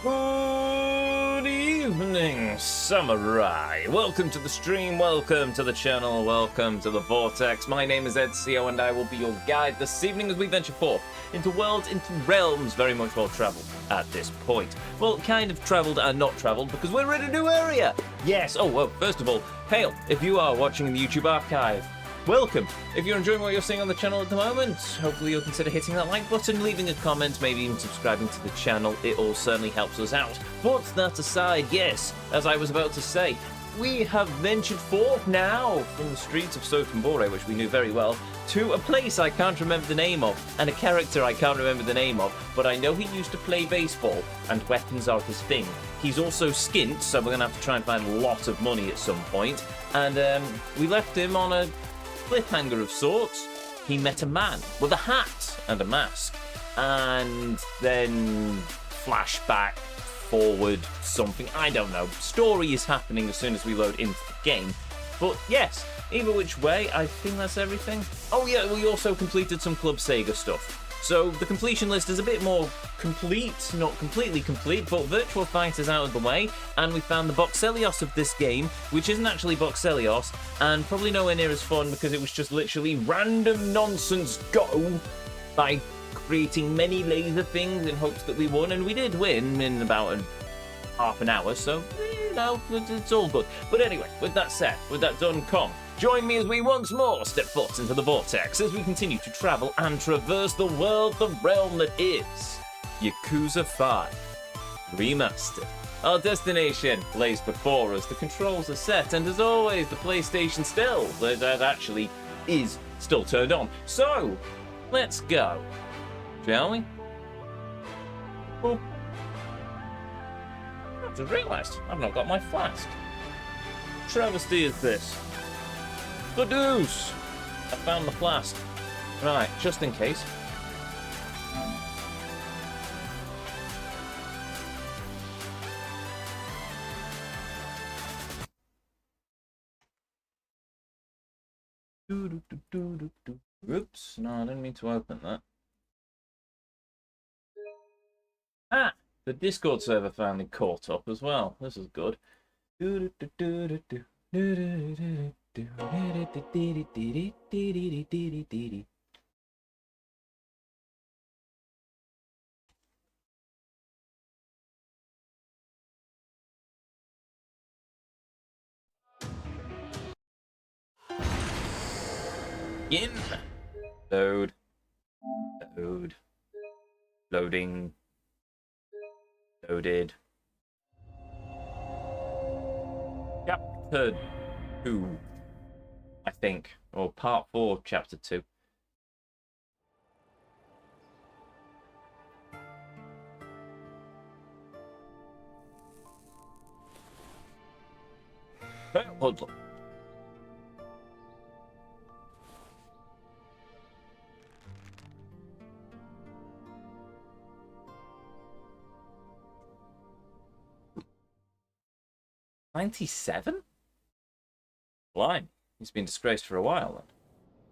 Good evening, Samurai. Welcome to the stream, welcome to the channel, welcome to the Vortex. My name is Ezio and I will be your guide this evening as we venture forth into worlds, into realms very much well travelled at this point. Well, kind of travelled and not travelled because we're in a new area. Yes, oh well, first of all, hail if you are watching in the YouTube archive. Welcome! If you're enjoying what you're seeing on the channel at the moment, hopefully you'll consider hitting that like button, leaving a comment, maybe even subscribing to the channel. It all certainly helps us out. But that aside, yes, as I was about to say, we have ventured forth now from the streets of Botw, which we knew very well, to a place I can't remember the name of, and a character I can't remember the name of, but I know he used to play baseball, and weapons are his thing. He's also skint, so we're going to have to try and find a lot of money at some point, and we left him on a cliffhanger of sorts. He met a man with a hat and a mask, and then flashback, forward, something, I don't know. Story is happening as soon as we load into the game. But yes, either which way, I think that's everything. Oh yeah, we also completed some Club Sega stuff. So the completion list is a bit more complete, not completely complete, but Virtual Fighter's out of the way, and we found the Boxelios of this game, which isn't actually Boxelios, and probably nowhere near as fun because it was just literally random nonsense go by creating many laser things in hopes that we won, and we did win in about half an hour, so, you know, it's all good. But anyway, with that said, with that done, come. Join me as we once more step foot into the Vortex as we continue to travel and traverse the world, the realm that is Yakuza 5 Remastered. Our destination lays before us, the controls are set, and as always, the PlayStation still, that actually is still turned on. So, let's go, shall we? Oh. I've just realised I've not got my flask. Travesty is this. The deuce! I found the flask. Right, just in case. Oops, no, I didn't mean to open that. Ah! The Discord server finally caught up as well. This is good. In. Load. Load. Loading. Loaded. Chapter 2, I think. Or part 4, chapter 2. Hold on. $97? Blind. He's been disgraced for a while then.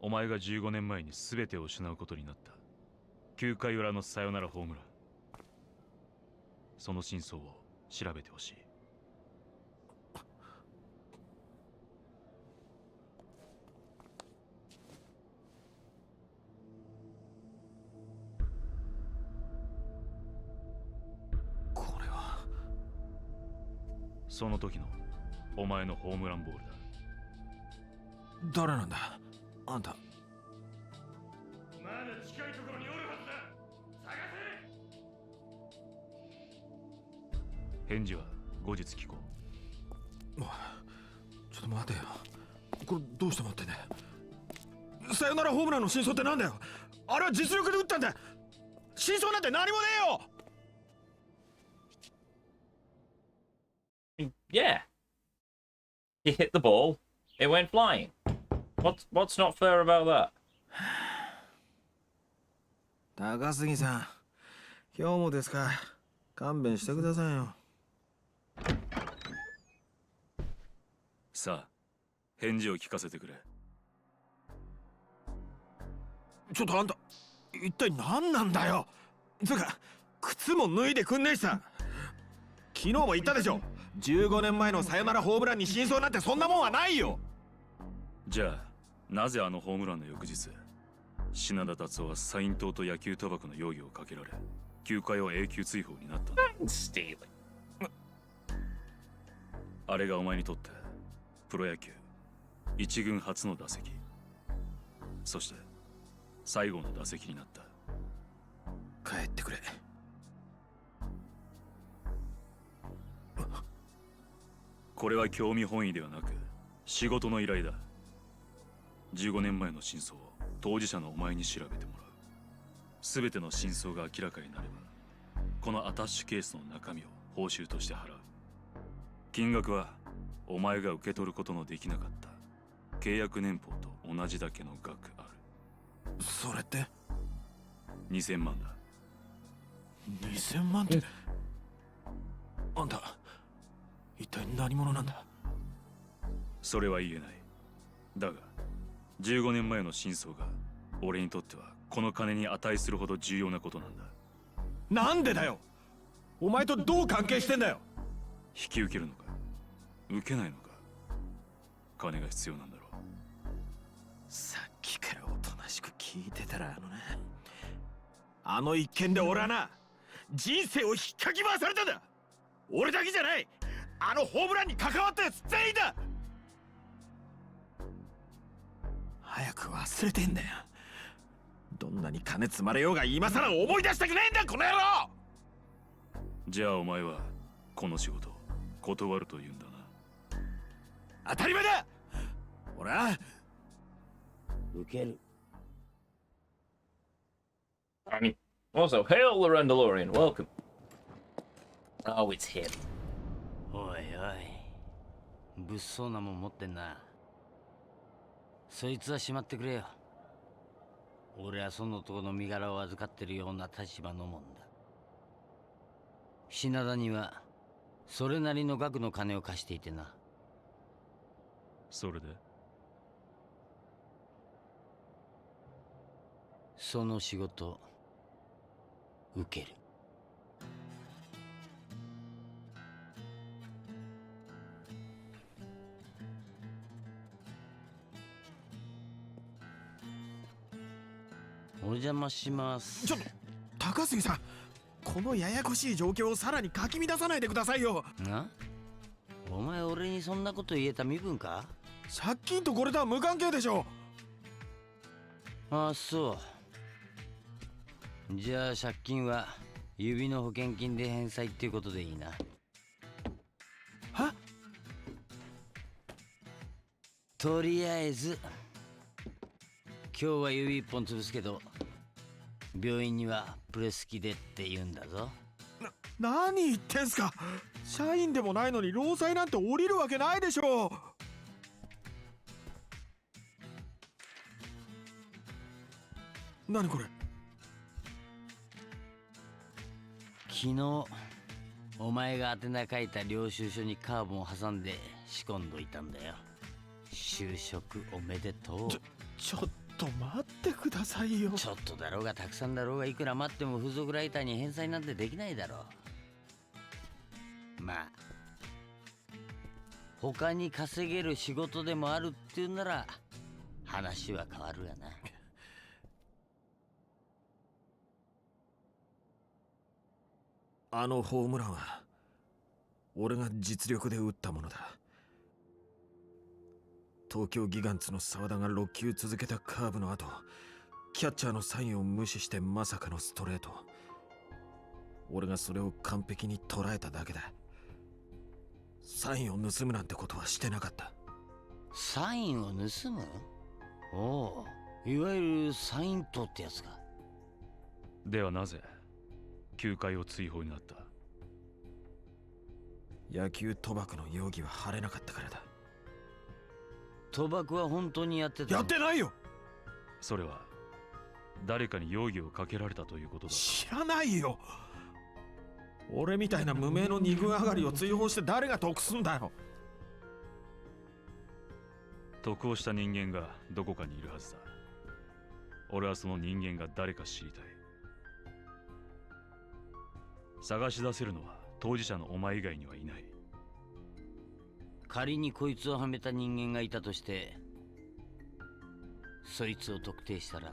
お前が15年前に全てを失うことになった。9回裏のサヨナラホームラン。その真相を調べてほしい。これはその時のお前のホームランボールだ。誰なんだあんた。まだ近いところにおるはずだ。探せ。返事は後日聞こう。ちょっと待てよ。これどうして持ってんだよ。サヨナラホームランの真相ってなんだよ。あれは実力で打ったんだ。真相なんて何もねえよ。Yeah. He hit the ball. It went flying. What's not fair about that? 高杉さん、今日もですか。勘弁してくださいよ。さあ、返事を聞かせてくれ。ちょっとあんた、一体何なんだよ。つうか、靴も脱いでくんねえしさ。昨日も言ったでしょ。15年前のサヨナラホームランに真相なんてそんなもんはないよ。じゃあなぜあのホームランの翌日品田達夫はサイン島と野球賭博の容疑をかけられ球界を永久追放になったんだ。Stealing. あれがお前にとってプロ野球一軍初の打席、そして最後の打席になった。帰ってくれ。これは興味本位ではなく仕事の依頼だ。15年前の真相を当事者のお前に調べてもらう。全ての真相が明らかになればこのアタッシュケースの中身を報酬として払う。金額はお前が受け取ることのできなかった契約年俸と同じだけの額ある。それって2000万だ。2000万って。あんた一体何者なんだ。それは言えない。だが15年前の真相が俺にとってはこの金に値するほど重要なことなんだ。なんでだよ。お前とどう関係してんだよ。引き受けるのか受けないのか。金が必要なんだろう。さっきからおとなしく聞いてたらあの一件で俺はな人生を引っかき回されたんだ。俺だけじゃない、あのホームランに関わったやつ全員だ。早く忘れてんだよ。どんなに金積まれようが今さら思い出したくないんだこの野郎。じゃあお前はこの仕事を断ると言うんだな。当たり前だ。ほら受ける。 I mean, also, hail the Randalorian, welcome. Oh, it's him. おいおい、物騒なもん持ってんな。そいつはしまってくれよ。俺はその男の身柄を預かってるような立場のもんだ。品田にはそれなりの額の金を貸していてな。それでその仕事受ける。お邪魔します。ちょっと高杉さん、このややこしい状況をさらにかき乱さないでくださいよ。な、お前俺にそんなこと言えた身分か。借金とこれとは無関係でしょ。ああそう。じゃあ借金は指の保険金で返済っていうことでいいな。は？とりあえず今日は指一本潰すけど病院にはプレス機でって言うんだぞ。何言ってんすか。社員でもないのに労災なんて降りるわけないでしょう。何これ。昨日お前が宛名書いた領収書にカーボンを挟んで仕込んどいたんだよ。就職おめでとう。ちょっと待ってくださいよ。ちょっとだろうがたくさんだろうがいくら待っても風俗ライターに返済なんてできないだろう。まあ他に稼げる仕事でもあるっていうなら話は変わるがな。あのホームランは俺が実力で打ったものだ。東京ギガンツの澤田が6球続けたカーブの後、キャッチャーのサインを無視してまさかのストレート。俺がそれを完璧に捉えただけだ。サインを盗むなんてことはしてなかった。サインを盗む？おう、いわゆるサイン盗ってやつか。ではなぜ球界を追放になった？野球賭博の容疑は晴れなかったからだ。賭博は本当にやってたの？やってないよ。それは誰かに容疑をかけられたということだ。知らないよ。俺みたいな無名の二軍上がりを追放して誰が得すんだよ。得をした人間がどこかにいるはずだ。俺はその人間が誰か知りたい。探し出せるのは当事者のお前以外にはいない。仮にこいつをはめた人間がいたとして、そいつを特定したら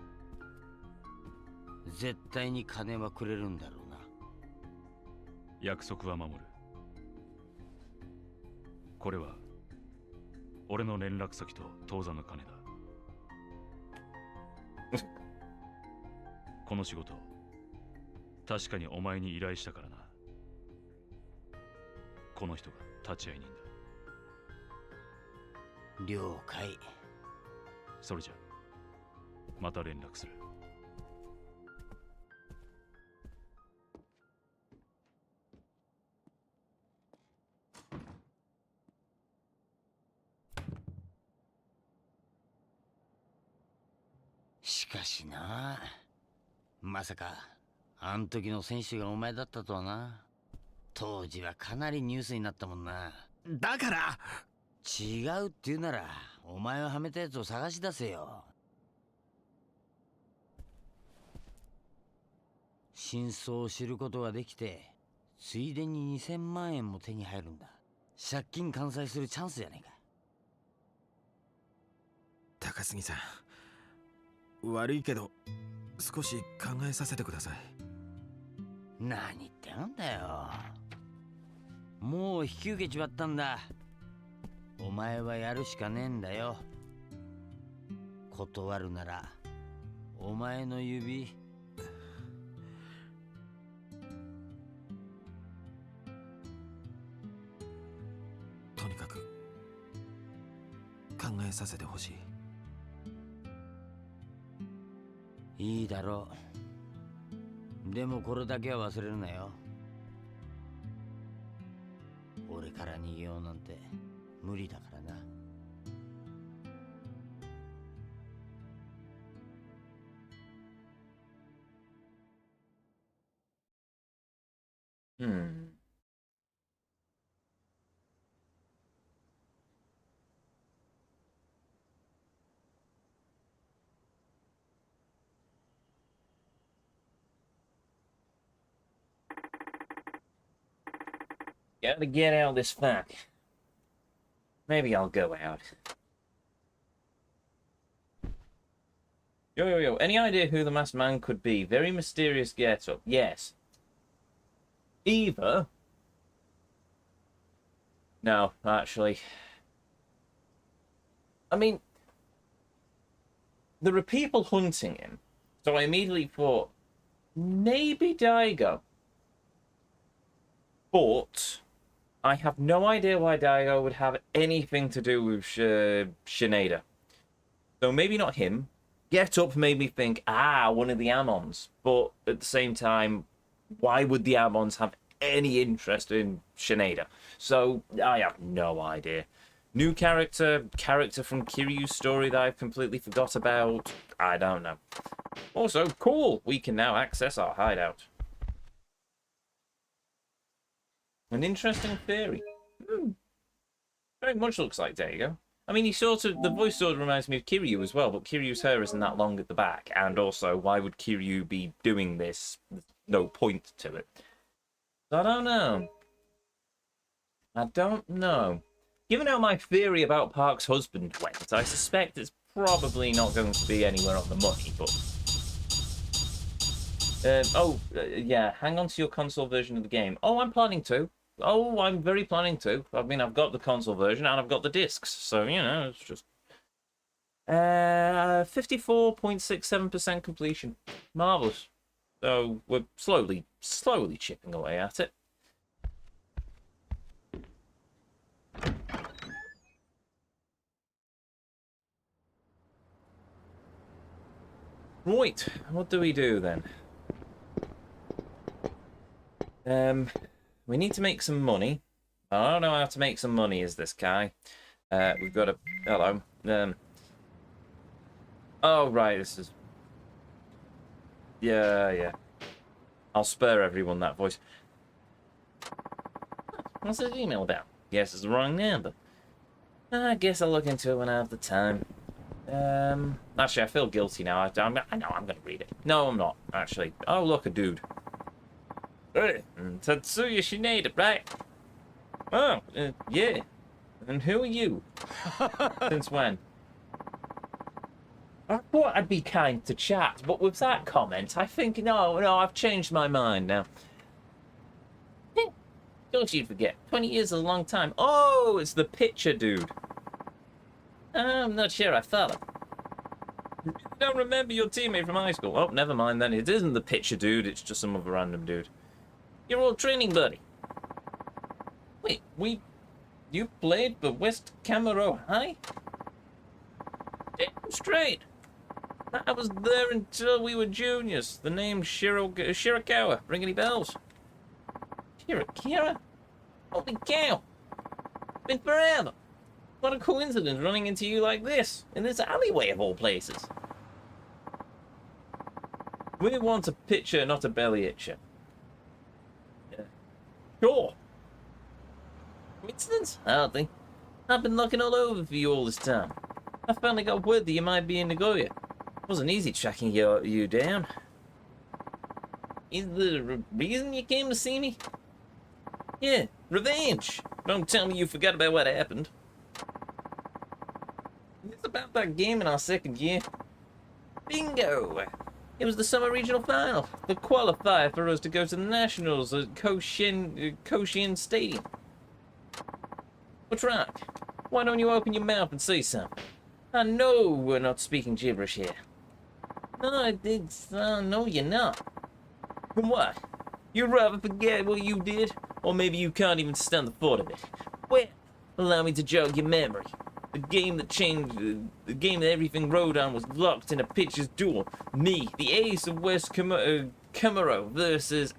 絶対に金はくれるんだろうな。約束は守る。これは俺の連絡先と当座の金だ。この仕事確かにお前に依頼したからな。この人が立ち会い人だ。了解。それじゃまた連絡する。しかしな、まさかあん時の選手がお前だったとはな。当時はかなりニュースになったもんな。だから違うって言うならお前をはめたやつを探し出せよ。真相を知ることができて、ついでに2000万円も手に入るんだ。借金完済するチャンスじゃねえか。高杉さん、悪いけど少し考えさせてください。何言ってんだよ。もう引き受けちまったんだ。お前はやるしかねえんだよ。断るならお前の指。とにかく考えさせてほしい。いいだろう。でもこれだけは忘れるなよ。俺から逃げようなんて無理だからな。Gotta get out of this funk. Maybe I'll go out. Yo. Any idea who the masked man could be? Very mysterious get-up. Yes. Either... No, actually. I mean... There are people hunting him. So I immediately thought... Maybe Daigo. But... I have no idea why Daigo would have anything to do with Shinada. So maybe not him. Get Up made me think, one of the Ammons. But at the same time, why would the Ammons have any interest in Shinada? So I have no idea. New character from Kiryu's story that I've completely forgot about. I don't know. Also, cool, we can now access our hideout. An interesting theory. Very much looks like Daigo. I mean, the voice sort of reminds me of Kiryu as well, but Kiryu's hair isn't that long at the back. And also, why would Kiryu be doing this? There's no point to it. So I don't know. Given how my theory about Park's husband went, I suspect it's probably not going to be anywhere on the money, but... yeah, hang on to your console version of the game. Oh, I'm planning to. Oh, I'm very planning to. I mean, I've got the console version and I've got the discs, so, you know, it's just... 54.67% completion. Marvellous. So, we're slowly chipping away at it. Right, what do we do then? We need to make some money. I don't know how to make some money as this guy. We've got a... Hello. Oh, right, this is... Yeah. I'll spare everyone that voice. What's this email about? Guess it's the wrong number. I guess I'll look into it when I have the time. Actually, I feel guilty now. I know I'm going to read it. No, I'm not, actually. Oh, look, a dude. Hey, Tatsuya Shinada, right? Oh, yeah. And who are you? Since when? I thought I'd be kind to chat, but with that comment, I think, no, I've changed my mind now. Don't you forget, 20 years is a long time. Oh, it's the pitcher dude. I'm not sure I follow. I don't remember your teammate from high school. Oh, never mind then. It isn't the pitcher dude, it's just some other random dude. Your old training buddy. Wait, you played for West Camaro High? Damn straight. I was there until we were juniors. The name Shirakawa. Ring any bells? Shirakira? Holy cow. Been forever. What a coincidence running into you like this, in this alleyway of all places. We want a pitcher, not a belly itcher. Yeah. Sure. Coincidence? Hardly. I've been looking all over for you all this time. I finally got word that you might be in Nagoya. Wasn't easy tracking you down. Is there a reason you came to see me? Yeah, revenge. Don't tell me you forgot about what happened. It's about that game in our second year. Bingo! It was the summer regional final, the qualifier for us to go to the nationals at Koshin Stadium. What's right? Why don't you open your mouth and say something? I know we're not speaking gibberish here. No, no, you're not. And what? You'd rather forget what you did? Or maybe you can't even stand the thought of it. Well, allow me to jog your memory. The game that changed, the game that everything rode on was locked in a pitcher's duel. Me, the ace of West Kamuro versus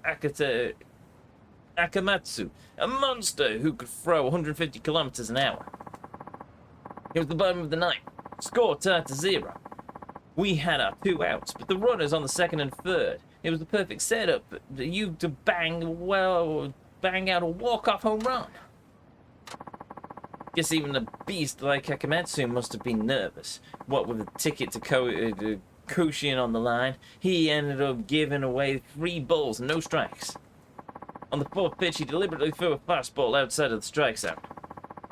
Akamatsu, a monster who could throw 150 kilometers an hour. It was the bottom of the ninth. Score tied to 0. We had our 2 outs, but the runners on the second and third. It was the perfect setup for you to bang out a walk-off home run. Guess even a beast like Akamatsu must have been nervous. What with a ticket to Koshin on the line, he ended up giving away 3 balls and no strikes. On the 4th pitch, he deliberately threw a fastball outside of the strike zone.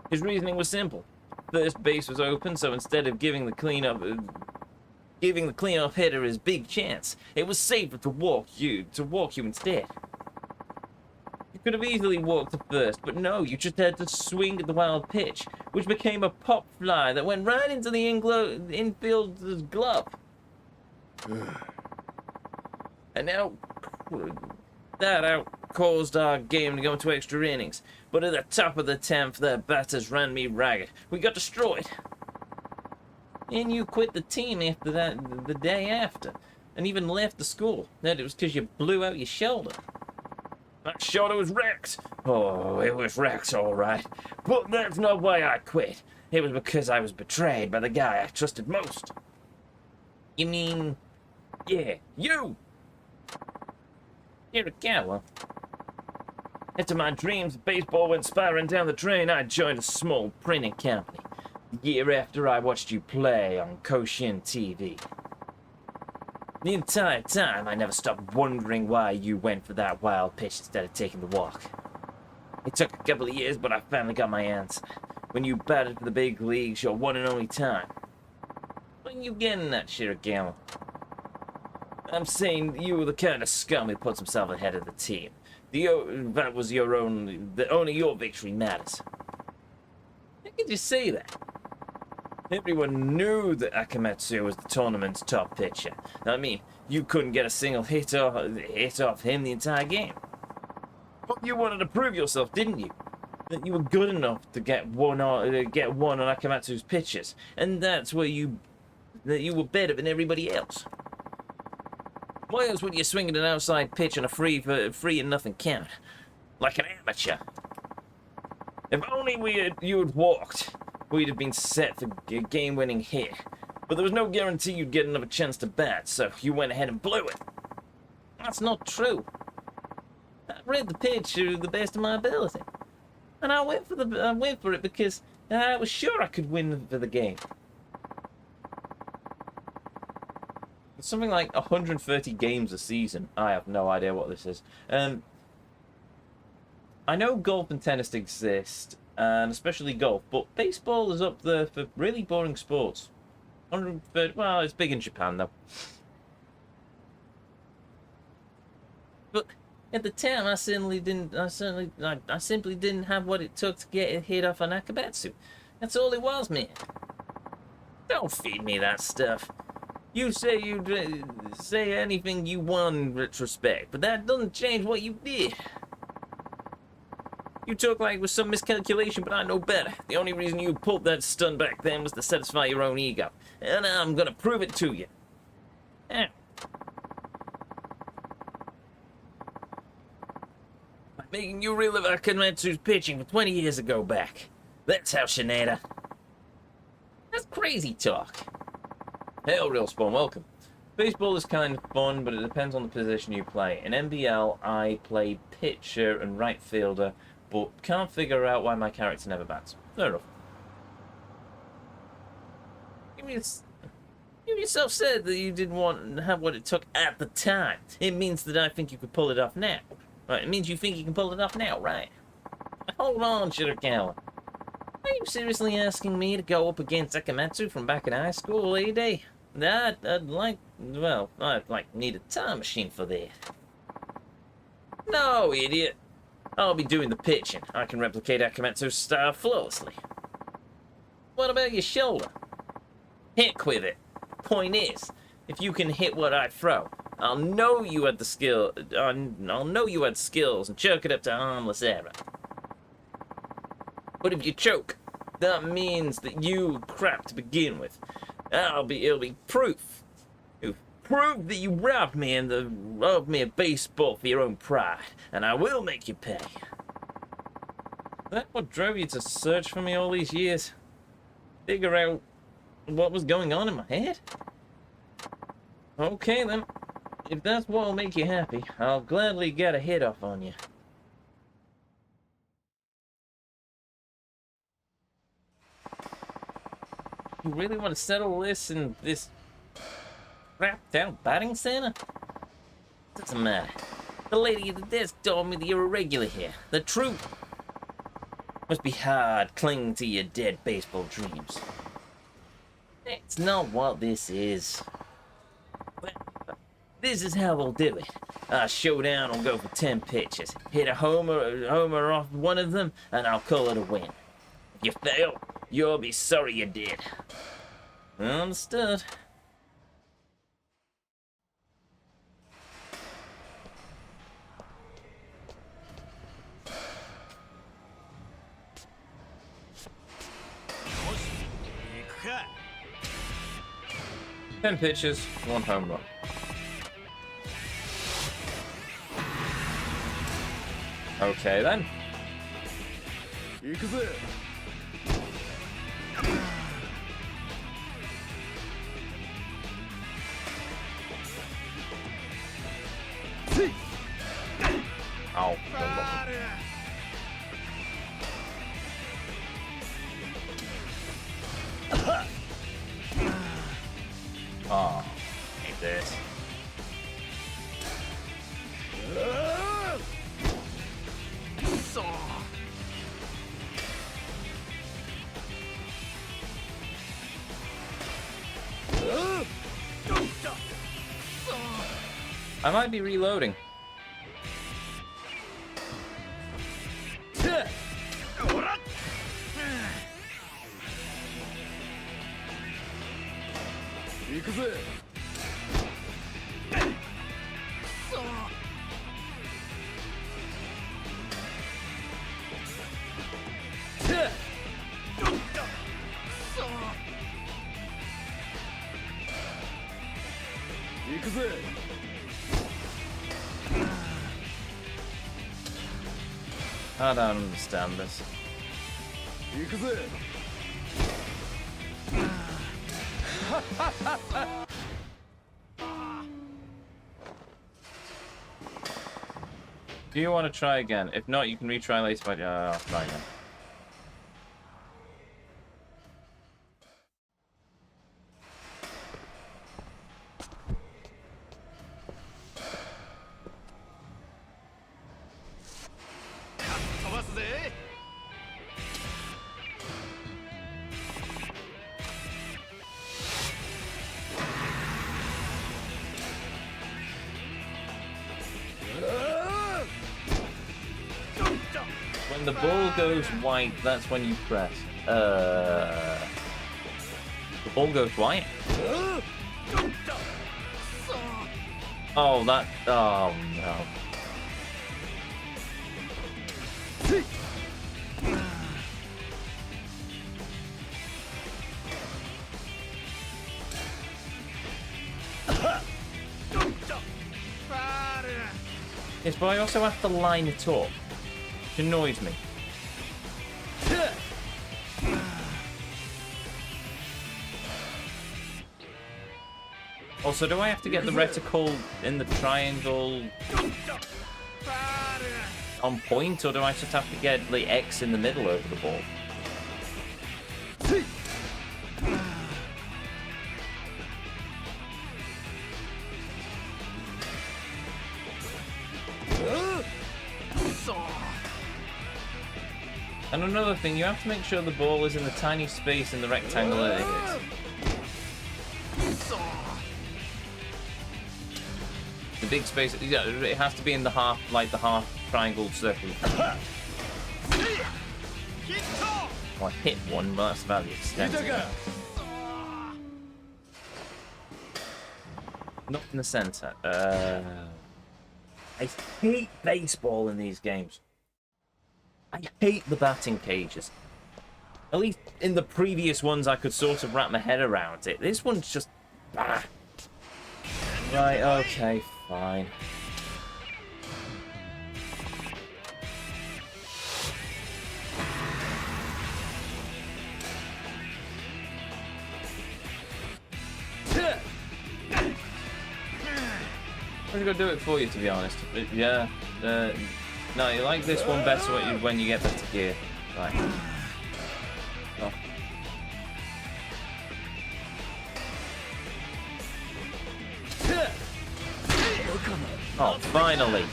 His reasoning was simple. First base was open, so instead of giving the cleanup hitter his big chance, it was safer to walk you instead. You could have easily walked to first, but no, you just had to swing at the wild pitch, which became a pop fly that went right into the infield's glove. And now, that out caused our game to go into extra innings, but at the top of the 10th, their batters ran me ragged. We got destroyed. And you quit the team after that, the day after, and even left the school. That it was because you blew out your shoulder. That shoulder was wrecked. Oh, it was wrecked, all right. But that's not why I quit. It was because I was betrayed by the guy I trusted most. You mean, yeah, you! Hirakawa. After my dreams of baseball went spiraling down the drain, I joined a small printing company. The year after I watched you play on Koshin TV. The entire time, I never stopped wondering why you went for that wild pitch instead of taking the walk. It took a couple of years, but I finally got my answer. When you batted for the big leagues, your one and only time. When you getting that, Shirakawa? I'm saying you were the kind of scum who puts himself ahead of the team. That was only your victory matters. How could you say that? Everyone knew that Akamatsu was the tournament's top pitcher. I mean, you couldn't get a single hit off him the entire game. But you wanted to prove yourself, didn't you? That you were good enough to get one on Akamatsu's pitches, and that's where you were better than everybody else. Why else would you swing at an outside pitch on a free and nothing count, like an amateur? If only you had walked, we'd have been set for a game-winning hit. But there was no guarantee you'd get another chance to bat, so you went ahead and blew it. That's not true. I read the pitch to the best of my ability, and I went for it because I was sure I could win for the game. It's something like 130 games a season. I have no idea what this is. I know golf and tennis exist, and especially golf, but baseball is up there for really boring sports. Well, it's big in Japan, though. But at the time, I simply didn't have what it took to get a hit off an Akabatsu. That's all it was, man. Don't feed me that stuff. You say you say anything you want in retrospect, but that doesn't change what you did. You talk like it was some miscalculation, but I know better. The only reason you pulled that stunt back then was to satisfy your own ego. And I'm gonna prove it to you. Ow. By making you relive Akamatsu's pitching from 20 years ago back. That's how, Shinada. That's crazy talk. Hail, Real Spawn, welcome. Baseball is kind of fun, but it depends on the position you play. In NBL, I play pitcher and right fielder, but can't figure out why my character never bats. Fair enough. You yourself said that you didn't want to have what it took at the time. It means that I think you could pull it off now. Right, it means you think you can pull it off now, right? Hold on, Shirakawa. Are you seriously asking me to go up against Akamatsu from back in high school, A-Day? I'd need a time machine for that. No, idiot. I'll be doing the pitching. I can replicate Akamatsu's style flawlessly. What about your shoulder? Heck with it. Point is, if you can hit what I throw, I'll know you had the skill. I'll know you had skills and chalk it up to harmless error. But if you choke, that means that you crap to begin with. It'll be proof. Prove that you robbed me of baseball for your own pride, and I will make you pay. Is that what drove you to search for me all these years? Figure out what was going on in my head? Okay then, if that's what'll make you happy, I'll gladly get a hit off on you. You really want to settle this in this wrapped out batting center? Doesn't matter. The lady at the desk told me that you're a regular here. The truth must be hard clinging to your dead baseball dreams. It's not what this is. But this is how we'll do it. Our showdown will go for 10 pitches. Hit a homer off one of them, and I'll call it a win. If you fail, you'll be sorry you did. Understood. Ten pitches, 1 home run. Okay then. Ow. Oh, hate this. I might be reloading. I don't understand this. Do you want to try again? If not, you can retry later, but I'll try again. the ball goes white, that's when you press. The ball goes white? Oh, that... Oh, no. Yes, but I also have to line it up. It annoys me. Also, do I have to get the reticle in the triangle on point, or do I just have to get the X in the middle over the ball? And another thing, you have to make sure the ball is in the tiny space in the rectangle that it is. The big space, yeah, it has to be in the half, like the half triangle circle. Oh, I hit one, but that's about the extent of it. Not in the center. I hate baseball in these games. I hate the batting cages. At least in the previous ones I could sort of wrap my head around it. This one's just... Ah. Right, okay, fine. I'm gonna do it for you, to be honest. Yeah, no, you like this one better when you get better gear. Right. Oh. Oh, finally.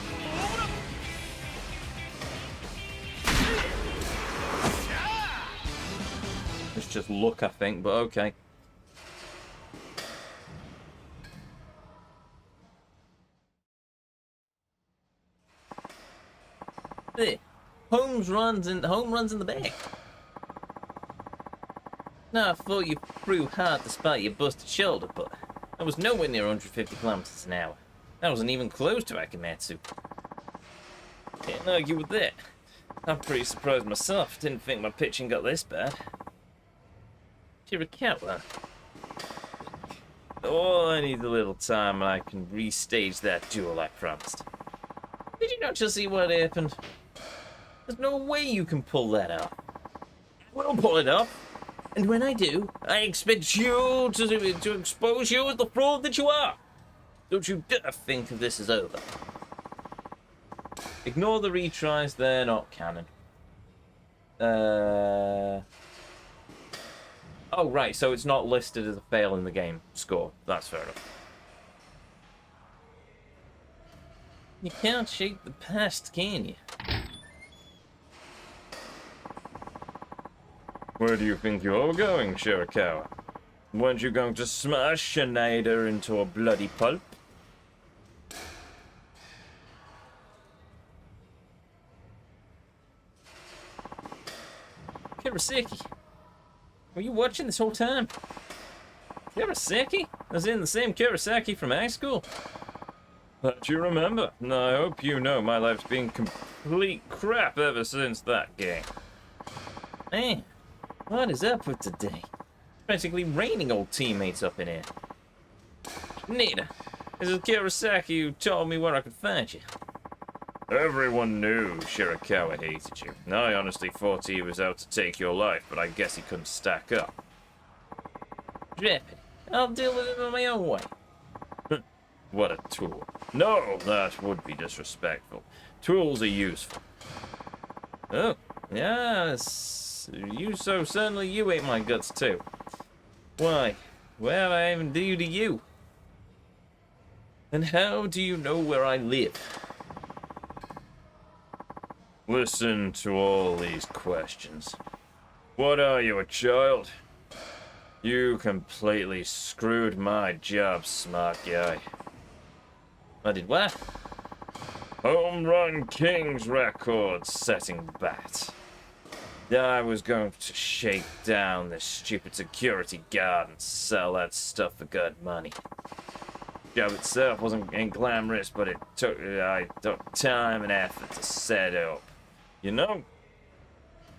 It's just luck, I think, but okay. There. Home runs in the back. Now I thought you threw hard despite your busted shoulder, but I was nowhere near 150 kilometers an hour. That wasn't even close to Akamatsu. Can't argue with that. I'm pretty surprised myself. Didn't think my pitching got this bad. Shirakawa. Oh, I need a little time and I can restage that duel I promised. Did you not just see what happened? There's no way you can pull that off. We'll pull it off. And when I do, I expect you to expose you as the fraud that you are. Don't you dare think of this as over. Ignore the retries, they're not canon. Oh, right, so it's not listed as a fail in the game score. That's fair enough. You can't shake the past, can you? Where do you think you're going, Shirakawa? Weren't you going to smash Shinada into a bloody pulp? Kurosaki, were you watching this whole time? Kurosaki? As in the same Kurosaki from high school? That you remember. I hope you know my life's been complete crap ever since that game. Hey, what is up with today? It's practically raining old teammates up in here. Nita, this is Kurosaki who told me where I could find you. Everyone knew Shirakawa hated you. I honestly thought he was out to take your life, but I guess he couldn't stack up. Drop it. I'll deal with it in my own way. What a tool. No, that would be disrespectful. Tools are useful. Oh, yes. Certainly you ate my guts too. Why? What have I even do to you? And how do you know where I live? Listen to all these questions. What are you, a child? You completely screwed my job, smart guy. I did what? home run king's record-setting bat. I was going to shake down this stupid security guard and sell that stuff for good money. The job itself ain't glamorous, but it took time and effort to set up. You know?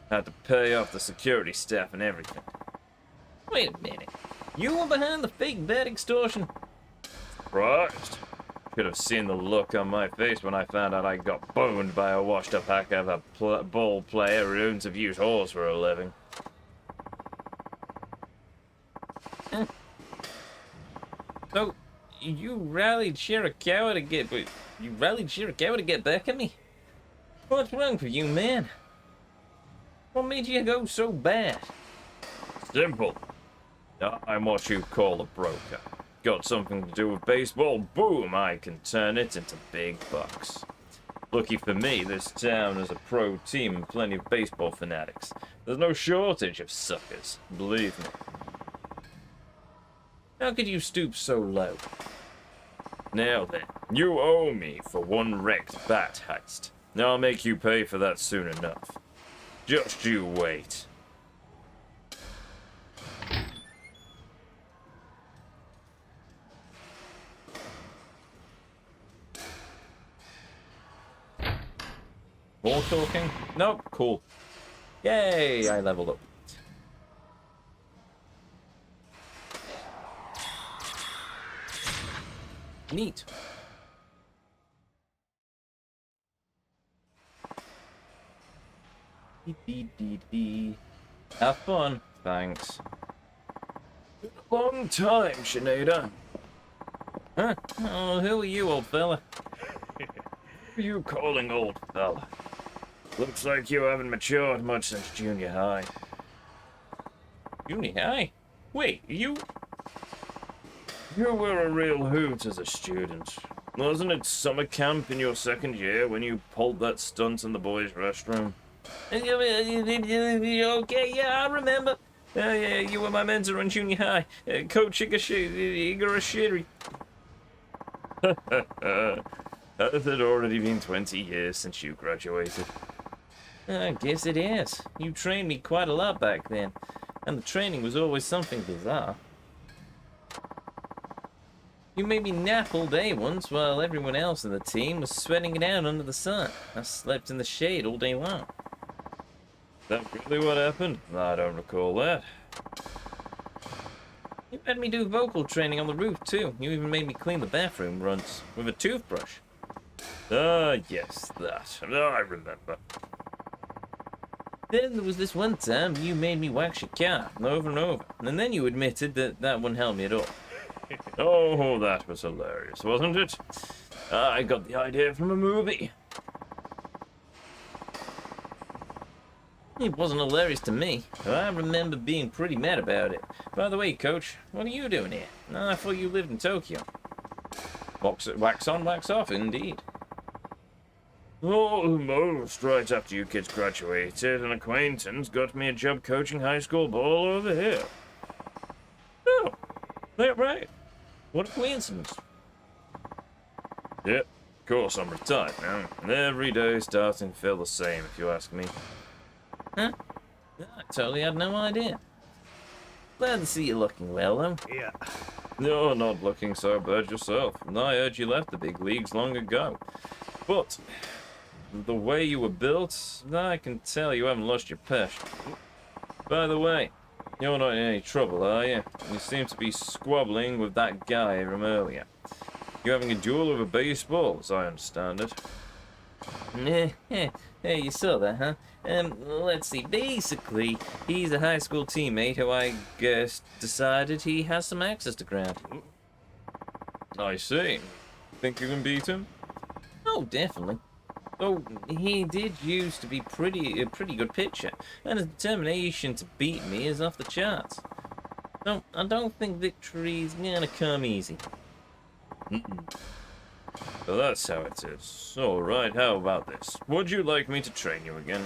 Had to pay off the security staff and everything. Wait a minute. You were behind the fake bet extortion? Surprised. Could have seen the look on my face when I found out I got boned by a washed-up hack of a ball player who owns a used horse for a living. So, you rallied Shirakawa to get back at me? What's wrong with you, man? What made you go so bad? Simple. I'm what you call a broker. Got something to do with baseball, boom, I can turn it into big bucks. Lucky for me, this town has a pro team and plenty of baseball fanatics. There's no shortage of suckers, believe me. How could you stoop so low? Now then, you owe me for one wrecked bat heist. I'll make you pay for that soon enough. Just you wait. More talking? Nope, cool. Yay, I leveled up. Neat. Have fun. Thanks. Been a long time, Sinead. Huh? Oh, who are you, old fella? Who are you calling old fella? Looks like you haven't matured much since junior high. Junior high? Wait, you were a real hoot as a student. Wasn't it summer camp in your second year when you pulled that stunt in the boys' restroom? Okay, yeah, I remember. Yeah, you were my mentor in junior high. Coach Igarashi. It had already been 20 years since you graduated. I guess it is. You trained me quite a lot back then, and the training was always something bizarre. You made me nap all day once while everyone else in the team was sweating it out under the sun. I slept in the shade all day long. Is that really what happened? I don't recall that. You had me do vocal training on the roof too. You even made me clean the bathroom once with a toothbrush. Ah, yes, that. I remember. Then there was this one time you made me wax your car over and over, and then you admitted that that wouldn't help me at all. Oh, that was hilarious, wasn't it? I got the idea from a movie. It wasn't hilarious to me. I remember being pretty mad about it. By the way, Coach, what are you doing here? I thought you lived in Tokyo. Wax on, wax off, indeed. Almost right after you kids graduated, an acquaintance got me a job coaching high school ball over here. Oh, that right. What a coincidence. Yep, of course I'm retired now, and every day starting to feel the same, if you ask me. Huh? I totally had no idea. Glad to see you looking well, though. Yeah. No, not looking so bad yourself. I heard you left the big leagues long ago. But the way you were built, I can tell you haven't lost your passion. By the way, you're not in any trouble, are you? You seem to be squabbling with that guy from earlier. You're having a duel over baseball, as I understand it. Hey, you saw that, huh? Let's see. Basically, he's a high school teammate who I guess decided he has some access to ground. I see. Think you can beat him? Oh, definitely. Though he did used to be a pretty good pitcher, and his determination to beat me is off the charts. So I don't think victory's gonna come easy. So that's how it is. Alright, how about this? Would you like me to train you again?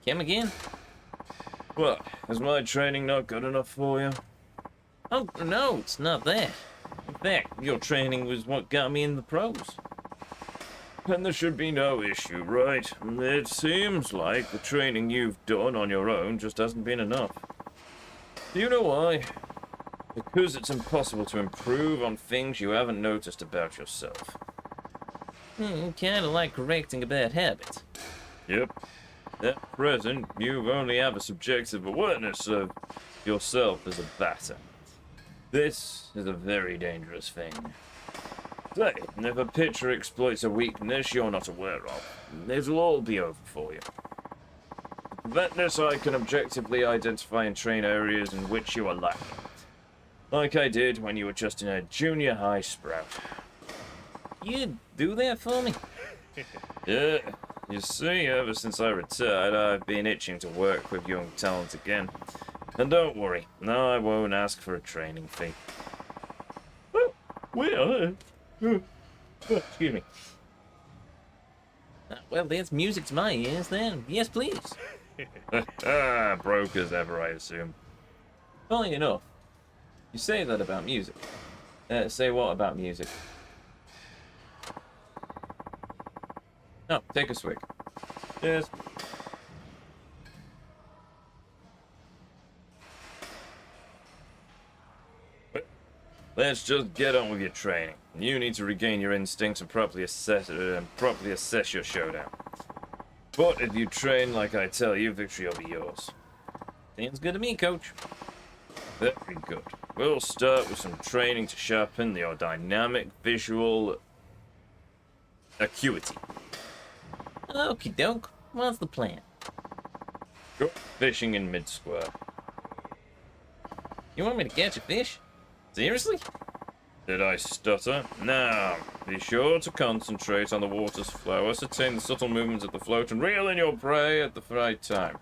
Come again? What, is my training not good enough for you? Oh, no, it's not that. In fact, your training was what got me in the pros. And there should be no issue, right? It seems like the training you've done on your own just hasn't been enough. Do you know why? Because it's impossible to improve on things you haven't noticed about yourself. Kinda like correcting a bad habit. Yep. At present, you only have a subjective awareness of yourself as a batter. This is a very dangerous thing. Say, if a pitcher exploits a weakness you're not aware of, it'll all be over for you. To prevent this, I can objectively identify and train areas in which you are lacking. Like I did when you were just in a junior high sprout. You do that for me? Yeah. You see, ever since I retired, I've been itching to work with young talent again. And don't worry, no, I won't ask for a training fee. Excuse me. Well, there's music to my ears then. Yes, please. Broke as ever, I assume. Funny enough, you say that about music. Say what about music? No, take a swig. Yes. Let's just get on with your training. You need to regain your instincts and properly assess your showdown. But if you train like I tell you, victory will be yours. Seems good to me, coach. Very good. We'll start with some training to sharpen your dynamic visual acuity. Okie doke. What's the plan? Go fishing in mid-square. You want me to catch a fish? Seriously? Did I stutter? Now, be sure to concentrate on the water's flow, ascertain the subtle movements of the float, and reel in your prey at the right time.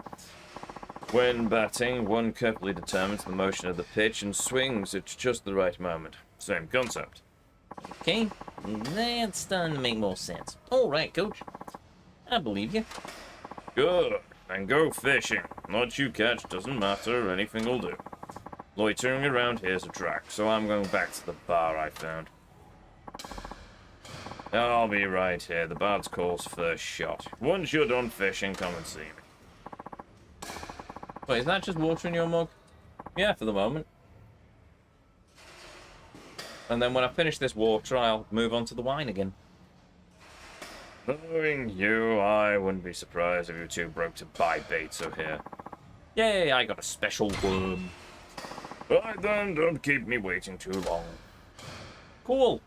When batting, one carefully determines the motion of the pitch and swings at just the right moment. Same concept. Okay, that's starting to make more sense. All right, coach. I believe you. Good. And go fishing. What you catch doesn't matter, anything will do. Loitering around here's a track, so I'm going back to the bar I found. I'll be right here. The bard's call's first shot. Once you're done fishing, come and see me. Wait, is that just water in your mug? Yeah, for the moment. And then when I finish this water, I'll move on to the wine again. Knowing you, I wouldn't be surprised if you two broke to buy bait so here. Yay, I got a special worm. Right then, don't keep me waiting too long. Cool.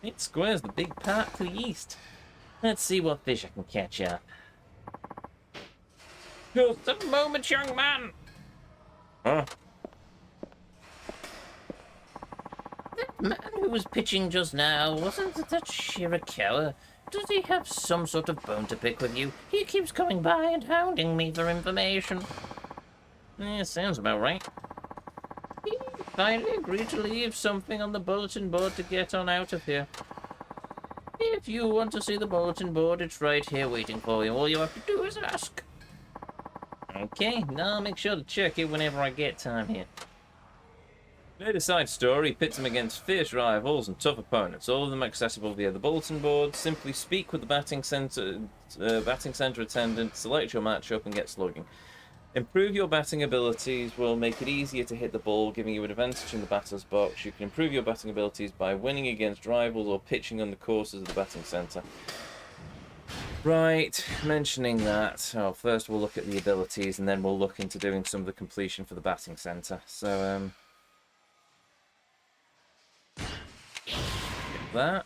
It squares the big park to the east. Let's see what fish I can catch up. Just a moment, young man. Huh? That man who was pitching just now, wasn't that Shirakawa? Does he have some sort of bone to pick with you? He keeps coming by and hounding me for information. Yeah, sounds about right. He finally agreed to leave something on the bulletin board to get on out of here. If you want to see the bulletin board, it's right here waiting for you. All you have to do is ask. Okay, now I'll make sure to check it whenever I get time here. Later side story pits him against fierce rivals and tough opponents, all of them accessible via the bulletin board. Simply speak with the batting center attendant, select your matchup, and get slugging. Improve your batting abilities will make it easier to hit the ball, giving you an advantage in the batter's box. You can improve your batting abilities by winning against rivals or pitching on the courses of the batting center. Right, mentioning that, so first we'll look at the abilities and then we'll look into doing some of the completion for the batting center. So, that.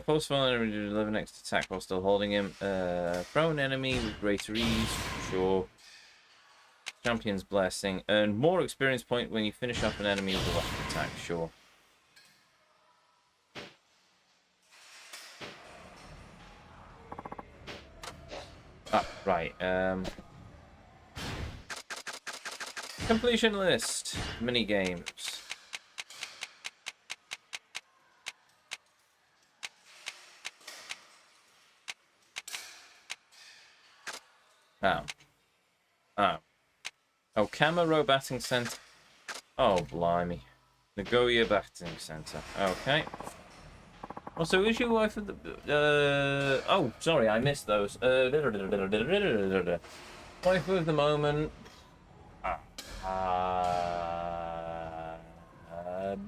Force fire enemy to deliver next attack while still holding him. Throw an enemy with greater ease, sure. Champion's Blessing. Earn more experience point when you finish up an enemy with a weapon attack, sure. Ah, right. Completion list. Mini games. Oh. Oh. Oh, Camera Batting Center. Oh, blimey. Nagoya Batting Center. Okay. Also, is your wife at the... oh, sorry, I missed those. Wife of the moment.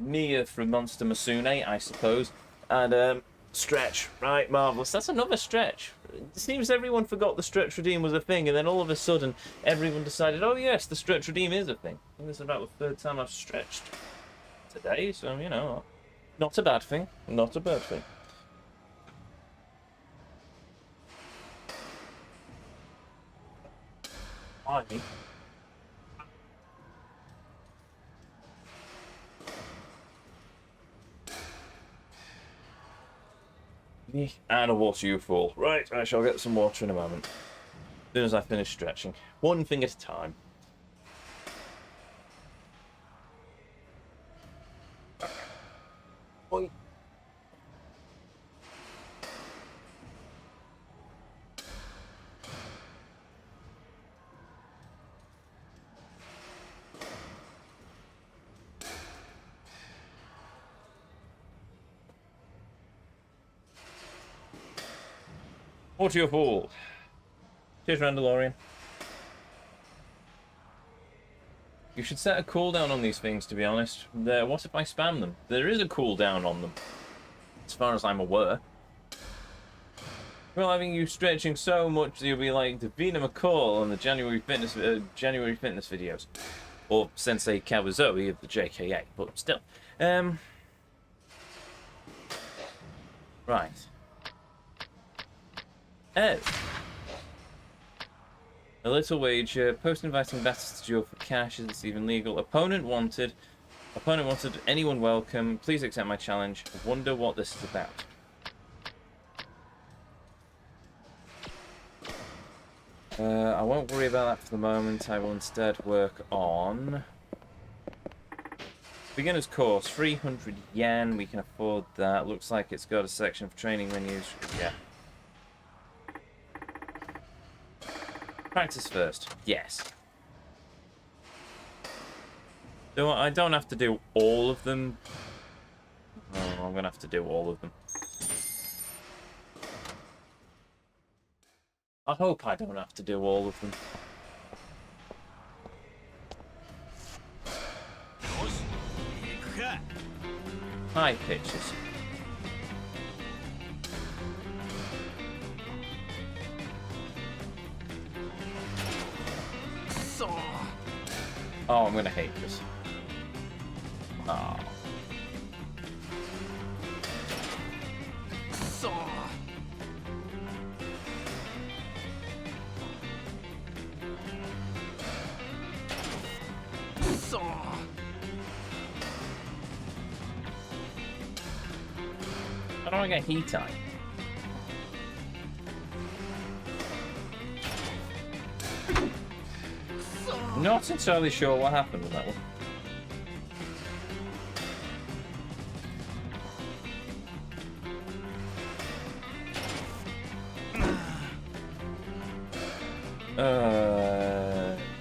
Mia from Monster Masune, I suppose. And, Stretch. Right, marvellous. That's another Stretch. It seems everyone forgot the Stretch Redeem was a thing, and then all of a sudden, everyone decided, oh yes, the Stretch Redeem is a thing. I think this is about the third time I've stretched today, so, you know, not a bad thing. Not a bad thing. Blimey. And a water you fool. Right, I shall get some water in a moment. As soon as I finish stretching. One thing at a time. Oi. Water you fool. Cheers, Randalorian. You should set a cooldown on these things, to be honest. What if I spam them? There is a cooldown on them, as far as I'm aware. Well, having you stretching so much that you'll be like Davina McCall on the January Fitness videos. Or Sensei Kawazoe of the JKA, but still. Right. Oh. A little wager. Post inviting batters to duel for cash. Is this even legal? Opponent wanted. Anyone welcome. Please accept my challenge. I wonder what this is about. I won't worry about that for the moment. I will instead work on... Beginner's course. 300 yen. We can afford that. Looks like it's got a section for training menus. Yeah. Practice first. Yes. So I don't have to do all of them. Oh, I'm going to have to do all of them. I hope I don't have to do all of them. High pitches. Oh, I'm gonna hate this. Oh. I don't want to get heat time. Not entirely sure what happened with that one.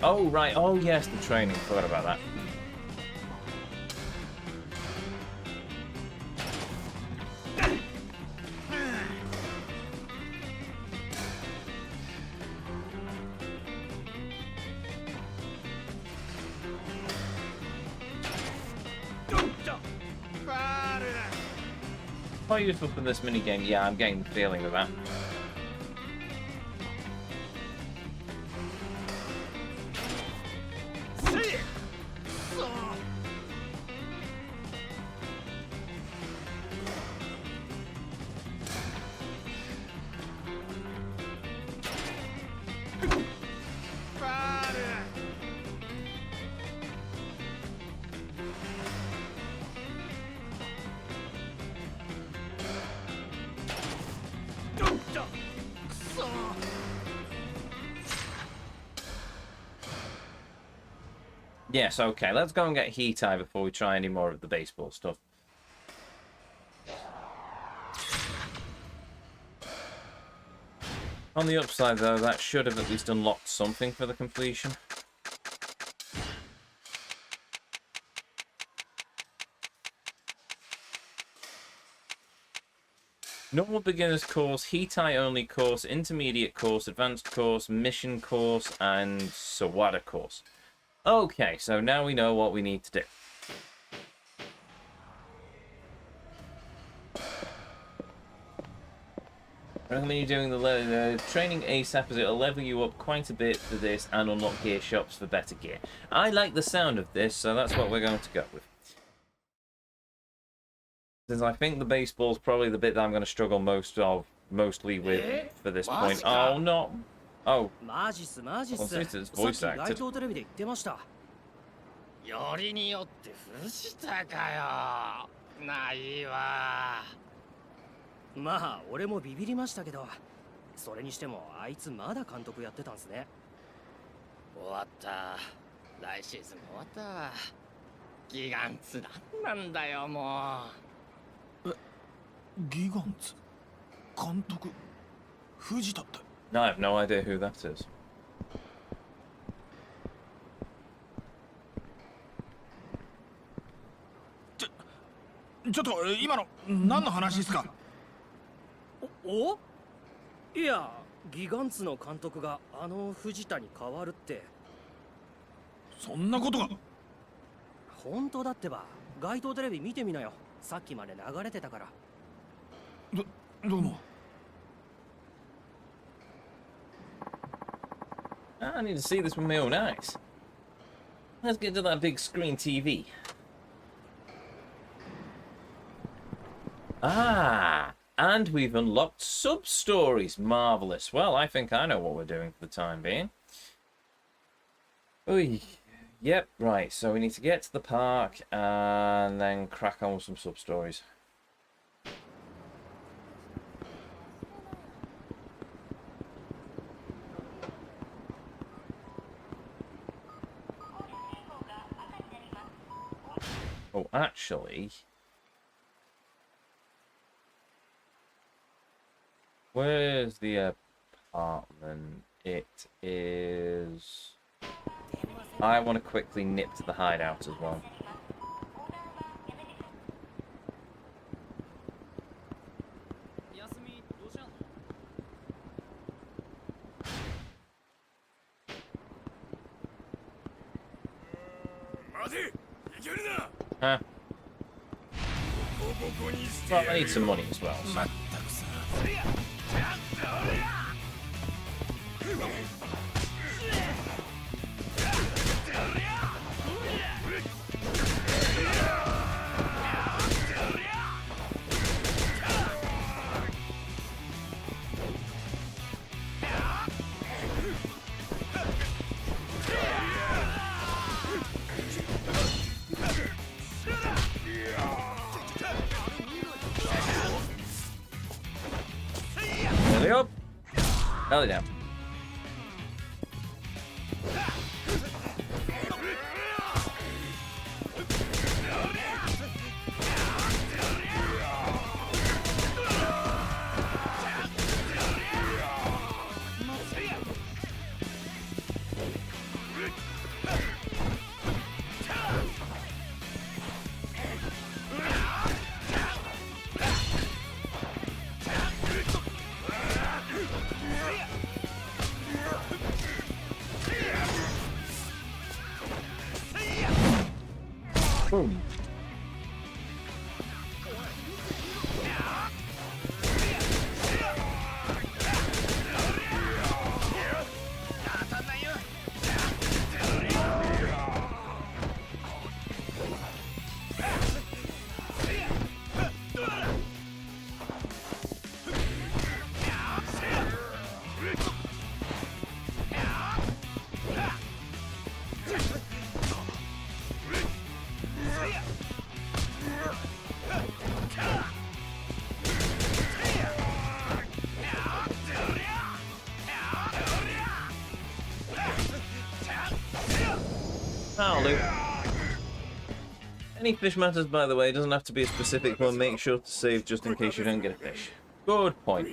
Oh, right. Oh, yes, the training. Forgot about that. Quite useful for this minigame. Yeah, I'm getting the feeling of that. Yes, okay, let's go and get heat eye before we try any more of the baseball stuff. On the upside, though, that should have at least unlocked something for the completion. Normal beginner's course, Hitai only course, intermediate course, advanced course, mission course, and Sawada course. Okay, so now we know what we need to do. I recommend you doing the training ASAP as it'll level you up quite a bit for this and unlock gear shops for better gear. I like the sound of this, so that's what we're going to go with. Since I think the baseball's probably the bit that I'm going to struggle mostly with for this point. Oh, no. Oh. Well, since it's voice acted. よりによって藤田かよ。ないわ。まあ俺もビビりましたけど、それにしてもあいつまだ監督やってたんすね。終わった。来シーズン終わったわ。ギガンツなんだよもう。ギガンツ監督藤田って。No, I have no idea who that is. ちょっと今の何の話ですか？お？いや、ギガンツの監督があの藤田に変わるって。そんなことが。本当だってば。街頭テレビ見てみなよ。さっきまで流れてたから。どうも。I need to see this with my own eyes. Let's get to that big screen TV. Ah, and we've unlocked sub-stories. Marvellous. Well, I think I know what we're doing for the time being. Oy. Yep, right. So we need to get to the park and then crack on with some sub-stories. Oh, actually... Where's the apartment? It is... I want to quickly nip to the hideout as well. Huh? Well, I need some money as well, so... Belly up. Belly down. Boom. That'll do. Any fish matters, by the way. It doesn't have to be a specific one. Make sure to save just in case you don't get a fish. Good point.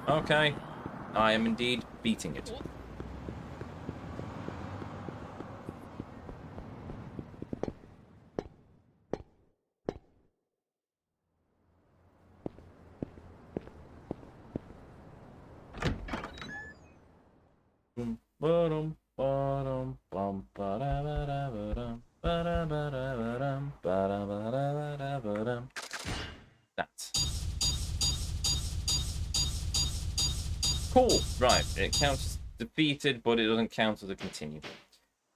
Okay. I am indeed beating it. Ba-dum, ba-dum, bum, ba-da-ba-da-ba-dum, ba-da-ba-da-ba-dum, ba-da-ba-da-ba-da-ba-dum. That. Cool. Right. It counts as defeated, but it doesn't count as a continue.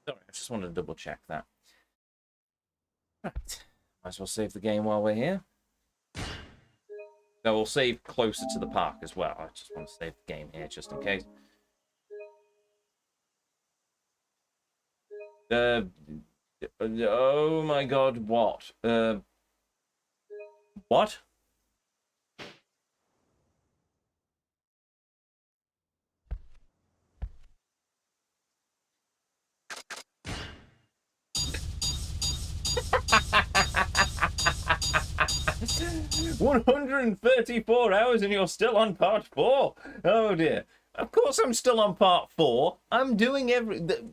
Sorry, I just wanted to double check that. Right. Might as well save the game while we're here. No, we'll save closer to the park as well. I just want to save the game here just in case. Oh my god, what? What? $134 and you're still on part 4. Oh dear. Of course I'm still on part 4. I'm doing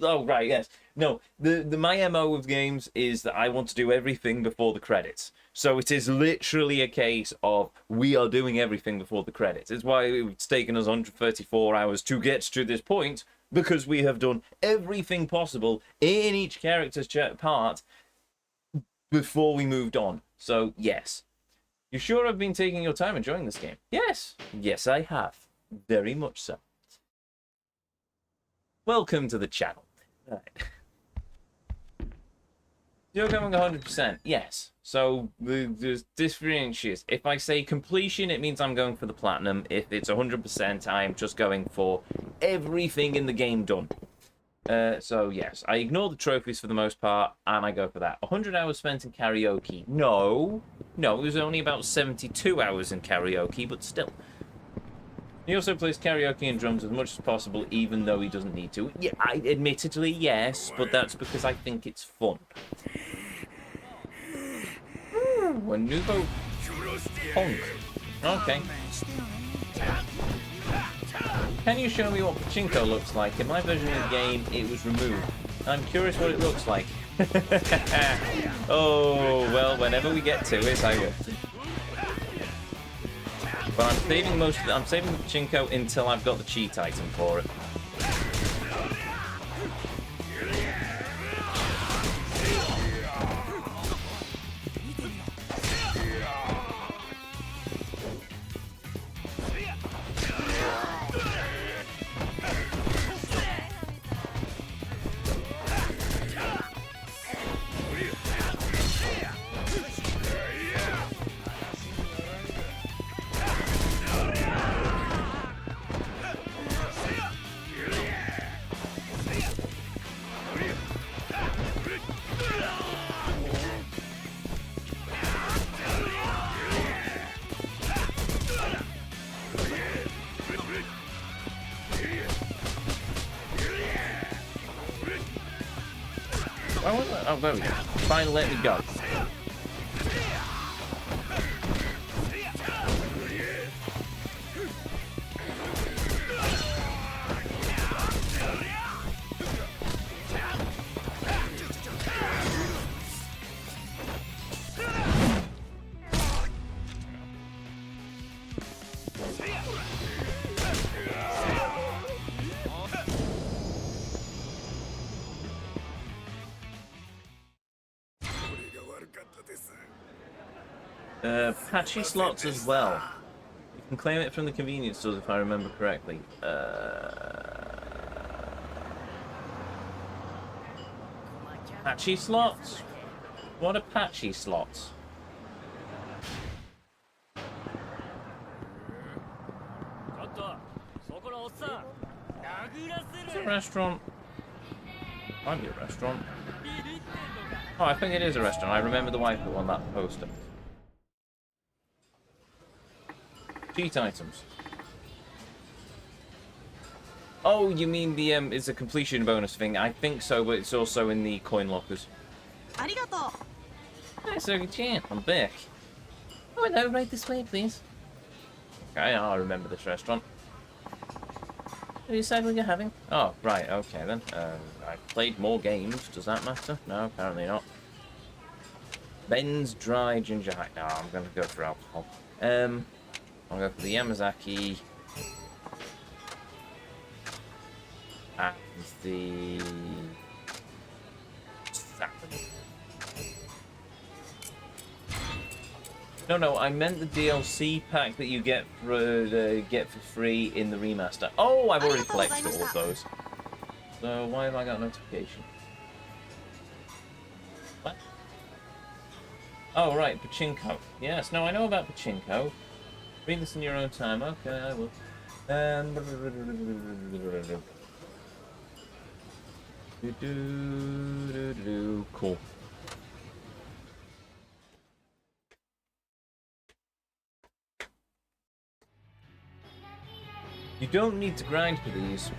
oh right, yes. No, my MO with games is that I want to do everything before the credits. So it is literally a case of we are doing everything before the credits. It's why it's taken us 134 hours to get to this point, because we have done everything possible in each character's part before we moved on. So yes. You sure I've been taking your time enjoying this game? Yes. Yes, I have. Very much so. Welcome to the channel. Right. You're going 100%. Yes. So the differentiates. If I say completion, it means I'm going for the platinum. If it's 100%, I am just going for everything in the game done. So yes, I ignore the trophies for the most part, and I go for that. 100 hours spent in karaoke. No, it was only about 72 hours in karaoke, but still. He also plays karaoke and drums as much as possible, even though he doesn't need to. Yeah, admittedly, yes, but that's because I think it's fun. Ooh, a nouveau punk. Okay. Can you show me what pachinko looks like? In my version of the game, it was removed. I'm curious what it looks like. Oh, well, whenever we get to it, I will. But I'm saving I'm saving the pachinko until I've got the cheat item for it. Oh, there we go. Finally let me go. Patchy slots as well. You can claim it from the convenience stores if I remember correctly. Patchy slots? What are patchy slots? Is it a restaurant? Might be a restaurant. Oh, I think it is a restaurant. I remember the wife on that poster. Cheat items. Oh, you mean the it's a completion bonus thing? I think so, but it's also in the coin lockers. Arigato. Hi, Sergey-chan. I'm back. Oh, hello. Right this way, please. Okay, I'll remember this restaurant. Have you decided what you're having? Oh, right. Okay then. I've played more games. Does that matter? No, apparently not. Ben's dry ginger high. No, I'm gonna go for alcohol. I'll go for the Yamazaki. And is the No, I meant the DLC pack that you get for free in the remaster. Oh, I've already collected all of those. So why have I got a notification? What? Oh, right, Pachinko. Yes, no, I know about Pachinko. Read this in your own time. Okay, I will. Cool. You don't need to grind for these.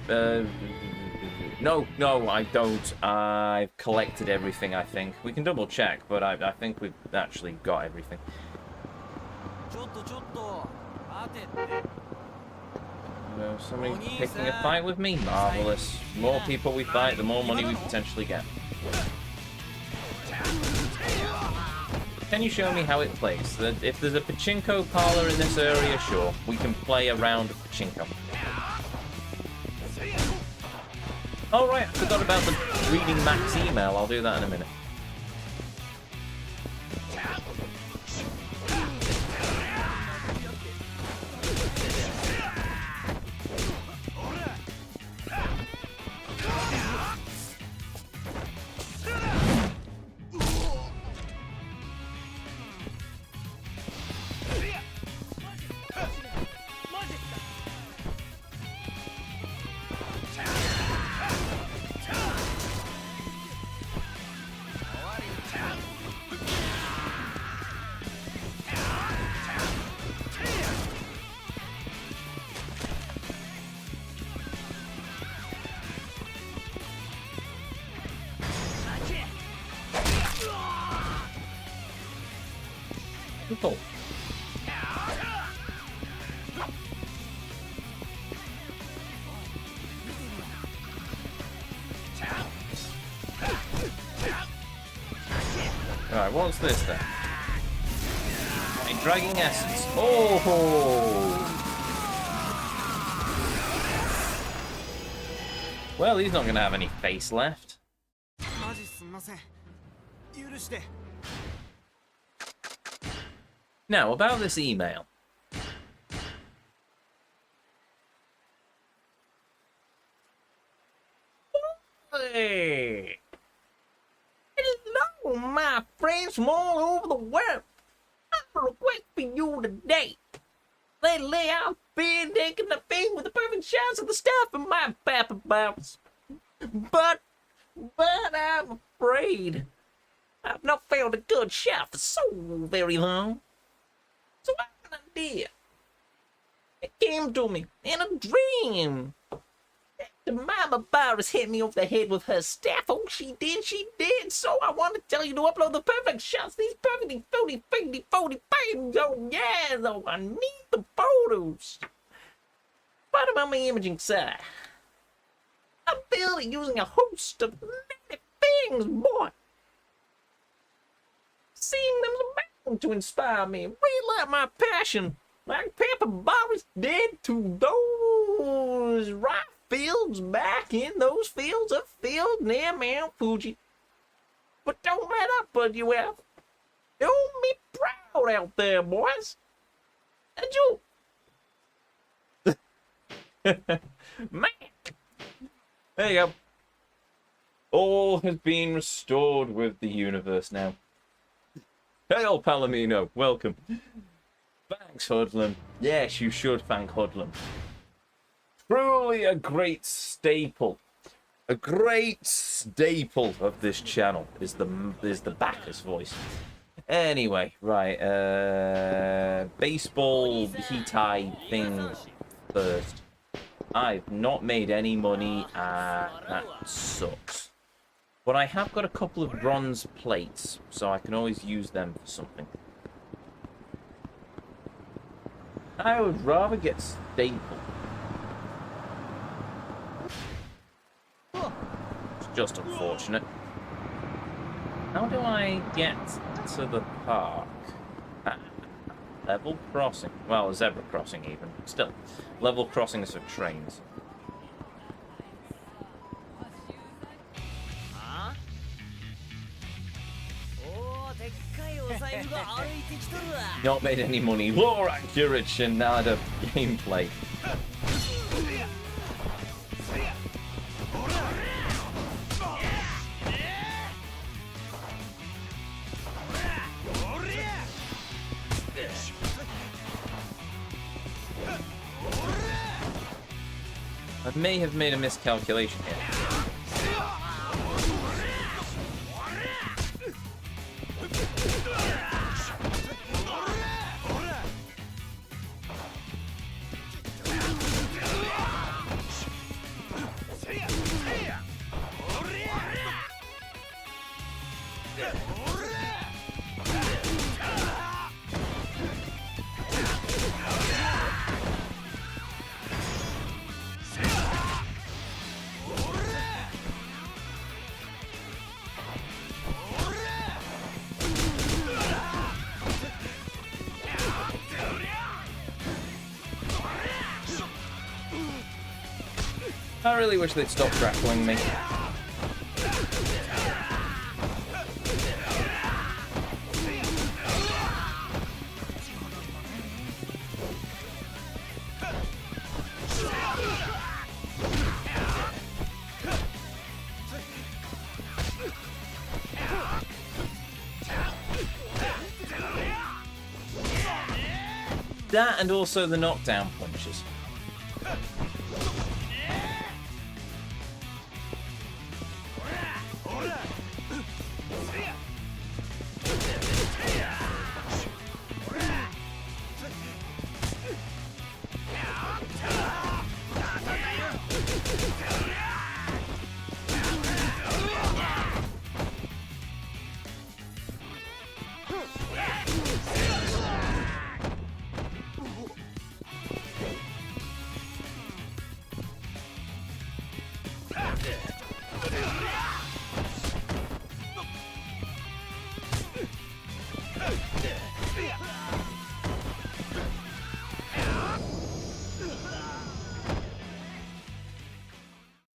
No, I don't. I've collected everything, I think. We can double check, but I think we've actually got everything. Somebody picking a fight with me? Marvelous. The more people we fight, the more money we potentially get. Can you show me how it plays? If there's a pachinko parlor in this area, sure. We can play a round of pachinko. Oh right, I forgot about the reading Mac's email. I'll do that in a minute. Cool. Alright, what's this then? A dragging essence. Oh! Well, he's not going to have any face left. Now, about this email. Hey! Hello, my friends from all over the world. I have a request for you today. Lately, I've been taking the thing with the perfect shots of the stuff in my papa bounce. But I'm afraid I've not found a good shot for so very long. So I have an idea. It came to me in a dream. The mama virus hit me over the head with her staff. Oh, she did. So I want to tell you to upload the perfect shots. These perfectly 40 pages. Oh, yeah, though. I need the photos. But I'm on my imaging side. I built it using a host of many things, boy. Seeing them's bound to inspire me, relight my passion, like Papa Boris did to those ripe fields back in those fields of field near Mount Fuji. But don't let up, bud, you have. Don't be proud out there, boys. And you. Man. There you go. All has been restored with the universe now. Hail, Palomino. Welcome. Thanks, Hoodlum. Yes, you should thank Hoodlum. Truly a great staple. A great staple of this channel is the backer's voice. Anyway, right. Baseball Hitai thing first. I've not made any money, and that sucks. But I have got a couple of bronze plates, so I can always use them for something. I would rather get staple. It's just unfortunate. How do I get to the park? Level crossing. Well, a zebra crossing even. Still, level crossing is for trains. Not made any money. More accurate Shinada gameplay. I may have made a miscalculation here. I really wish they'd stop grappling me. That and also the knockdown punches.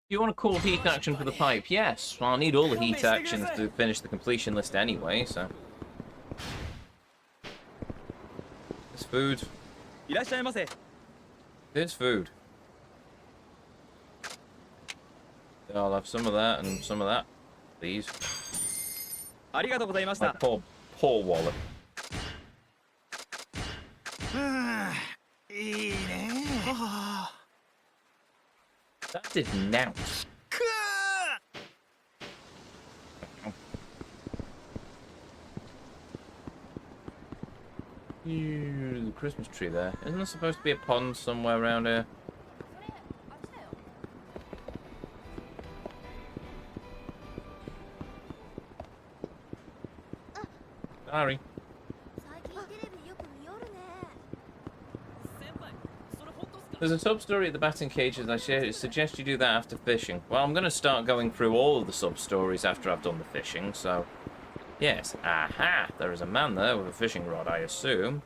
You want to call heat action for the pipe? Yes. Well, I'll need all the heat actions to finish the completion list anyway, so. There's food. There's food. I'll have some of that and some of that, please. My poor wallet. That did now. The Christmas tree there. Isn't there supposed to be a pond somewhere around here? Sorry. There's a sub-story at the batting cages. I suggest you do that after fishing. Well, I'm going to start going through all of the sub-stories after I've done the fishing, so... Yes. Aha! There is a man there with a fishing rod, I assume.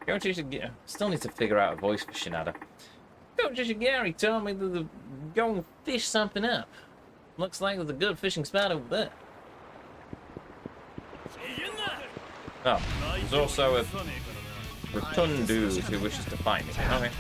Coach Ishigari... Still need to figure out a voice for Shinada. Coach Ishigari told me to go and fish something up. Looks like there's a good fishing spot over there. Oh, there's also a rotund dude who wishes to find me. Okay.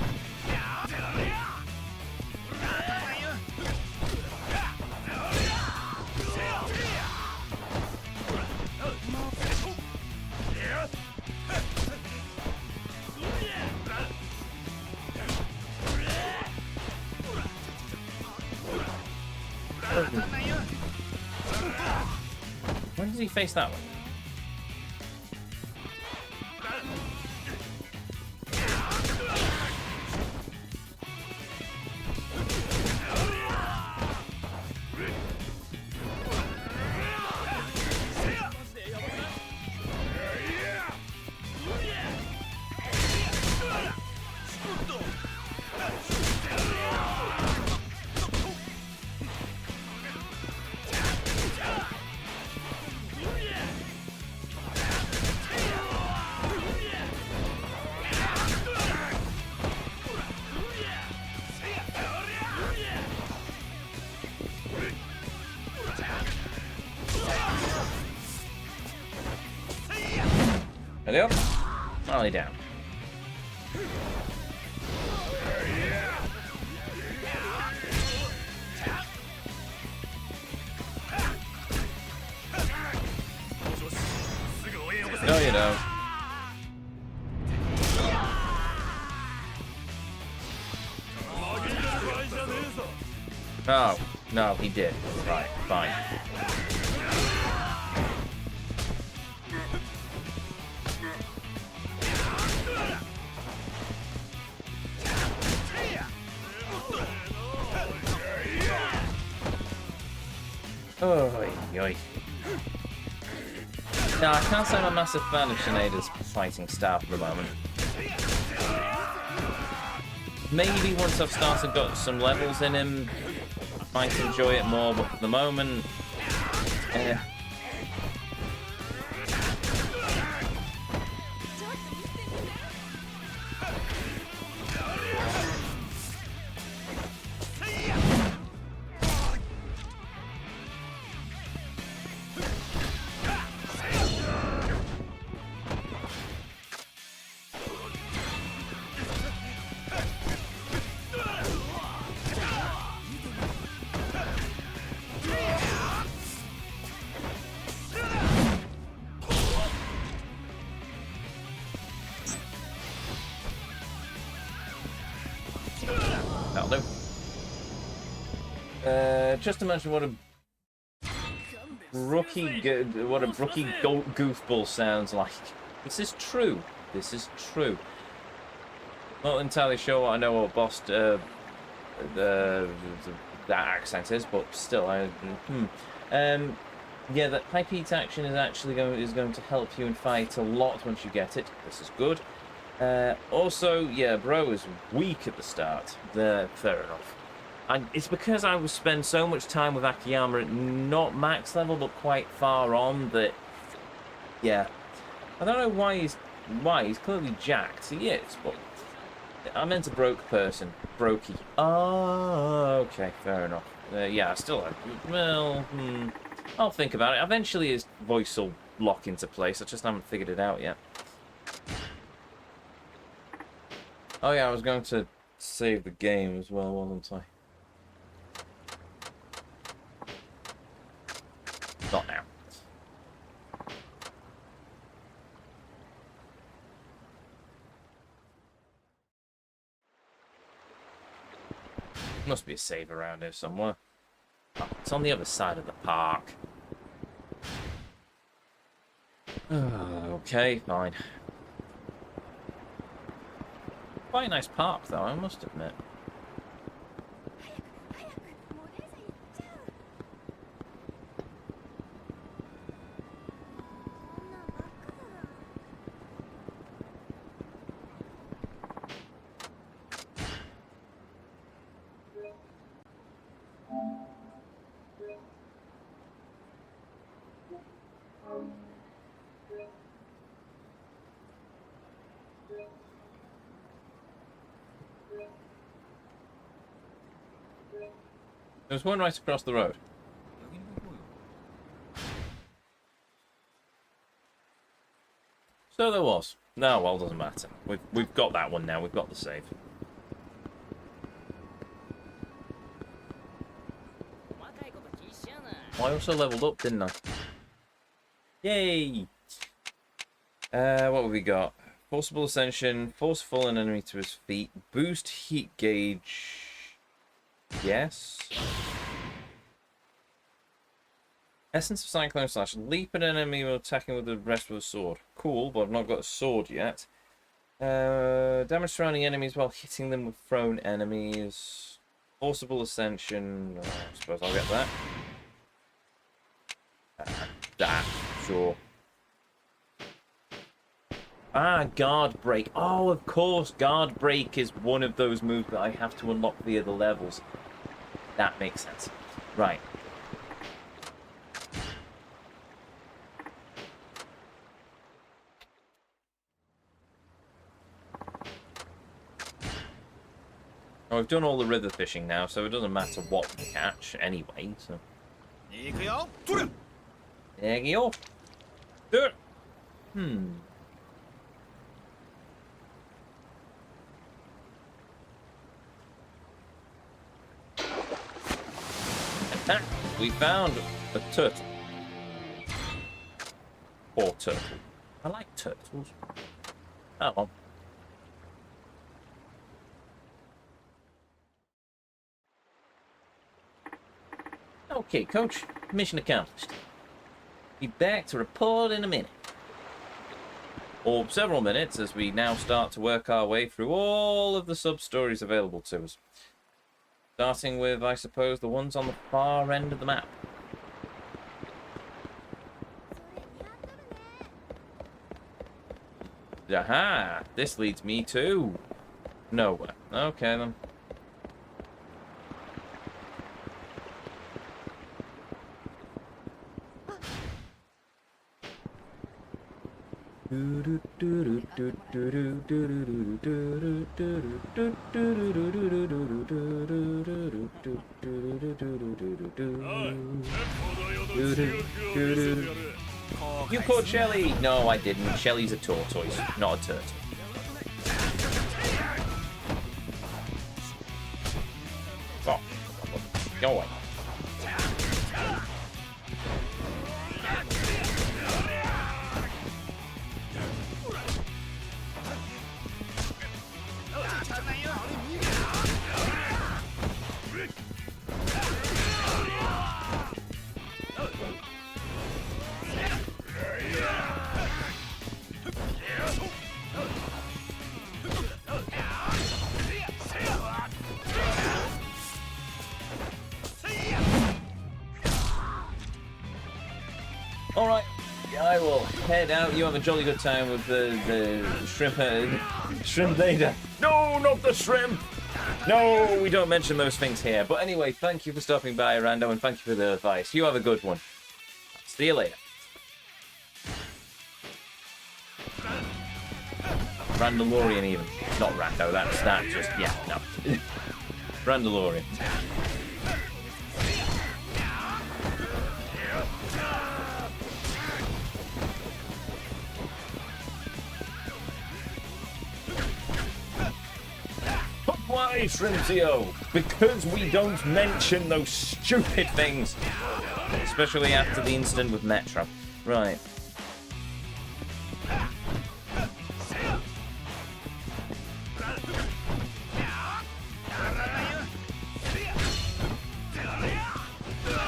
When does he face that one? Ready up? Molly down. No, you don't. Oh, no, he did. Right, fine. Oh, yoy. No, I can't say I'm a massive fan of Sineada's fighting style for the moment. Maybe once I've started got some levels in him, I might enjoy it more, but for the moment, that'll do. Just imagine what a rookie goofball sounds like. This is true. This is true. Not entirely sure what I know what boss that accent is, but still, yeah, that high heat action is actually going to help you in fight a lot once you get it. This is good. Also, yeah, bro is weak at the start. Fair enough. And it's because I was spend so much time with Akiyama at not max level, but quite far on that. Yeah, I don't know why he's clearly jacked. He is, but I meant a broke person, brokey. Oh, okay, fair enough. Yeah, still, well, I'll think about it. Eventually, his voice will lock into place. I just haven't figured it out yet. Oh yeah, I was going to save the game as well, wasn't I? Not now. Must be a save around here somewhere. Oh, it's on the other side of the park. Okay, fine. Quite a nice park, though, I must admit. There's one right across the road. So there was. No, well, doesn't matter. We've got that one now. We've got the save. Oh, I also leveled up, didn't I? Yay! What have we got? Forcible Ascension, force fallen enemy to his feet, boost heat gauge. Yes. Essence of Cyclone Slash. Leap an enemy while attacking with the rest of the sword. Cool, but I've not got a sword yet. Damage surrounding enemies while hitting them with thrown enemies. Forcible Ascension. I suppose I'll get that. That, sure. Ah, Guard Break. Oh, of course, Guard Break is one of those moves that I have to unlock via the levels. That makes sense. Right. Oh, we've done all the river fishing now, so it doesn't matter what we catch anyway, so... There you go. Do it! we found a turtle. Or turtle. I like turtles. Oh well. Okay, Coach. Mission accomplished. Be back to report in a minute. Or several minutes, as we now start to work our way through all of the sub-stories available to us. Starting with, I suppose, the ones on the far end of the map. Aha! This leads me to nowhere. Okay, then. You caught Shelly! No, I didn't. Shelly's a tortoise, not a turtle. Oh, go away. Alright, I will head out. You have a jolly good time with the shrimp leader. No, not the shrimp! No, we don't mention those things here. But anyway, thank you for stopping by, Rando, and thank you for the advice. You have a good one. See you later. Randalorian even. Not Rando, that's just, yeah, no. Randalorian. Why, Shrimpsio? Because we don't mention those stupid things. Especially after the incident with Metro. Right.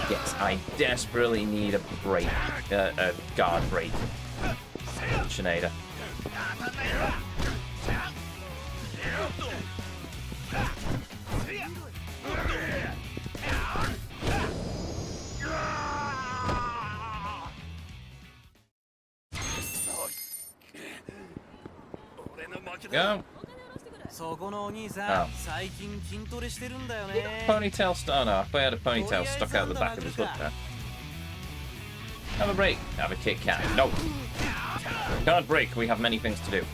Yes, I desperately need a break. A guard break. Sinead. Go. Oh. Ponytail stuck. Oh no, if I had a ponytail stuck out the back of his hood there. Have a break. Have a Kit Kat. No. Can't break. We have many things to do.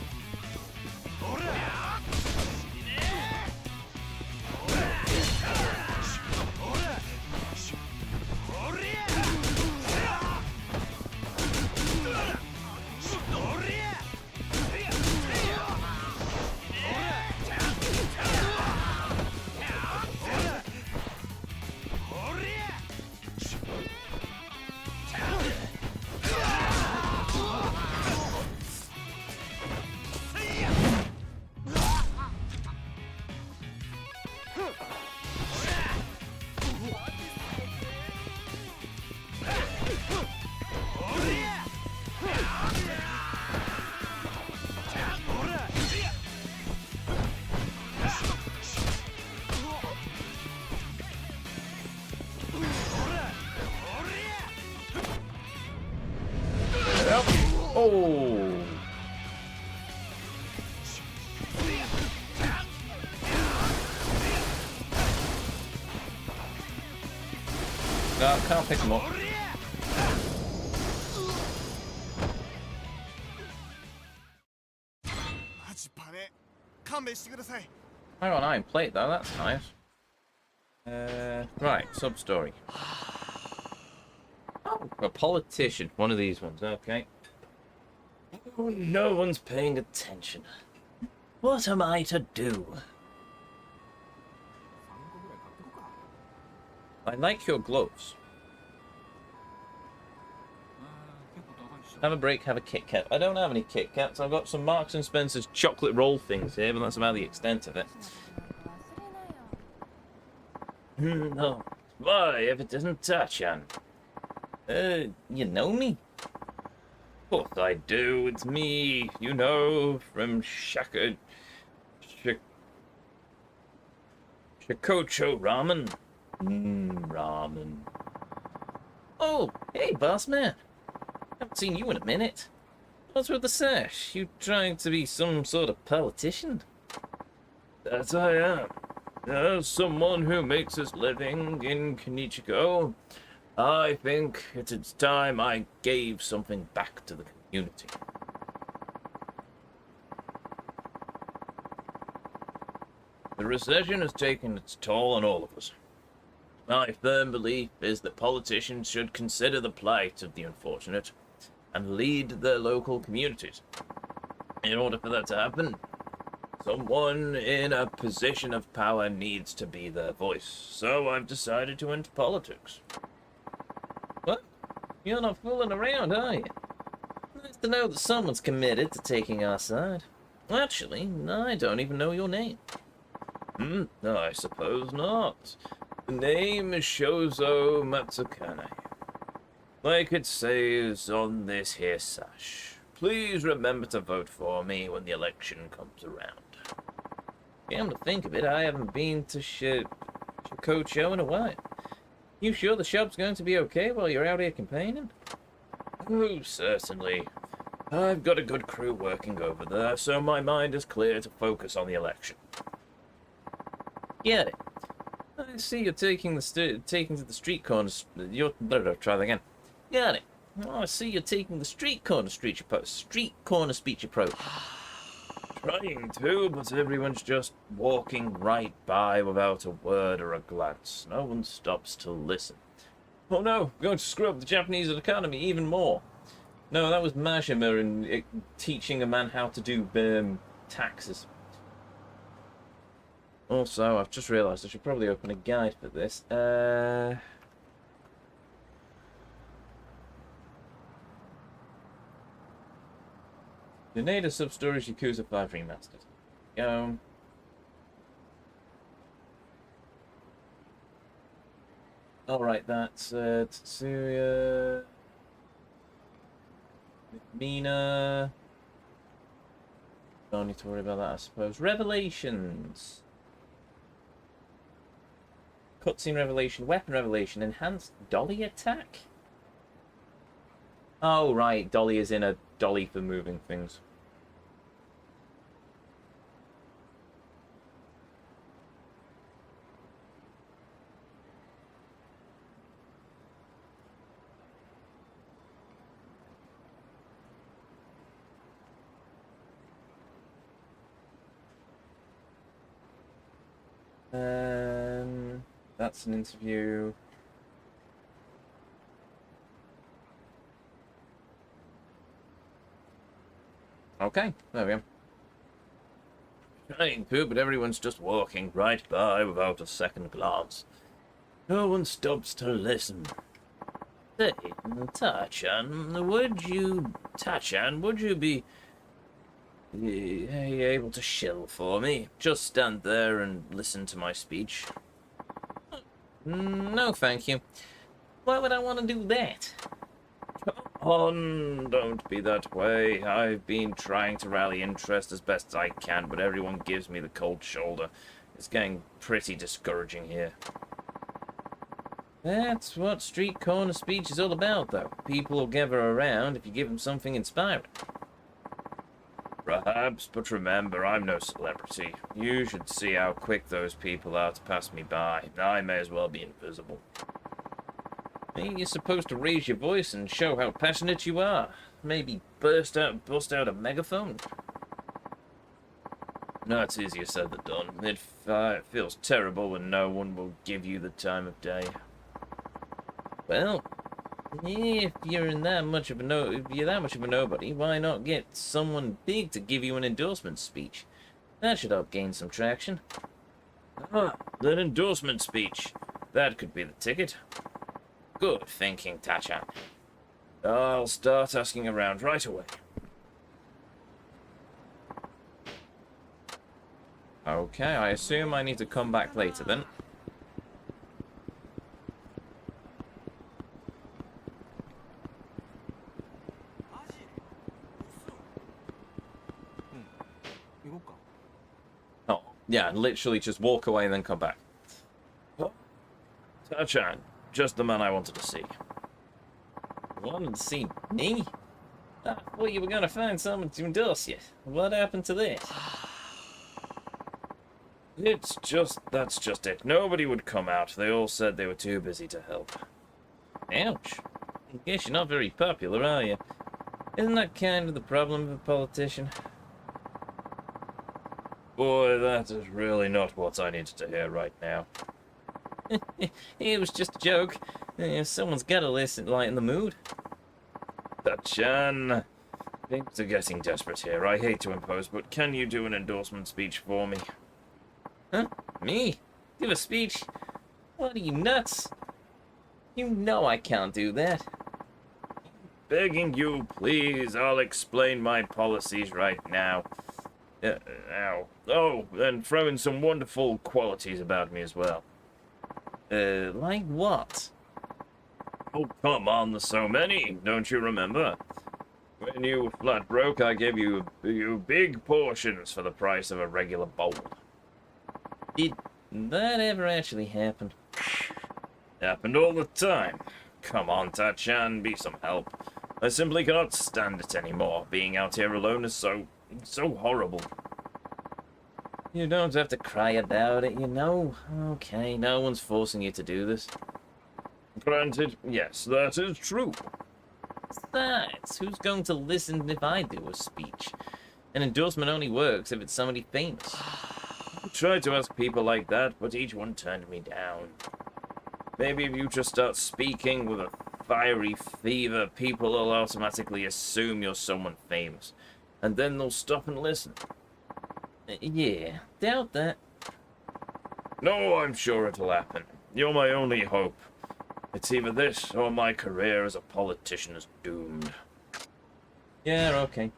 Oh! No, I can't pick him up. Hang on, iron plate though, that's nice. Right, sub-story. Oh, a politician, one of these ones, okay. Oh, no one's paying attention. What am I to do? I like your gloves. Have a break, have a Kit Kat. I don't have any Kit Kats. I've got some Marks and Spencer's chocolate roll things here, but that's about the extent of it. No. Why, if it isn't Tachan? You know me? Of course I do. It's me, you know, from Shikocho Ramen. Ramen. Oh, hey, boss man. Haven't seen you in a minute. What's with the sash? You trying to be some sort of politician? That I am. As someone who makes his living in Kenichiko, I think it's time I gave something back to the community. The recession has taken its toll on all of us. My firm belief is that politicians should consider the plight of the unfortunate and lead their local communities. In order for that to happen, someone in a position of power needs to be their voice. So I've decided to enter politics. What? You're not fooling around, are you? Nice to know that someone's committed to taking our side. Actually, I don't even know your name. I suppose not. The name is Shozo Matsukane. Like it says on this here sash, please remember to vote for me when the election comes around. Come to think of it, I haven't been to Shikocho in a while. You sure the shop's going to be okay while you're out here campaigning? Oh, certainly. I've got a good crew working over there, so my mind is clear to focus on the election. Get it. I see you're taking to the street corners. Try that again. Got it. Oh, I see you're taking the street corner speech approach. Trying to, but everyone's just walking right by without a word or a glance. No one stops to listen. Oh no, we're going to screw up the Japanese economy even more. No, that was Majima in teaching a man how to do taxes. Also, I've just realised I should probably open a guide for this. Grenada Sub-Stories Yakuza 5 Remastered. Go. Alright, that's Tetsuya... Mina... Don't need to worry about that, I suppose. Revelations! Cutscene revelation, weapon revelation, enhanced dolly attack? Oh, right, dolly is in a dolly for moving things. That's an interview. Okay, there we go. Trying to, but everyone's just walking right by without a second glance. No one stops to listen. Say, Tachan, would you be able to shill for me? Just stand there and listen to my speech. No, thank you. Why would I want to do that? Come on, don't be that way. I've been trying to rally interest as best I can, but everyone gives me the cold shoulder. It's getting pretty discouraging here. That's what street corner speech is all about, though. People will gather around if you give them something inspiring. Perhaps, but remember, I'm no celebrity. You should see how quick those people are to pass me by. I may as well be invisible. You're supposed to raise your voice and show how passionate you are. Maybe bust out a megaphone. No, it's easier said than done. It feels terrible when no one will give you the time of day. Well, if you're that much of a nobody, why not get someone big to give you an endorsement speech? That should help gain some traction. Ah, an endorsement speech. That could be the ticket. Good thinking, Tachan. I'll start asking around right away. Okay, I assume I need to come back later then. Oh, yeah, literally just walk away and then come back. Oh, Tachan, just the man I wanted to see. Wanted to see me? I thought you were going to find someone to endorse you. What happened to this? That's just it. Nobody would come out. They all said they were too busy to help. Ouch. I guess you're not very popular, are you? Isn't that kind of the problem of a politician? Boy, that is really not what I needed to hear right now. It was just a joke. Someone's gotta listen, lighten the mood. Tachan, things are getting desperate here. I hate to impose, but can you do an endorsement speech for me? Huh? Me? Give a speech? What are you, nuts? You know I can't do that. Begging you, please. I'll explain my policies right now. Ow. Oh, and throw in some wonderful qualities about me as well. Like what? Oh, come on, there's so many. Don't you remember? When you were flat broke, I gave you big portions for the price of a regular bowl. Did that ever actually happen? Happened all the time. Come on, Tachan, be some help. I simply cannot stand it anymore. Being out here alone is so horrible. You don't have to cry about it, you know. Okay, no one's forcing you to do this. Granted, yes, that is true. Besides, who's going to listen if I do a speech? An endorsement only works if it's somebody famous. I tried to ask people like that, but each one turned me down. Maybe if you just start speaking with a fiery fever, people will automatically assume you're someone famous. And then they'll stop and listen. Yeah, doubt that. No, I'm sure it'll happen. You're my only hope. It's either this or my career as a politician is doomed. Yeah, okay.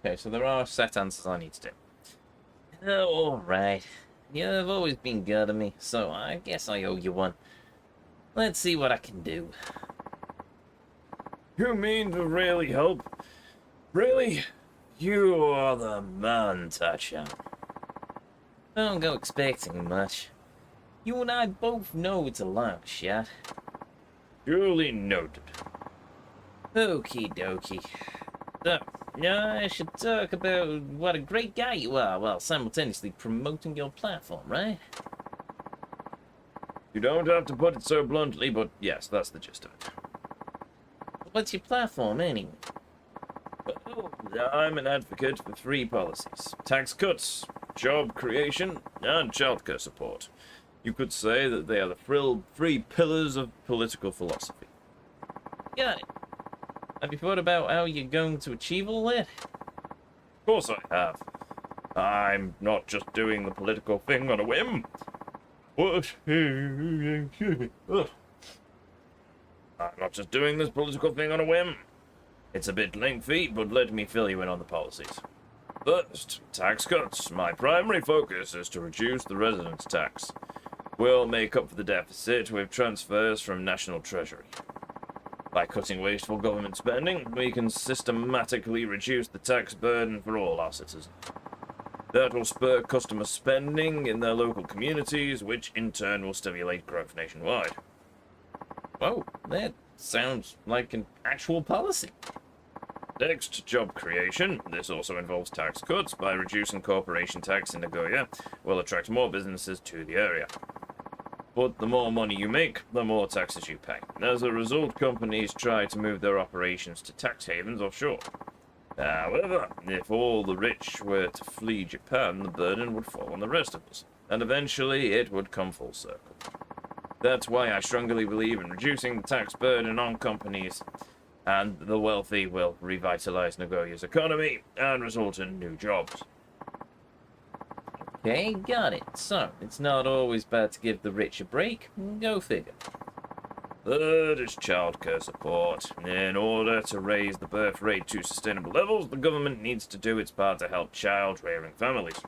Okay, so there are set answers I need to do. Oh, alright. You've always been good to me, so I guess I owe you one. Let's see what I can do. You mean to really help? Really? You are the man, Tachan. Don't go expecting much. You and I both know it's a long shot. Duly noted. Okie dokie. So, I should talk about what a great guy you are while simultaneously promoting your platform, right? You don't have to put it so bluntly, but yes, that's the gist of it. What's your platform, anyway? Well, I'm an advocate for three policies. Tax cuts, job creation, and childcare support. You could say that they are the three pillars of political philosophy. Got it. Have you thought about how you're going to achieve all that? Of course I have. I'm not just doing the political thing on a whim. What? I'm not just doing this political thing on a whim. It's a bit lengthy, but let me fill you in on the policies. First, tax cuts. My primary focus is to reduce the residence tax. We'll make up for the deficit with transfers from National Treasury. By cutting wasteful government spending, we can systematically reduce the tax burden for all our citizens. That will spur customer spending in their local communities, which in turn will stimulate growth nationwide. Whoa, that sounds like an actual policy. Next, job creation. This also involves tax cuts. By reducing corporation tax in Nagoya, we'll attract more businesses to the area. But the more money you make, the more taxes you pay. As a result, companies try to move their operations to tax havens offshore. However, if all the rich were to flee Japan, the burden would fall on the rest of us, and eventually it would come full circle. That's why I strongly believe in reducing the tax burden on companies, and the wealthy will revitalize Nagoya's economy and result in new jobs. Okay, got it. So, it's not always bad to give the rich a break. Go figure. Third is childcare support. In order to raise the birth rate to sustainable levels, the government needs to do its part to help child-rearing families.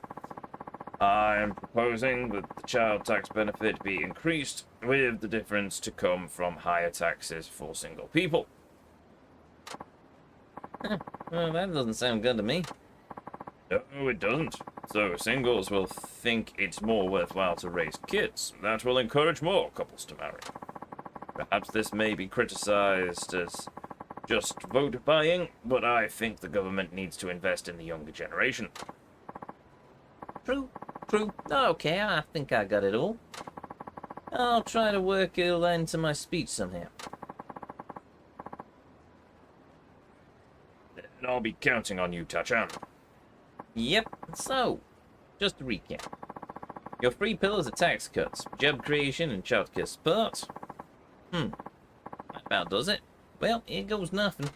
I am proposing that the child tax benefit be increased, with the difference to come from higher taxes for single people. Well, that doesn't sound good to me. No, it doesn't. So singles will think it's more worthwhile to raise kids. That will encourage more couples to marry. Perhaps this may be criticized as just vote buying, but I think the government needs to invest in the younger generation. True. Okay, I think I got it all. I'll try to work it into my speech somehow. And I'll be counting on you, Tachan. Yep, so, just to recap. Your 3 pillars are tax cuts, job creation, and childcare support. That about does it. Well, here goes nothing.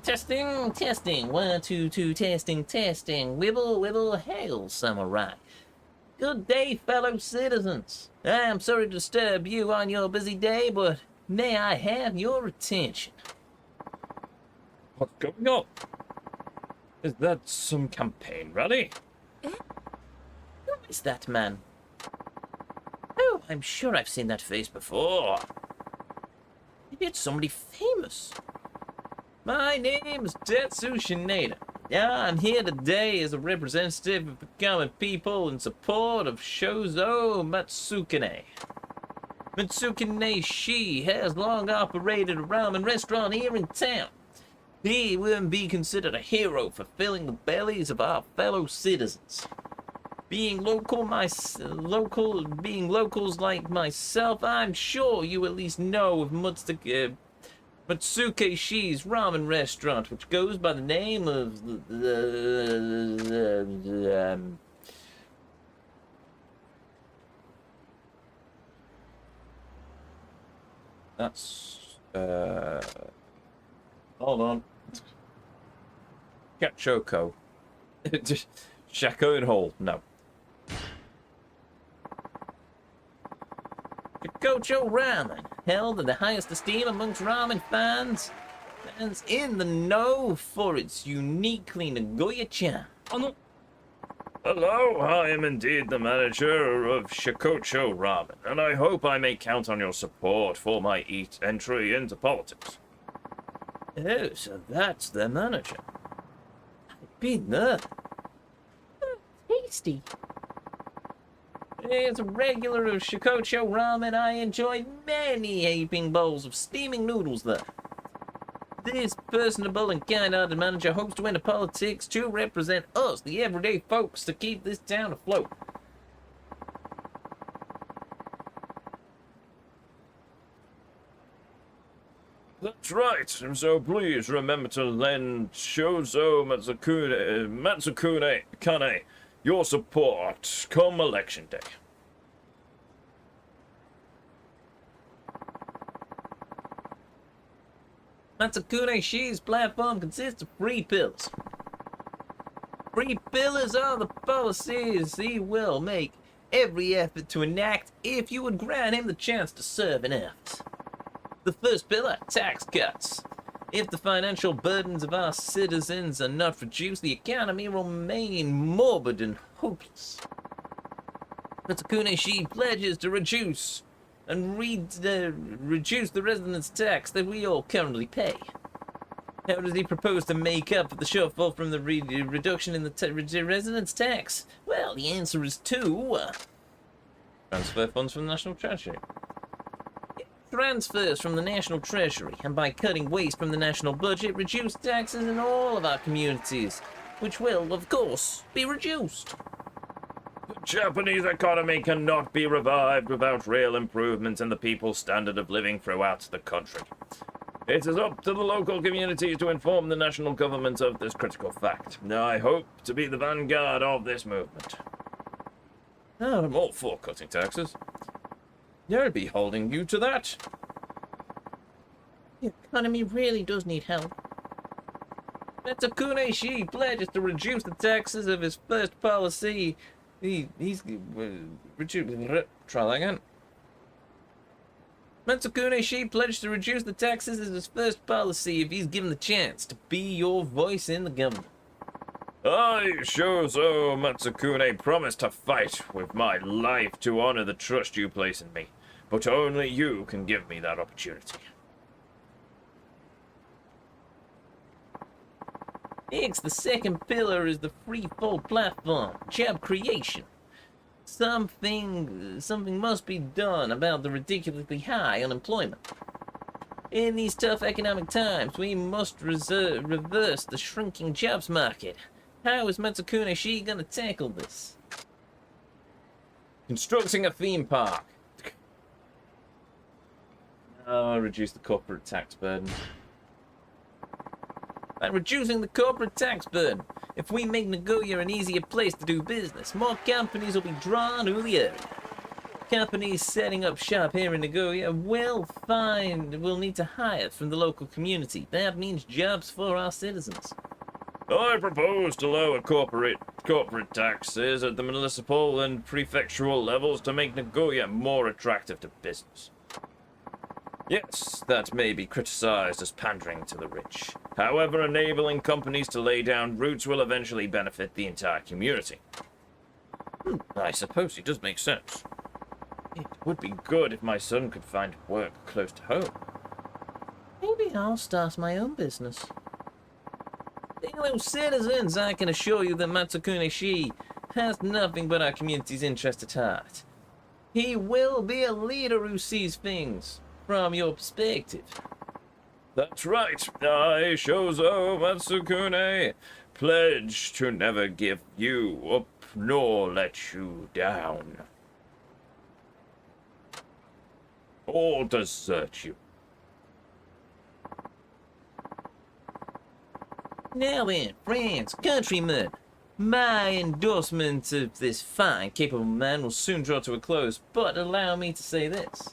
Testing. 1, 2, 2, testing. Wibble, hail, samurai. Good day, fellow citizens. I am sorry to disturb you on your busy day, but may I have your attention? What's going on? Is that some campaign rally? Who is that man? Oh, I'm sure I've seen that face before. Maybe it's somebody famous. My name's Tetsu Shineda. I'm here today as a representative of the common people in support of Shozo Matsukune. Matsukune Shi has long operated a ramen restaurant here in town. He wouldn't be considered a hero for filling the bellies of our fellow citizens. Being locals like myself, I'm sure you at least know of Matsuke Shi's ramen restaurant, which goes by the name of that's hold on. Shako. Shako and Hole. No. Gocho Ramen, held in the highest esteem amongst ramen fans in the know for its uniquely Nagoya-chan. Hello, I am indeed the manager of Shikocho Ramen, and I hope I may count on your support for my entry into politics. Oh, so that's the manager. I've been there. Tasty. As a regular of Shikocho Ramen, I enjoy many heaping bowls of steaming noodles there. This personable and kind-hearted manager hopes to enter politics to represent us, the everyday folks, to keep this town afloat. That's right, so please remember to lend Shozo Matsukune Kane your support come election day. Matsukune Shi's platform consists of 3 pillars. 3 pillars are the policies he will make every effort to enact if you would grant him the chance to serve in office. The first pillar, tax cuts. If the financial burdens of our citizens are not reduced, the economy will remain morbid and hopeless. Matsukune Shi pledges to reduce the residence tax that we all currently pay. How does he propose to make up for the shortfall from the reduction in the residence tax? Well, the answer is to transfer funds from the National Treasury. Transfers from the National Treasury, and by cutting waste from the national budget, reduce taxes in all of our communities, which will, of course, be reduced. The Japanese economy cannot be revived without real improvements in the people's standard of living throughout the country. It is up to the local communities to inform the national government of this critical fact. I hope to be the vanguard of this movement. I'm all for cutting taxes. I'd be holding you to that. The economy really does need help. Metsukune Shi pledges to reduce the taxes of his first policy. He's reduced. Try that again. Metsukune Shi pledged to reduce the taxes as his first policy if he's given the chance to be your voice in the government. I, Shozo Matsukune, promise to fight with my life to honor the trust you place in me, but only you can give me that opportunity. The second pillar is the free-fall platform, job creation. Something must be done about the ridiculously high unemployment. In these tough economic times, we must reverse the shrinking jobs market. How is Metsukune Shi gonna tackle this? Constructing a theme park. Reduce the corporate tax burden. By reducing the corporate tax burden, if we make Nagoya an easier place to do business, more companies will be drawn to the area. Companies setting up shop here in Nagoya will need to hire from the local community. That means jobs for our citizens. I propose to lower corporate taxes at the municipal and prefectural levels to make Nagoya more attractive to business. Yes, that may be criticized as pandering to the rich. However, enabling companies to lay down roots will eventually benefit the entire community. I suppose it does make sense. It would be good if my son could find work close to home. Maybe I'll start my own business. Fellow citizens, I can assure you that Matsukune Shi has nothing but our community's interest at heart. He will be a leader who sees things from your perspective. That's right. I, Shozo Matsukune, pledge to never give you up nor let you down. Or desert you. Now then, friends, countrymen, my endorsement of this fine, capable man will soon draw to a close, but allow me to say this.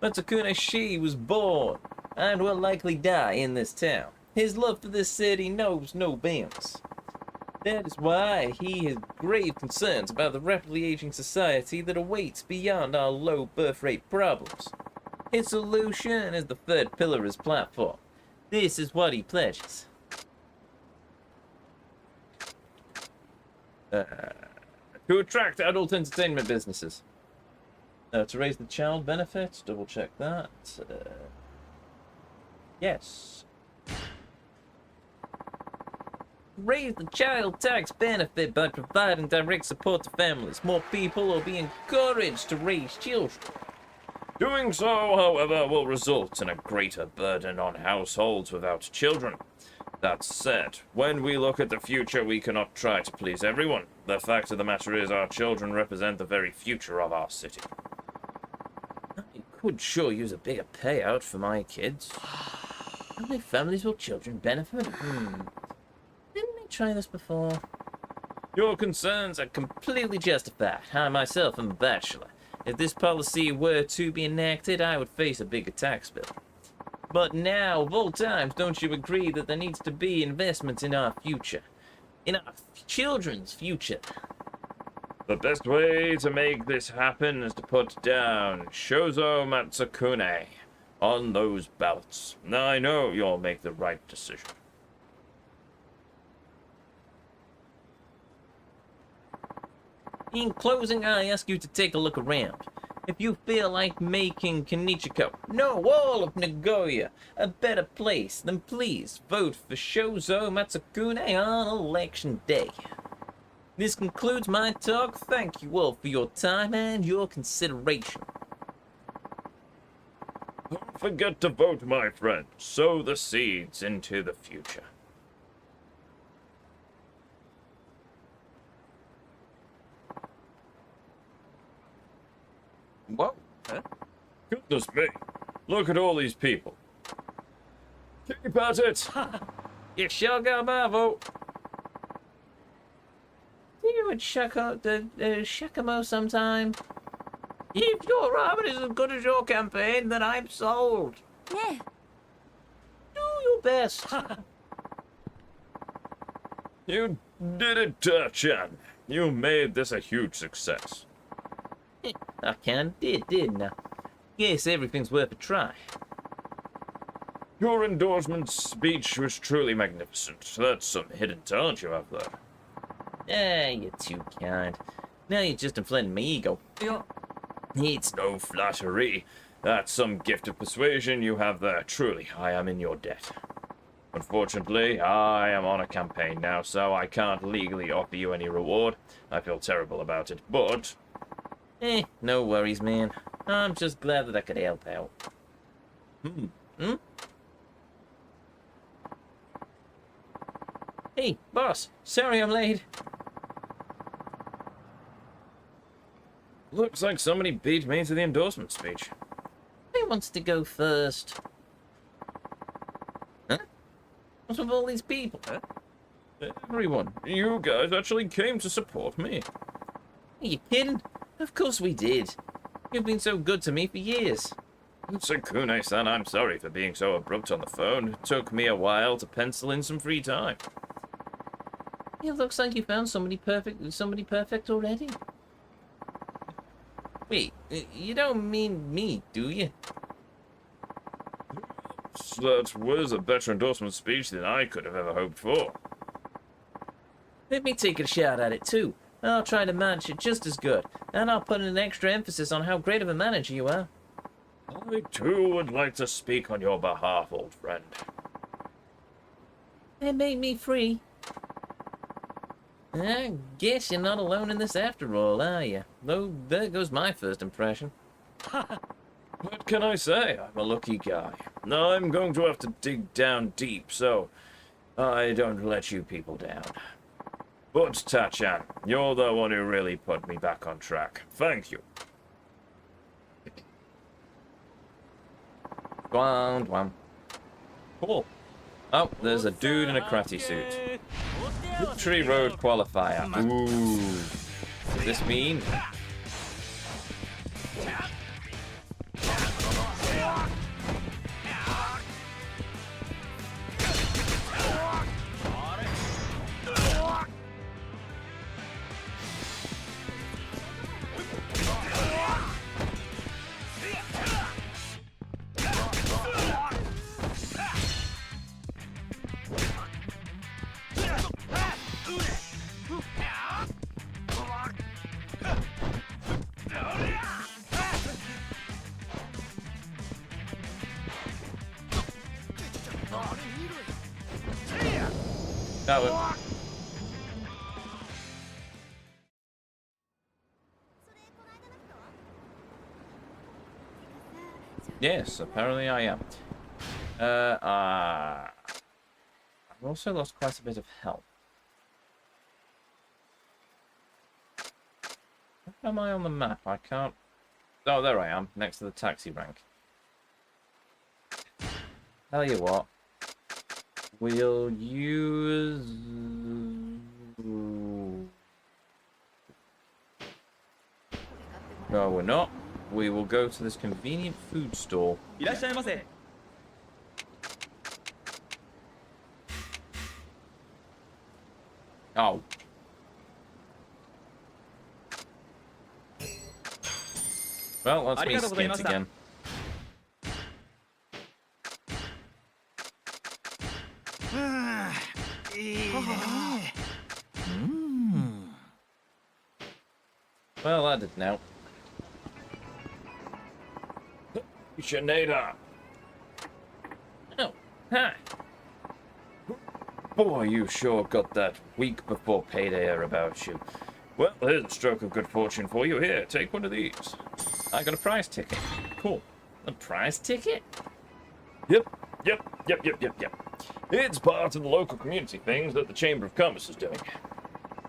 Matsukune Shi was born and will likely die in this town. His love for this city knows no bounds. That is why he has grave concerns about the rapidly aging society that awaits beyond our low birth rate problems. His solution is the third pillar of his platform. This is what he pledges. To attract adult entertainment businesses. To raise the child benefit, double check that. Yes. Raise the child tax benefit by providing direct support to families. More people will be encouraged to raise children. Doing so, however, will result in a greater burden on households without children. That said, when we look at the future, we cannot try to please everyone. The fact of the matter is our children represent the very future of our city. I could sure use a bigger payout for my kids. How many families will children benefit? Didn't we try this before? Your concerns are Completely justified. I myself am a bachelor. If this policy were to be enacted, I would face a bigger tax bill. But now, of all times, don't you agree that there needs to be investment in our future? In our children's future? The best way to make this happen is to put down Shozo Matsukune on those ballots. I know you'll make the right decision. In closing, I ask you to take a look around. If you feel like making Kenichiko, no, all of Nagoya, a better place, then please vote for Shozo Matsukune on election day. This concludes my talk. Thank you all for your time and your consideration. Don't forget to vote, my friend. Sow the seeds into the future. Whoa. Goodness me. Look at all these people. Keep at it! You shall go, Bravo! You would Shakamo sometime. If your ramen is as good as your campaign, then I'm sold. Yeah. Do your best. You did it, Chan. You made this a huge success. I kinda didn't I? Guess everything's worth a try. Your endorsement speech was truly magnificent. That's some hidden talent you have there. Ah, you're too kind. Now you're just inflating my ego. It's no flattery. That's some gift of persuasion you have there. Truly, I am in your debt. Unfortunately, I am on a campaign now, so I can't legally offer you any reward. I feel terrible about it, but... No worries, man. I'm just glad that I could help out. Hey, boss. Sorry I'm late. Looks like somebody beat me to the endorsement speech. Who wants to go first? Huh? What's with all these people? Huh? Everyone, you guys actually came to support me. Are you kidding? Of course we did. You've been so good to me for years. Sakune-san, I'm sorry for being so abrupt on the phone. It took me a while to pencil in some free time. It looks like you found somebody perfect already. Wait, you don't mean me, do you? That was a better endorsement speech than I could have ever hoped for. Let me take a shot at it too. I'll try to manage it just as good, and I'll put an extra emphasis on how great of a manager you are. I too would like to speak on your behalf, old friend. They made me free. I guess you're not alone in this after all, are you? Though, there goes my first impression. What can I say? I'm a lucky guy. I'm going to have to dig down deep, so I don't let you people down. But, Tachan, you're the one who really put me back on track. Thank you. Dwan. Cool. Oh, there's a dude in a karate suit. Victory Road qualifier. Ooh. Does this mean? That was... Yes, apparently I am. I've also lost quite a bit of health. Where am I on the map? I can't... Oh, there I am, next to the taxi rank. Tell you what. We'll use... No, we're not. We will go to this convenient food stall. Oh. Well, let's be skint again. Well, that didn't help. Shanada. Oh, hi. Boy, you sure got that week before payday air about you. Well, here's a stroke of good fortune for you. Here, take one of these. I got a prize ticket. Cool. A prize ticket? Yep. It's part of the local community things that the Chamber of Commerce is doing.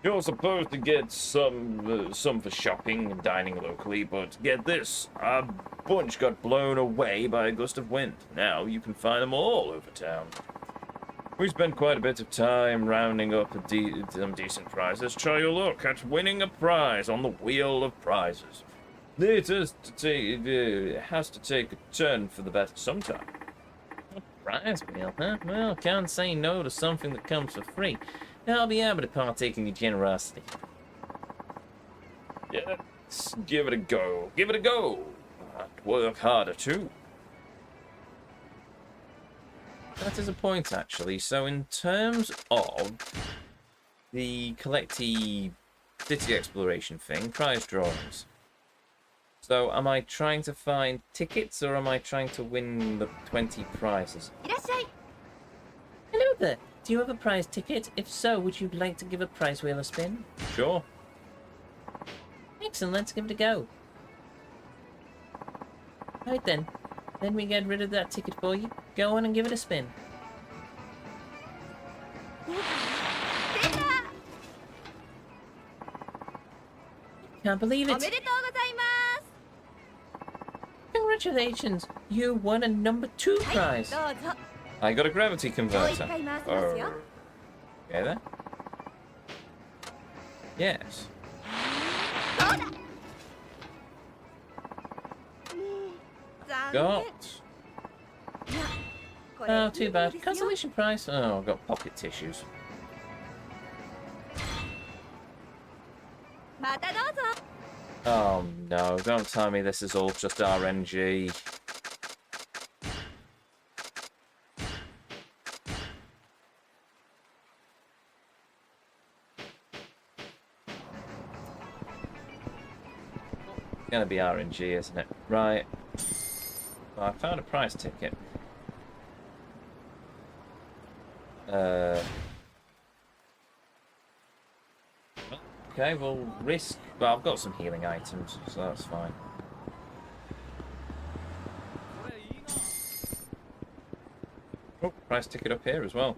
You're supposed to get some for shopping and dining locally, but get this, a bunch got blown away by a gust of wind. Now you can find them all over town. We spent quite a bit of time rounding up some decent prizes. Try your luck at winning a prize on the wheel of prizes. It has to take a turn for the better sometime. A prize wheel, huh? Well, can't say no to something that comes for free. I'll be able to partake in your generosity. Yes, give it a go. Give it a go. But work harder too. That is a point, actually. So in terms of the collecty city exploration thing, prize drawings. So am I trying to find tickets or am I trying to win the 20 prizes? Hello there. Do you have a prize ticket? If so, would you like to give a prize wheel a spin? Sure. Excellent, let's give it a go. Right then. Then we get rid of that ticket for you. Go on and give it a spin. Can't believe it. Congratulations, you won a number 2 prize. I got a gravity converter. Oh. Okay then. Yes. Got. Oh, too bad. Consolation prize. Oh, I've got pocket tissues. Oh no, don't tell me this is all just RNG. It's gonna be RNG, isn't it? Right. Well, I found a prize ticket. Okay, we'll risk... Well, I've got some healing items, so that's fine. Oh, price ticket up here as well.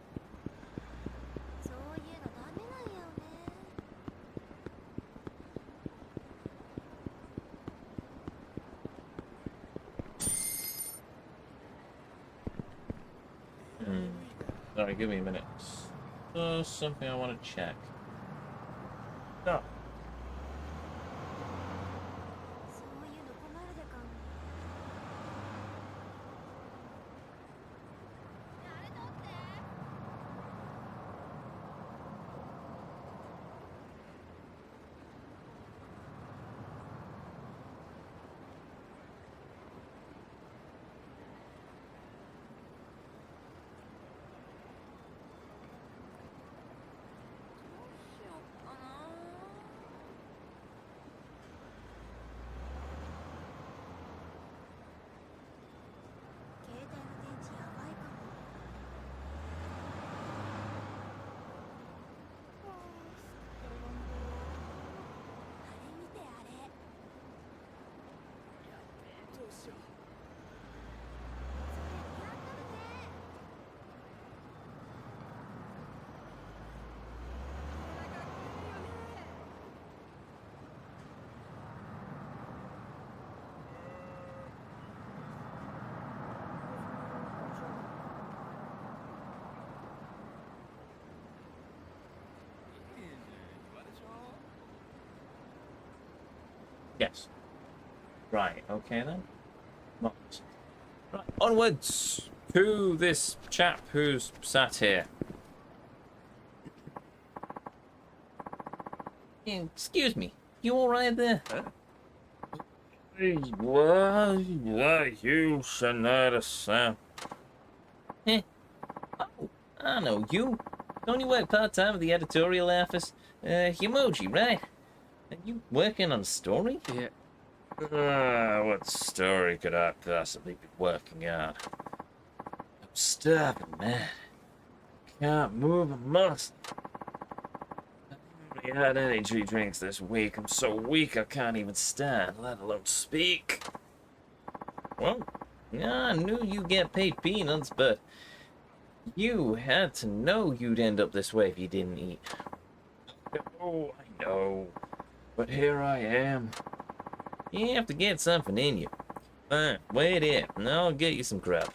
Sorry, give me a minute. Something I want to check. No. Yes. Right, okay then. Right. Onwards to this chap who's sat here. Excuse me, you alright there? Why you Sonata Sam? Oh, I know you. Don't you work part-time at the editorial office? Emoji, right? Are you working on a story? Yeah. What story could I possibly be working on? I'm starving, man. Can't move a muscle. I haven't had energy drinks this week. I'm so weak I can't even stand, let alone speak. Well, yeah, I knew you'd get paid peanuts, but you had to know you'd end up this way if you didn't eat. Oh, I know. But here I am. You have to get something in you. Fine, wait here, and I'll get you some grub.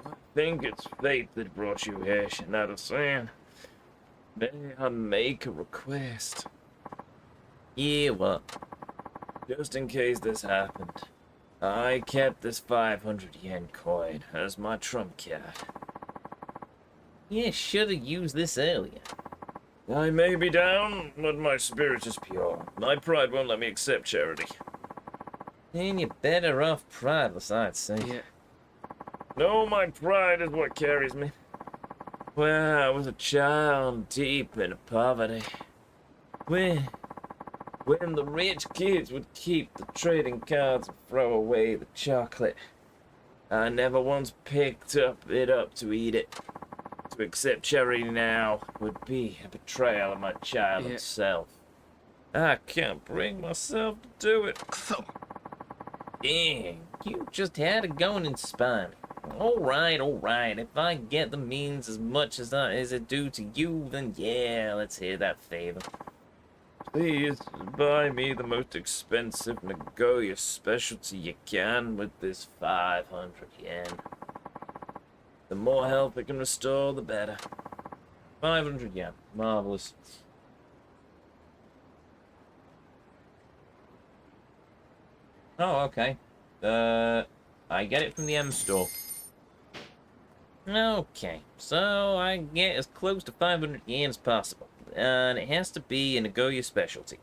I think it's fate that brought you here, Shinada-san. May I make a request? Yeah, what? Just in case this happened, I kept this 500 yen coin as my trump card. Yeah, should've used this earlier. I may be down, but my spirit is pure. My pride won't let me accept charity. Then you're better off prideless, I'd say. Yeah. No, my pride is what carries me. When I was a child, deep in poverty. When When the rich kids would keep the trading cards and throw away the chocolate, I never once picked it up to eat it. To accept charity now would be a betrayal of my childhood self. I can't bring myself to do it. Dang, you just had it going in spine. Alright. If I get the means as much as it due to you, then yeah, let's hear that favor. Please buy me the most expensive Nagoya specialty you can with this 500 yen. The more health it can restore, the better. 500 yen. Marvelous. Oh, okay. I get it from the M store. Okay, so I get as close to 500 yen as possible. And it has to be a Nagoya specialty.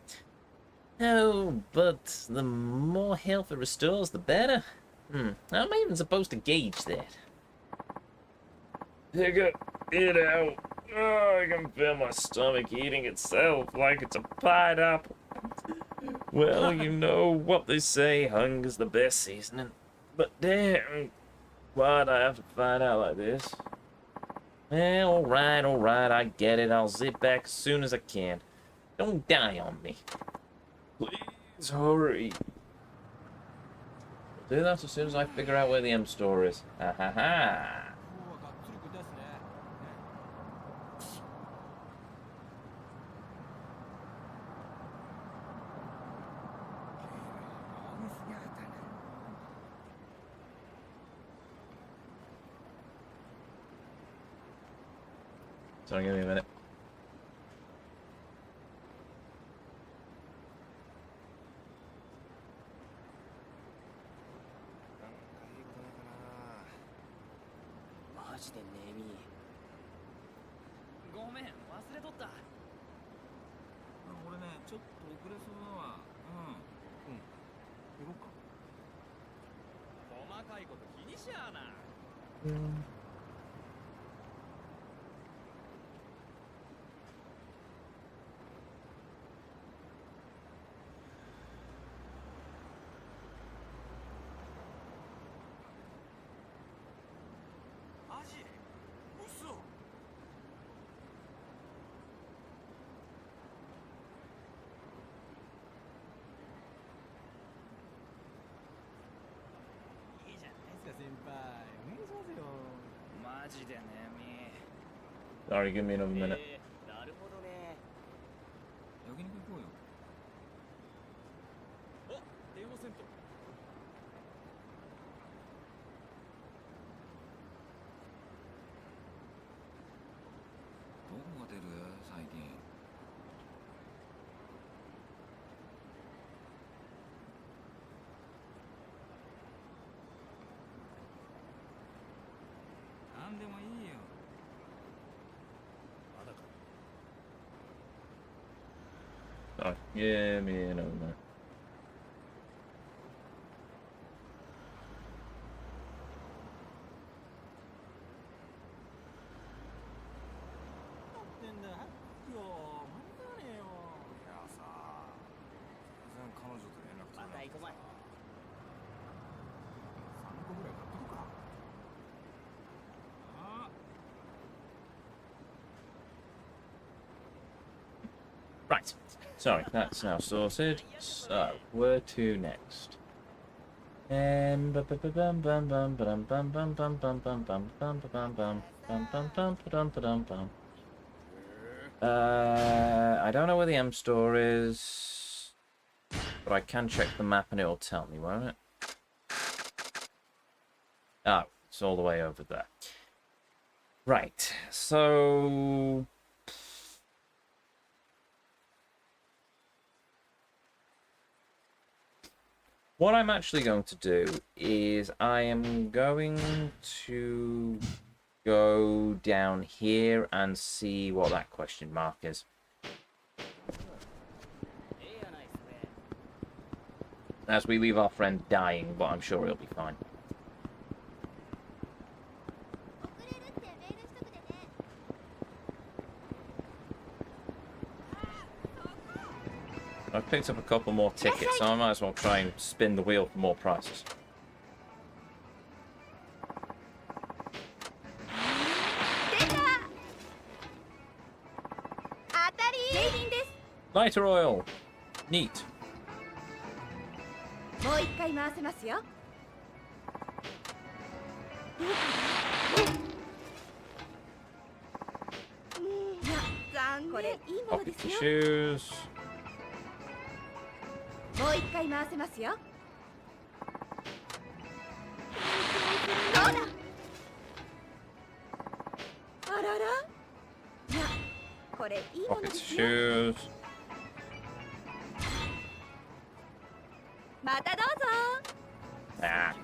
Oh, but the more health it restores, the better. How am I even supposed to gauge that? Figure it out. Oh, I can feel my stomach eating itself like it's a pineapple. Well, you know what they say, hunger's the best seasoning. But damn, why'd I have to find out like this? Well, alright, I get it. I'll zip back as soon as I can. Don't die on me. Please hurry. I'll do that as soon as I figure out where the M store is. Ha ha ha. Sorry, give me a minute. Sorry, give me another minute. Sorry, give me another minute. Right. Sorry, that's now sorted. So, where to next? And I don't know where the M store is, but I can check the map and it'll tell me, won't it? Oh, it's all the way over there. Right, so... what I'm actually going to do is I am going to go down here and see what that question mark is. As we leave our friend dying, but I'm sure he'll be fine. I've picked up a couple more tickets, so I might as well try and spin the wheel for more prizes. Lighter oil. Neat. Pocket tissues. Pocket tissues. Ah.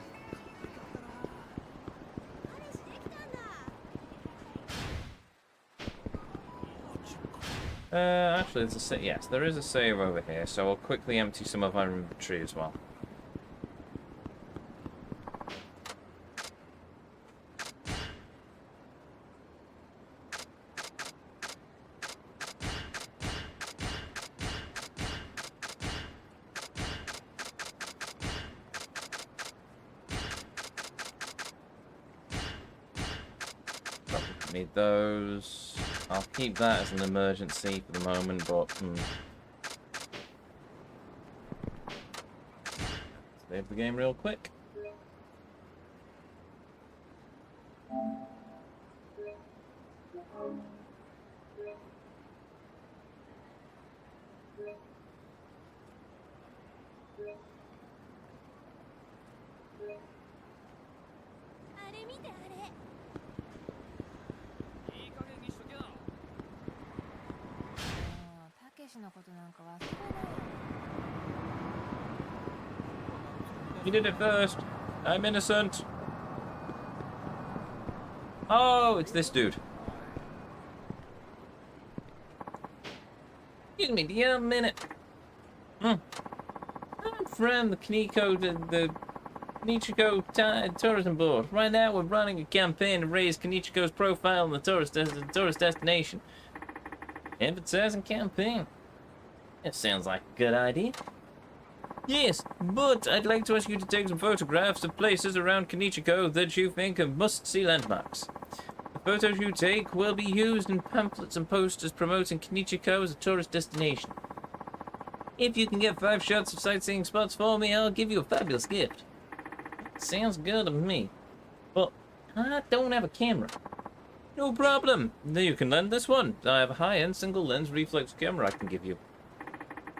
Actually, there's a save. Yes, there is a save over here, so I'll quickly empty some of our inventory as well. Need those. I'll keep that as an emergency for the moment, but save the game real quick. You did it first. I'm innocent. Oh, it's this dude. Excuse me, do you have a minute? I'm from the Kanichiko Tourism Board. Right now, we're running a campaign to raise Kanichiko's profile in the tourist destination. Advertising campaign. That sounds like a good idea. Yes, but I'd like to ask you to take some photographs of places around Kanichiko that you think are must-see landmarks. The photos you take will be used in pamphlets and posters promoting Kanichiko as a tourist destination. If you can get 5 shots of sightseeing spots for me, I'll give you a fabulous gift. Sounds good to me. But I don't have a camera. No problem. You can lend this one. I have a high-end single-lens reflex camera I can give you.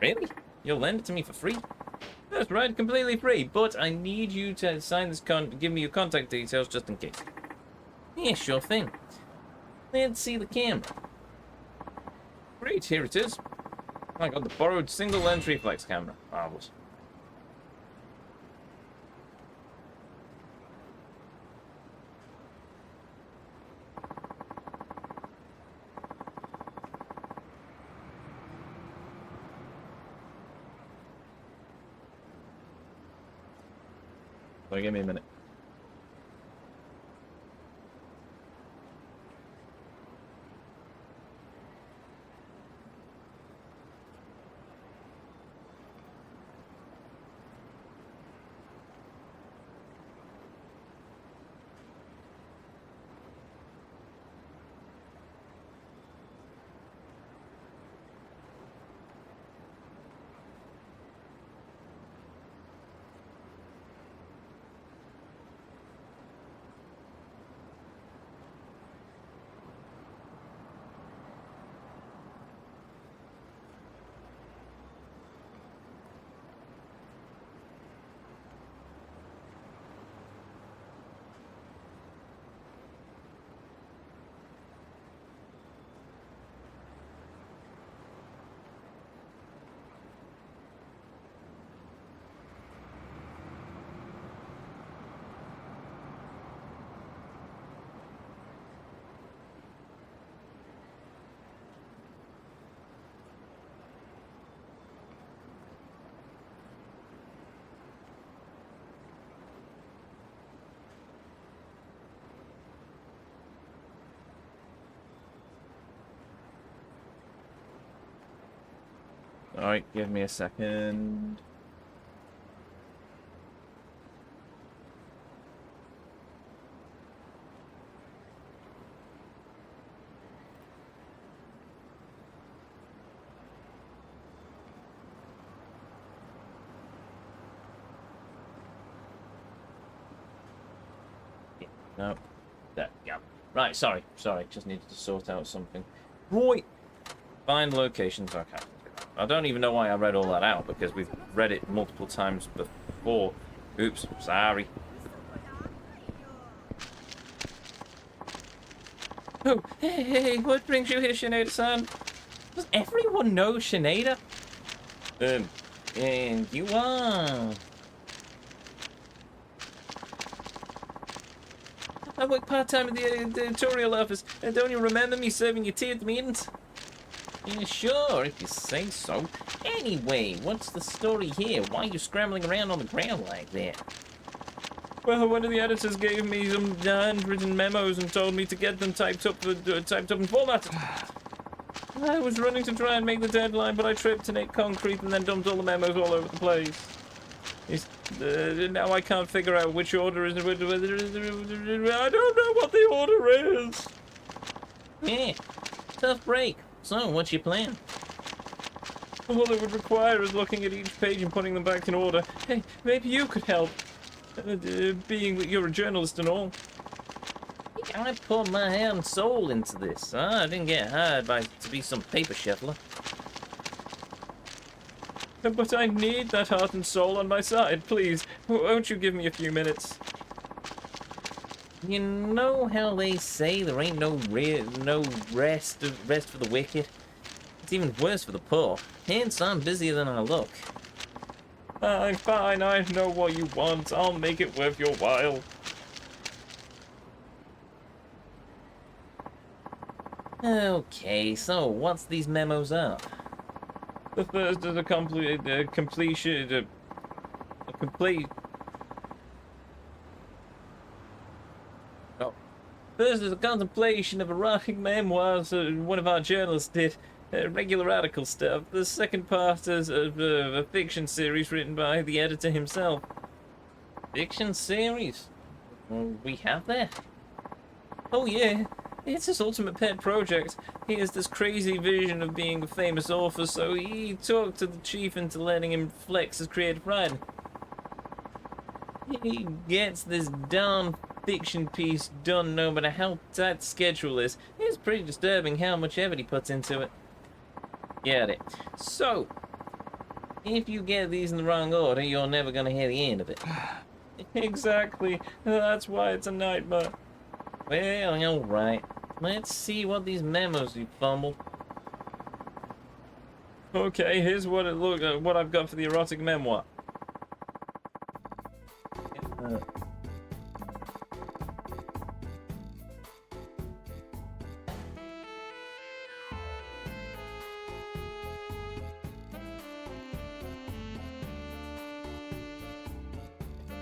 Really? You'll lend it to me for free? That's right, completely free, but I need you to sign this give me your contact details just in case. Yeah, sure thing. Let's see the camera. Great, here it is. I got the borrowed single-lens reflex camera. Marvelous. So give me a minute. Alright, give me a second. No. There, yeah. Right, sorry. Just needed to sort out something. Right. Find locations. Okay. I don't even know why I read all that out, because we've read it multiple times before. Oops, sorry. Oh, hey, what brings you here, Sinead-san? Does everyone know Sinead? And you are... I work part-time at the editorial office. Don't you remember me serving your tea at the meetings? Yeah, sure, if you say so. Anyway, what's the story here? Why are you scrambling around on the ground like that? Well, one of the editors gave me some handwritten memos and told me to get them typed up and formatted. I was running to try and make the deadline, but I tripped and ate concrete and then dumped all the memos all over the place. Now I can't figure out which order is. I don't know what the order is. Yeah, tough break. So, what's your plan? All it would require is looking at each page and putting them back in order. Hey, maybe you could help. Being that you're a journalist and all. I poured my heart and soul into this. I didn't get hired to be some paper shuffler. But I need that heart and soul on my side, please. Won't you give me a few minutes? You know how they say there ain't no rest for the wicked? It's even worse for the poor. Hence, I'm busier than I look. Fine, I know what you want. I'll make it worth your while. Okay, so what's these memos up? The first is a complete... Oh. First is a contemplation of erotic memoirs one of our journalists did. Regular article stuff. The second part is a fiction series written by the editor himself. Fiction series? We have that? Oh yeah. It's his ultimate pet project. He has this crazy vision of being a famous author, so he talked to the chief into letting him flex his creative writing. He gets this darn fiction piece done no matter how tight the schedule is. It's pretty disturbing how much effort he puts into it. Get it. So, if you get these in the wrong order, you're never gonna hear the end of it. Exactly. That's why it's a nightmare. Well, alright. Let's see what these memos you fumbled. Okay, here's what what I've got for the erotic memoir.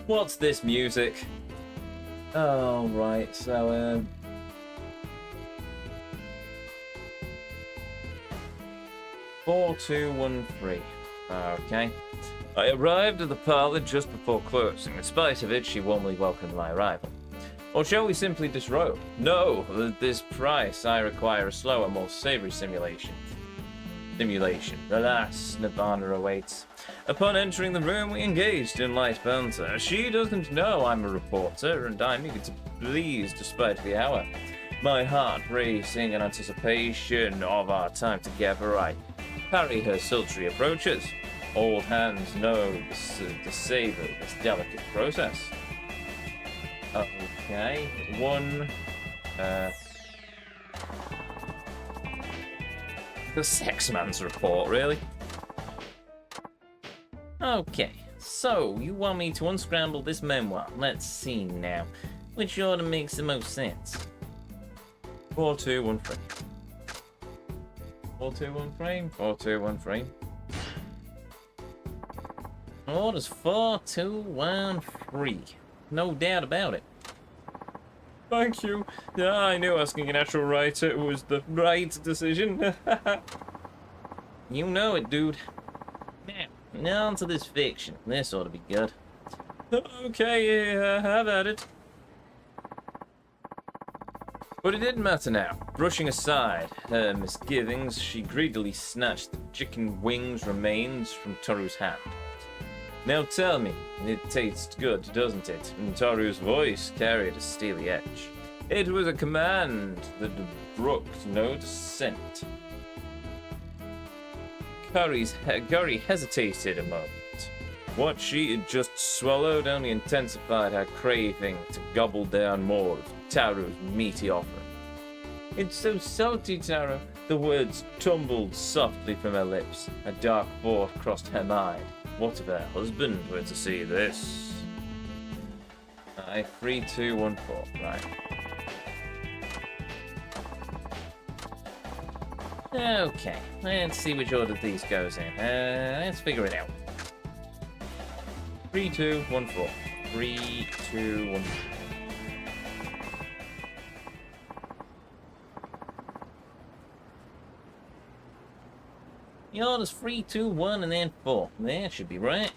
What's this music? Oh, right, so, 4213. Okay. I arrived at the parlor just before closing. In spite of it, she warmly welcomed my arrival. Or shall we simply disrobe? No, at this price, I require a slower, more savory simulation. Alas, Nirvana awaits. Upon entering the room, we engaged in light banter. She doesn't know I'm a reporter, and I'm eager to please despite the hour. My heart racing in anticipation of our time together, I parry her sultry approaches. Old hands know the savor of this delicate process. Okay, the sex man's report, really? Okay, so you want me to unscramble this memoir. Let's see now. Which order makes the most sense? 4213. 4213. 4213. Order's 4213. No doubt about it. Thank you. Yeah, I knew asking an actual writer was the right decision. You know it, dude. Now on to this fiction. This ought to be good. Okay, have at it. But it didn't matter now. Brushing aside her misgivings, she greedily snatched the chicken wings remains from Toru's hand. Now tell me, it tastes good, doesn't it? And Toru's voice carried a steely edge. It was a command that brooked no dissent. Curry hesitated a moment. What she had just swallowed only intensified her craving to gobble down more of Taro's meaty offering. It's so salty, Taro. The words tumbled softly from her lips. A dark thought crossed her mind. What if her husband were to see this? 3, 2, 1, 4. Right. Okay, let's see which order these goes in. Let's figure it out. 3, 2, 1, 4. 3, 2, 1, 4. The order's 3, 2, 1, and then 4. That should be right.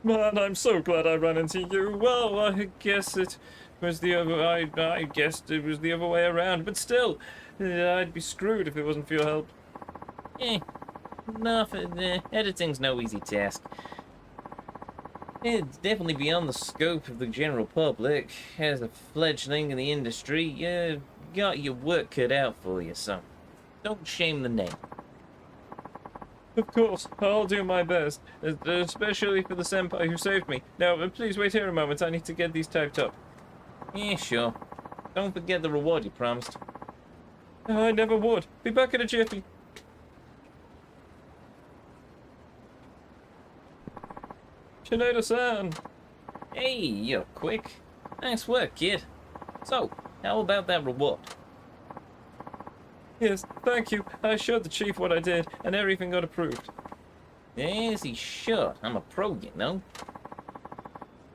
Man, I'm so glad I ran into you. Well, I guess it was the other. I guessed it was the other way around, but still, I'd be screwed if it wasn't for your help. Editing's no easy task. It's definitely beyond the scope of the general public. As a fledgling in the industry, you've got your work cut out for you, so don't shame the name. Of course, I'll do my best, especially for the senpai who saved me. Now, please wait here a moment. I need to get these typed up. Yeah, sure. Don't forget the reward you promised. I never would. Be back in a jiffy. Shineda-san. Hey, you're quick. Nice work, kid. So, how about that reward? Yes, thank you. I showed the chief what I did, and everything got approved. Yes, he should. I'm a pro, you know.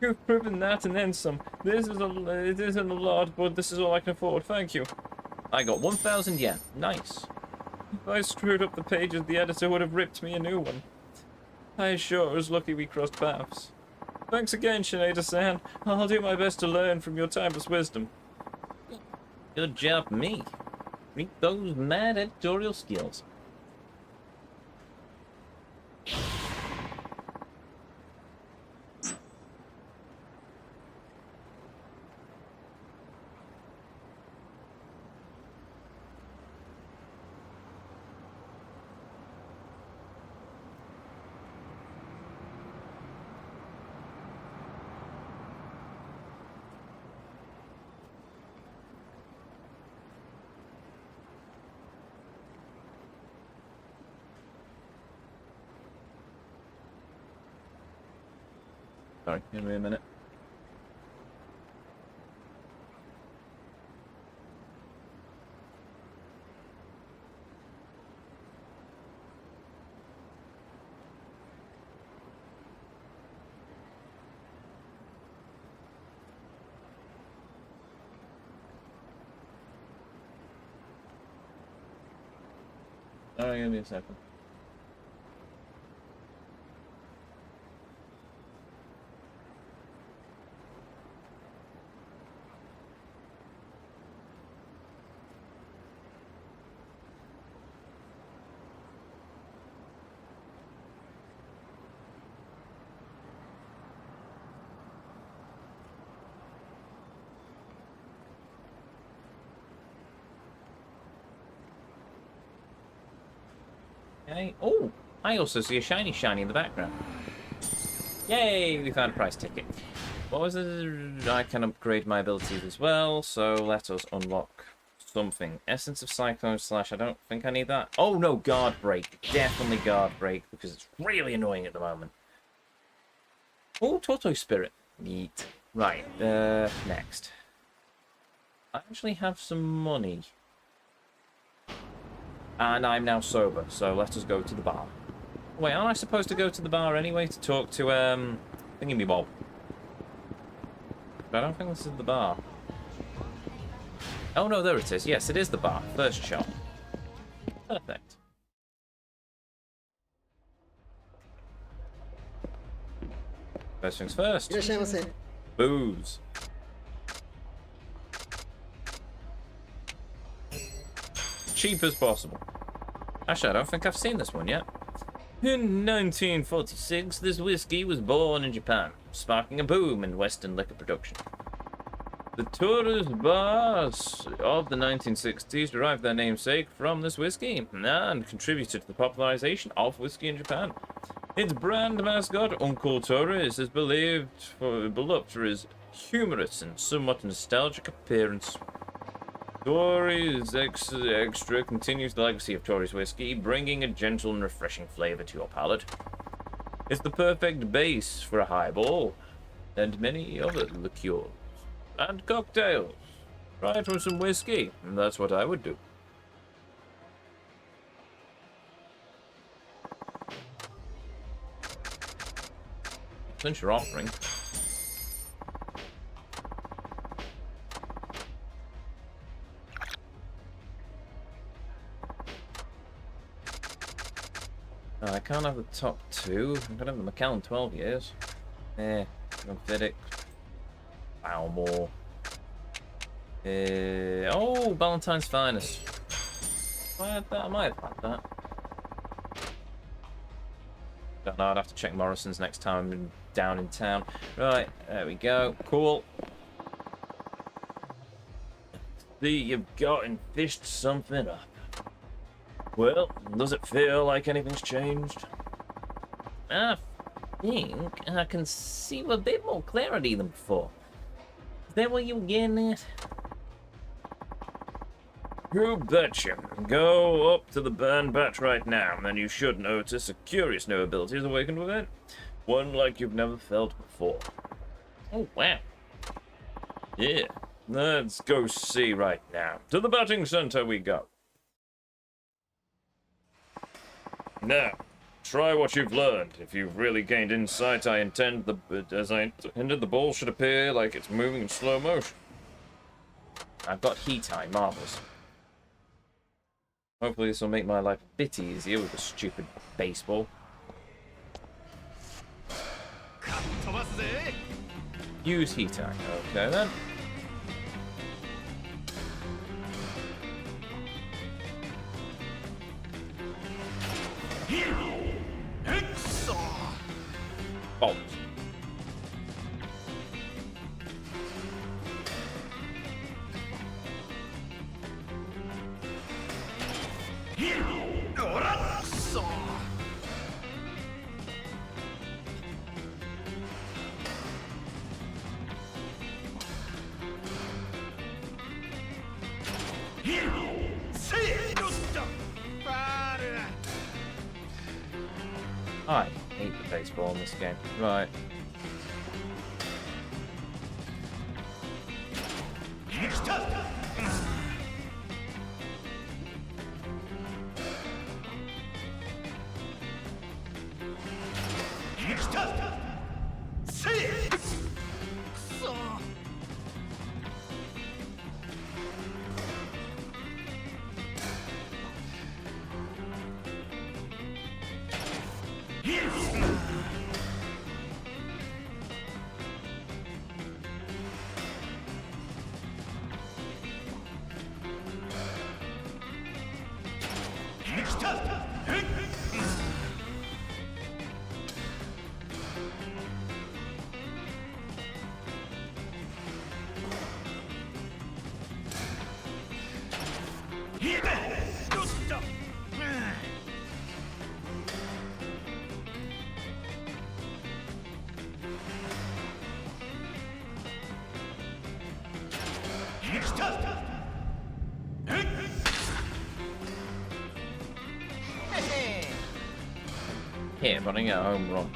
You've proven that and then some. It isn't a lot, but this is all I can afford. Thank you. I got 1,000 yen. Nice. If I screwed up the pages, the editor would have ripped me a new one. I sure was lucky we crossed paths. Thanks again, Shineda-san. I'll do my best to learn from your timeless wisdom. Good job, me. Reap those mad editorial skills. Sorry, give me a minute. Sorry, give me a second. Okay. Oh, I also see a shiny in the background. Yay, we found a prize ticket. What was it? I can upgrade my abilities as well, so let us unlock something. Essence of Cyclone Slash, I don't think I need that. Oh no, Guard Break. Definitely Guard Break, because it's really annoying at the moment. Oh, Toto Spirit. Neat. Right, next. I actually have some money. And I'm now sober, so let us go to the bar. Wait, aren't I supposed to go to the bar anyway to talk to, Thingy-me-bob? But I don't think this is the bar. Oh no, there it is. Yes, it is the bar. First shop. Perfect. First things first. いらっしゃいませ。 Booze. Cheap as possible. Actually, I don't think I've seen this one yet. In 1946, this whiskey was born in Japan, sparking a boom in Western liquor production. The tourist bars of the 1960s derived their namesake from this whiskey and contributed to the popularization of whiskey in Japan. Its brand mascot, Uncle Torres, is beloved for his humorous and somewhat nostalgic appearance. Torres Extra continues the legacy of Torres whiskey, bringing a gentle and refreshing flavor to your palate. It's the perfect base for a highball and many other liqueurs and cocktails. Try it with some whiskey, and that's what I would do. Since you're offering. I can't have the top two. I'm gonna have the Macallan 12 years. Glenfiddich. Balmore. Oh, Valentine's Finest. I had that. I might have had that. Don't know. I'd have to check Morrison's next time I'm down in town. Right, there we go. Cool. See, you've got and fished something up. Well, does it feel like anything's changed? I think I can see with a bit more clarity than before. Is that what you were getting at? You betcha. Go up to the burn batch right now, and then you should notice a curious new ability is awakened within. One like you've never felt before. Oh, wow. Yeah, let's go see right now. To the batting center we go. Now, try what you've learned. If you've really gained insight, I intended the ball should appear like it's moving in slow motion. I've got heat eye, marvelous. Hopefully this will make my life a bit easier with the stupid baseball. Use heat eye. Okay then. Bolt. I hate the baseball in this game. Right. Yeah, running a home run.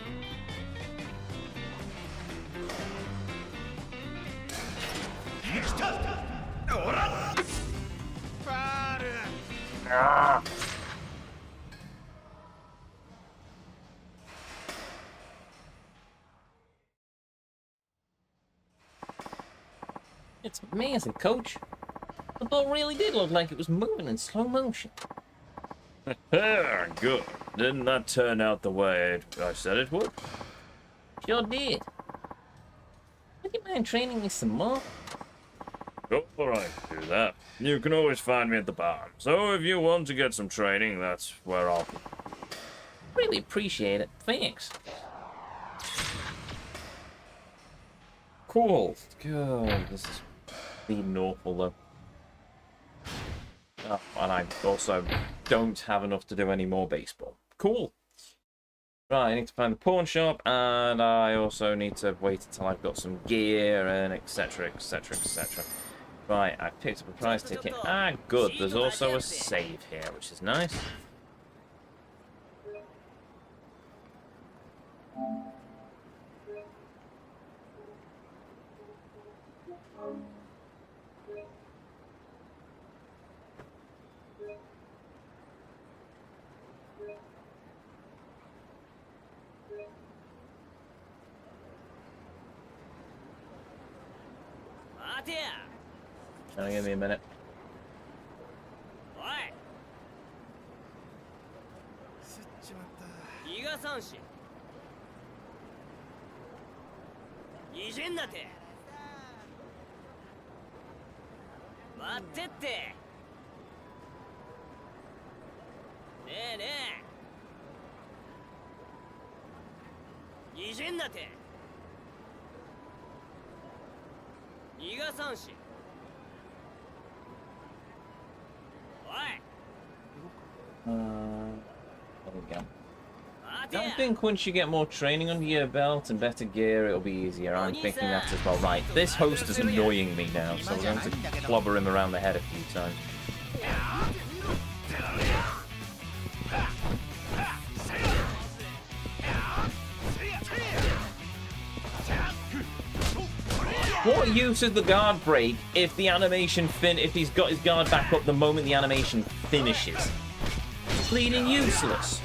It's amazing, Coach. The ball really did look like it was moving in slow motion. Good. Didn't that turn out the way I said it would? Sure did. mind training me some more? Go right, do that. You can always find me at the barn. So if you want to get some training, that's where I'll be. Really appreciate it. Thanks. Cool. God, this is being awful though. Oh, and I also don't have enough to do any more baseball. Cool. Right, I need to find the pawn shop, and I also need to wait until I've got some gear and etc, etc, etc. Right, I picked up a prize ticket. Ah, good. There's also a save here, which is nice. Give me a minute. There we go. I think once you get more training under your belt and better gear, it'll be easier. I'm thinking that as well. Right, this host is annoying me now, so we're going to clobber him around the head a few times. What use is the guard break if the animation if he's got his guard back up the moment the animation finishes? Bleeding useless.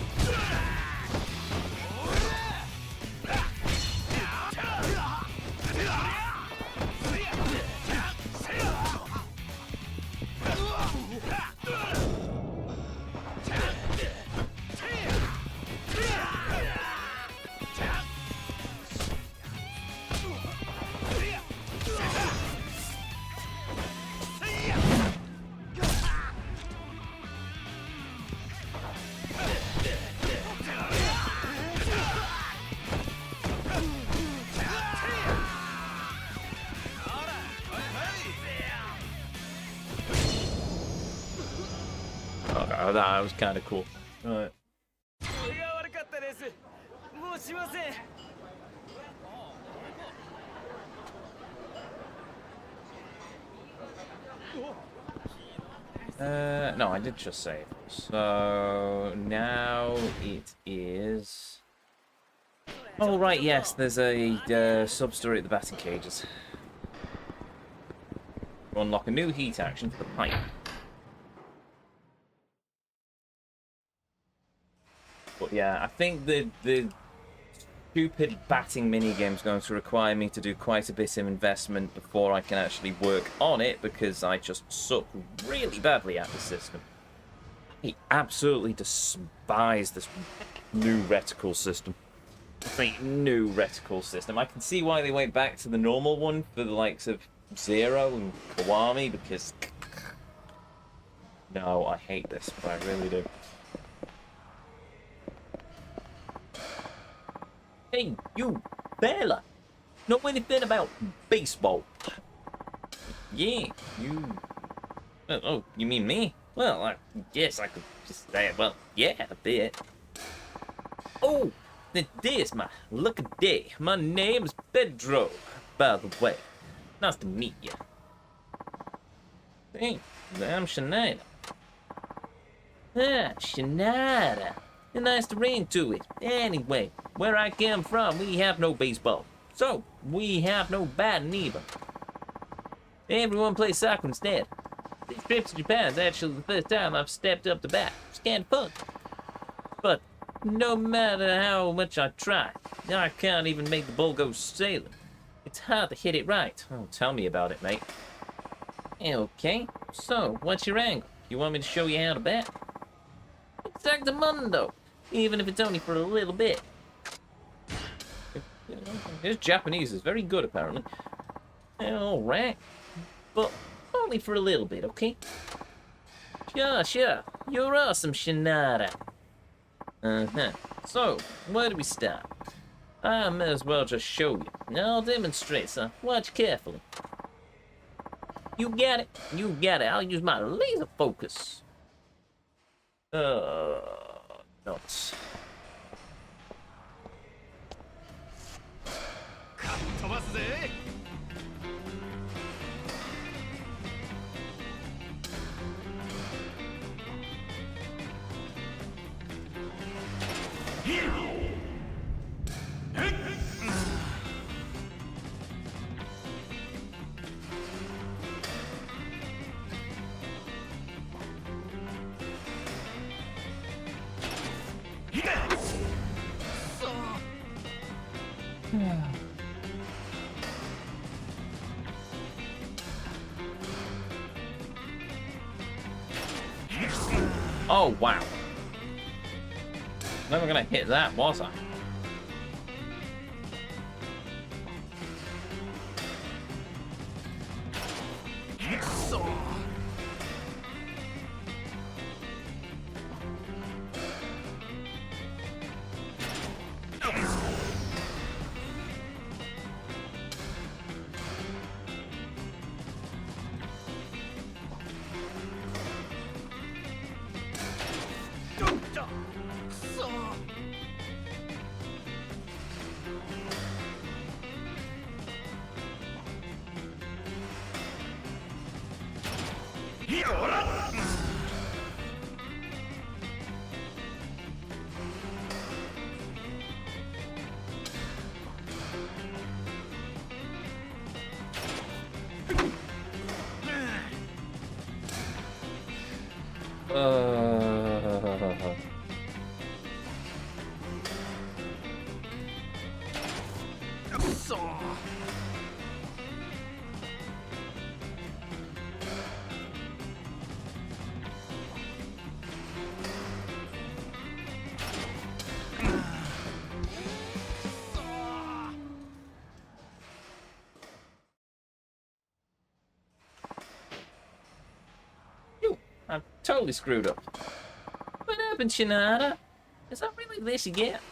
Oh, that was kind of cool. Right. No, I did just save. So now it is. Oh right, yes. There's a sub-story at the batting cages. Unlock a new heat action for the pipe. But yeah, I think the stupid batting minigame is going to require me to do quite a bit of investment before I can actually work on it, because I just suck really badly at the system. I absolutely despise this new reticle system. The new reticle system. I can see why they went back to the normal one for the likes of Zero and Kiwami, because no, I hate this, but I really do. Hey, you, fella! Know anything about baseball? Yeah, you... Oh, you mean me? Well, I guess I could just say, well, yeah, a bit. Oh, this my lucky day. My name is Pedro, by the way. Nice to meet you. Hey, I'm Shania. Ah, Shania. Nice to ring to it. Anyway, where I come from, we have no baseball. So, we have no batting either. Everyone plays soccer instead. This trip to Japan is actually the first time I've stepped up to bat. It's kind of fun. But, no matter how much I try, I can't even make the ball go sailing. It's hard to hit it right. Oh, tell me about it, mate. Okay, so, what's your angle? You want me to show you how to bat? Exactamundo! Even if it's only for a little bit. His Japanese is very good, apparently. All right, but only for a little bit, okay? Sure. You're awesome, Shinada. Uh-huh. So, where do we start? I may as well just show you. I'll demonstrate, son. Watch carefully. You got it. I'll use my laser focus. Nuts. Oh, wow. Never gonna hit that, was I? I'm totally screwed up. What happened, Shinada? Is that really this you get?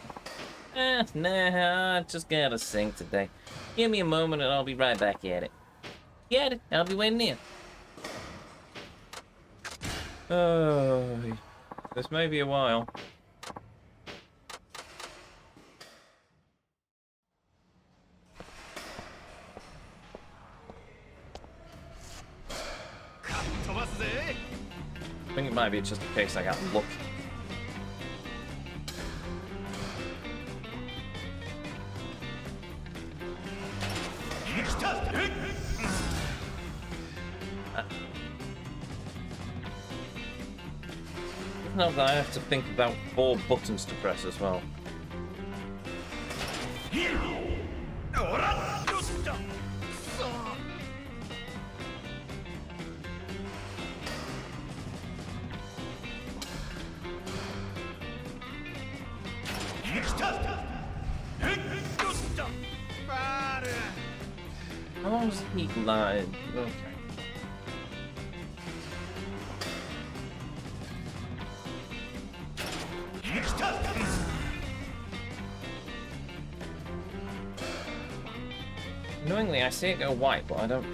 Nah, I just gotta sing today. Give me a moment and I'll be right back at it. Get it? I'll be waiting in. Oh, this may be a while. I think it might be just in case I got lucky. Now that I have to think about 4 buttons to press as well. How long does he lie? Okay. Annoyingly, I see it go white, but I don't.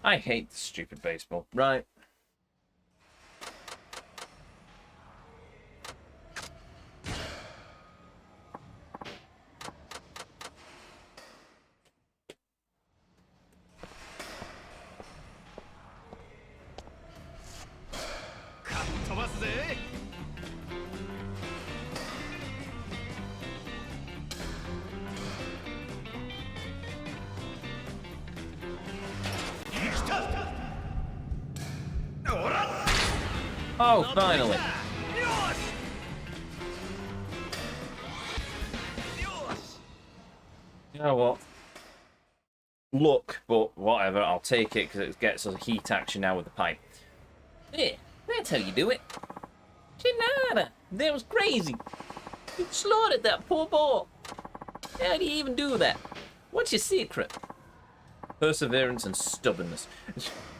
I hate the stupid baseball. Right. Oh, finally. You know what? Look, but whatever, I'll take it because it gets us a heat action now with the pipe. Yeah, that's how you do it. Shinada, that was crazy. You slaughtered that poor ball. How do you even do that? What's your secret? Perseverance and stubbornness.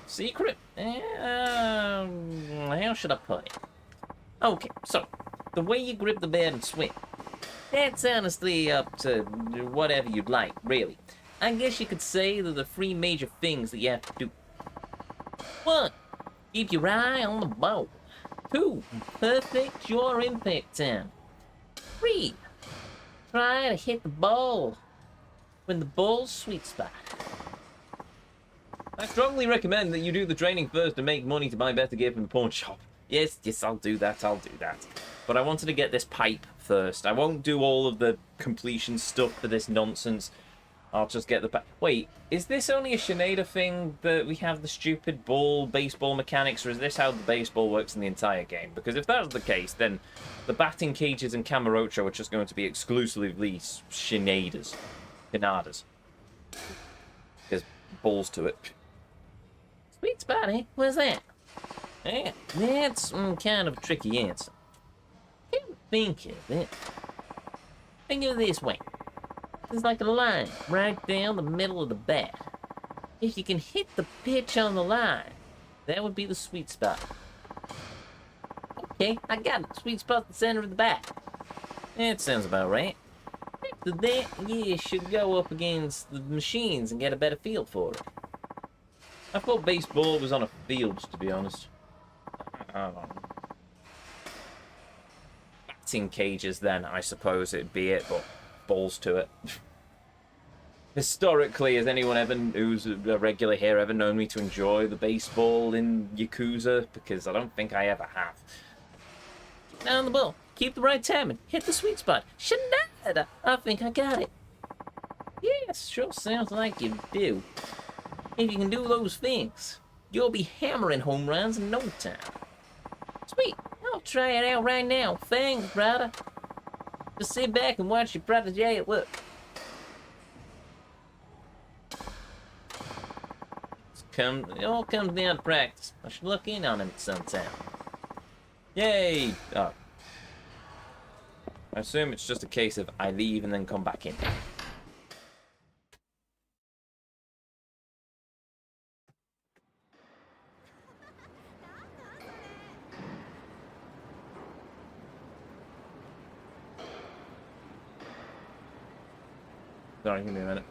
Secret? How should I put it? Okay, so, the way you grip the bat and swing. That's honestly up to whatever you'd like, really. I guess you could say that the three major things that you have to do. 1. Keep your eye on the ball. 2. Perfect your impact time. 3. Try to hit the ball when the ball's sweet spot. I strongly recommend that you do the training first and make money to buy better gear from the pawn shop. Yes, I'll do that. But I wanted to get this pipe first. I won't do all of the completion stuff for this nonsense. I'll just get the pipe. Wait, is this only a Shinada thing that we have the stupid baseball mechanics, or is this how the baseball works in the entire game? Because if that's the case, then the batting cages and Kamurocho are just going to be exclusively Shinadas. Because balls to it. Sweet spot, eh? Where's that? Yeah, that's kind of a tricky answer. Can't think of it. Think of it this way. There's like a line right down the middle of the bat. If you can hit the pitch on the line, that would be the sweet spot. Okay, I got it. Sweet spot at the center of the bat. That sounds about right. After that, you should go up against the machines and get a better feel for it. I thought baseball was on a field, to be honest. Batting cages, then, I suppose it'd be it, but balls to it. Historically, has anyone ever who's a regular here ever known me to enjoy the baseball in Yakuza? Because I don't think I ever have. Keep down the ball. Keep the right timing. Hit the sweet spot. Shinada! I think I got it. Yes, sure sounds like you do. If you can do those things, you'll be hammering home runs in no time. Sweet. I'll try it out right now. Thanks, brother. Just sit back and watch your protege at work. It all comes down to practice. I should look in on him at some time. Yay! Oh. I assume it's just a case of I leave and then come back in. Sorry, give me a minute.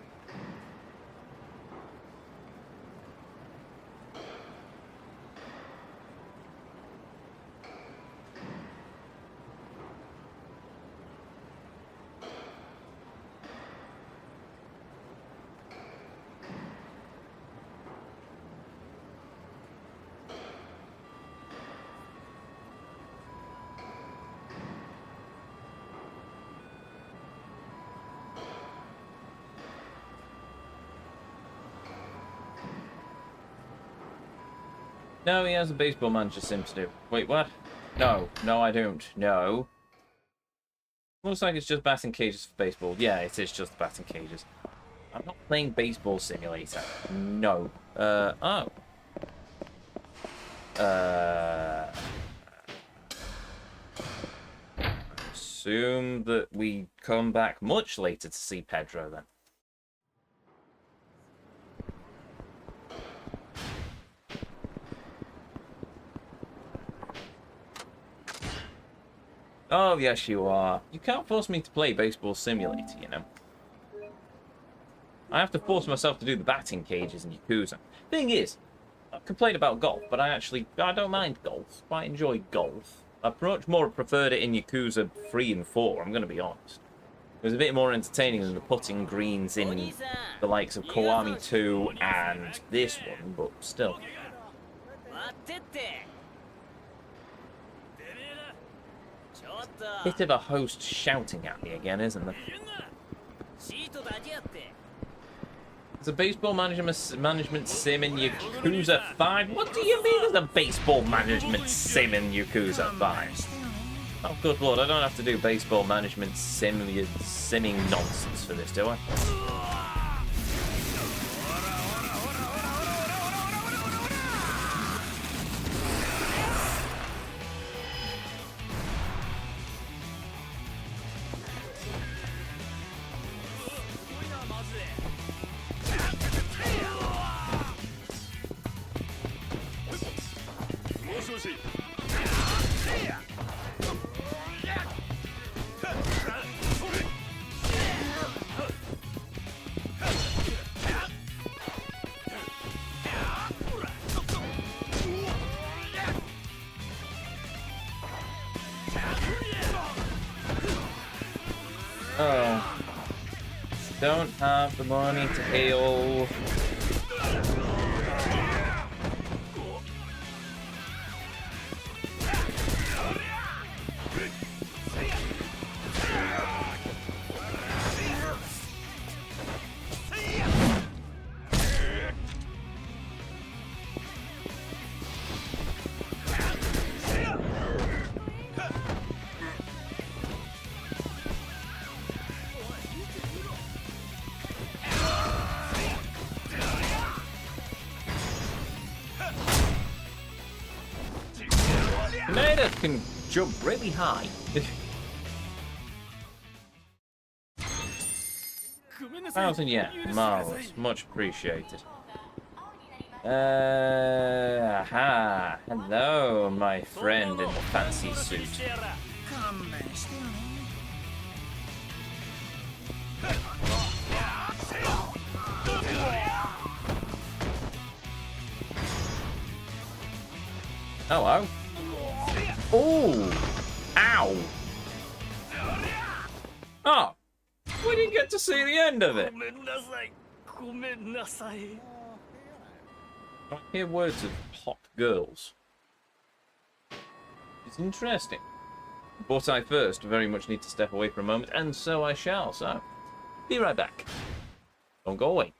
No, he has a baseball manager sim to do. Wait, what? No, I don't. No. Looks like it's just batting cages for baseball. Yeah, it is just batting cages. I'm not playing baseball simulator. No. Oh. Assume that we come back much later to see Pedro then. Oh, yes, you are. You can't force me to play Baseball Simulator, you know. I have to force myself to do the batting cages in Yakuza. Thing is, I complain about golf, but I don't mind golf. I enjoy golf. I much more preferred it in Yakuza 3 and 4, I'm going to be honest. It was a bit more entertaining than the putting greens in the likes of Kiwami 2 and this one, but still. Bit of a host shouting at me again, isn't there? There's a baseball management sim in Yakuza 5? What do you mean there's a baseball management sim in Yakuza 5? Oh, good lord, I don't have to do baseball management simming nonsense for this, do I? Oh. Don't have the money to heal. Nader can jump really high. 1,000 yen. Marvelous. Much appreciated. Aha. Hello, my friend in the fancy suit. Hello. Ooh! Ow! Oh! We didn't get to see the end of it! I hear words of hot girls. It's interesting. But I first very much need to step away for a moment, and so I shall, so... Be right back. Don't go away.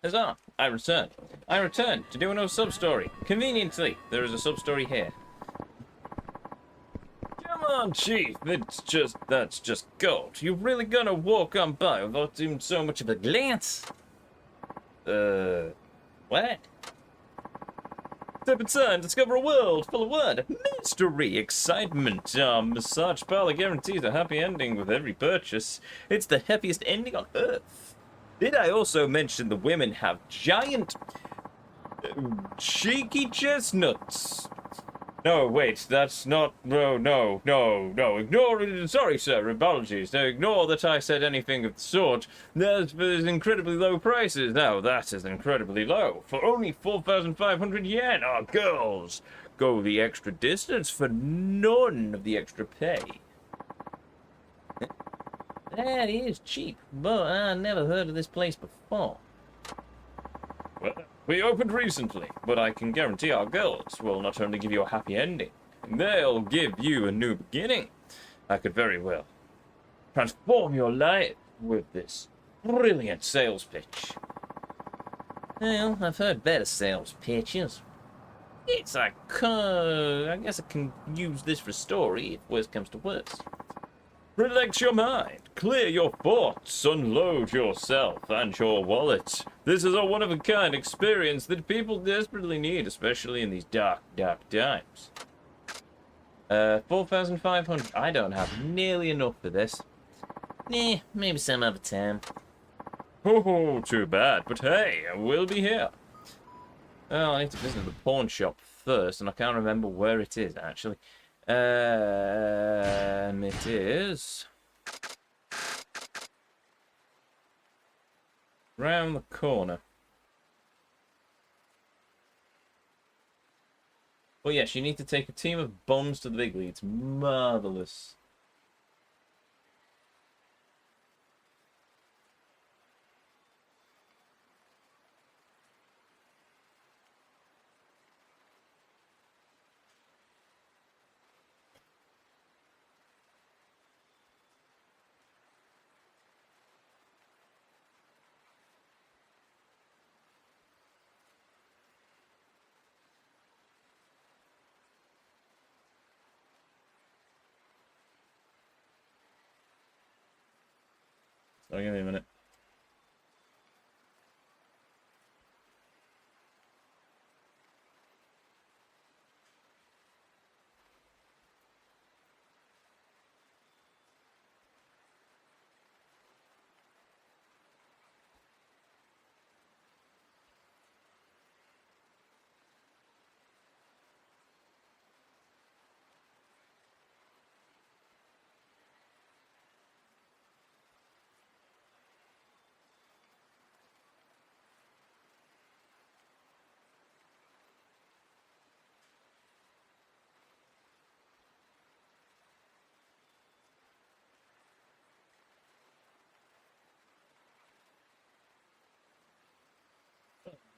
Huzzah! I returned. I returned to do another sub-story. Conveniently, there is a sub-story here. Come on, Chief. That's just gold. You're really gonna walk on by without even so much of a glance? What? Step inside and discover a world full of what? Mystery, excitement. Massage parlor guarantees a happy ending with every purchase. It's the happiest ending on Earth. Did I also mention the women have giant, cheeky chestnuts? No, wait, that's not. No. Ignore it. Sorry, sir. Apologies. Ignore that I said anything of the sort. There's incredibly low prices. Now, that is incredibly low. For only 4,500 yen, our girls go the extra distance for none of the extra pay. That is cheap, but I never heard of this place before. Well, we opened recently, but I can guarantee our girls will not only give you a happy ending, they'll give you a new beginning. I could very well transform your life with this brilliant sales pitch. Well, I've heard better sales pitches. I guess I can use this for a story if worst comes to worst. Relax your mind, clear your thoughts, unload yourself and your wallet. This is a one-of-a-kind experience that people desperately need, especially in these dark, dark times. 4,500. I don't have nearly enough for this. Maybe some other time. Oh, too bad, but hey, we'll be here. Oh, I need to visit the pawn shop first, and I can't remember where it is, actually. It is round the corner. Well, yes, you need to take a team of bums to the big leagues. Marvelous. So give me a minute.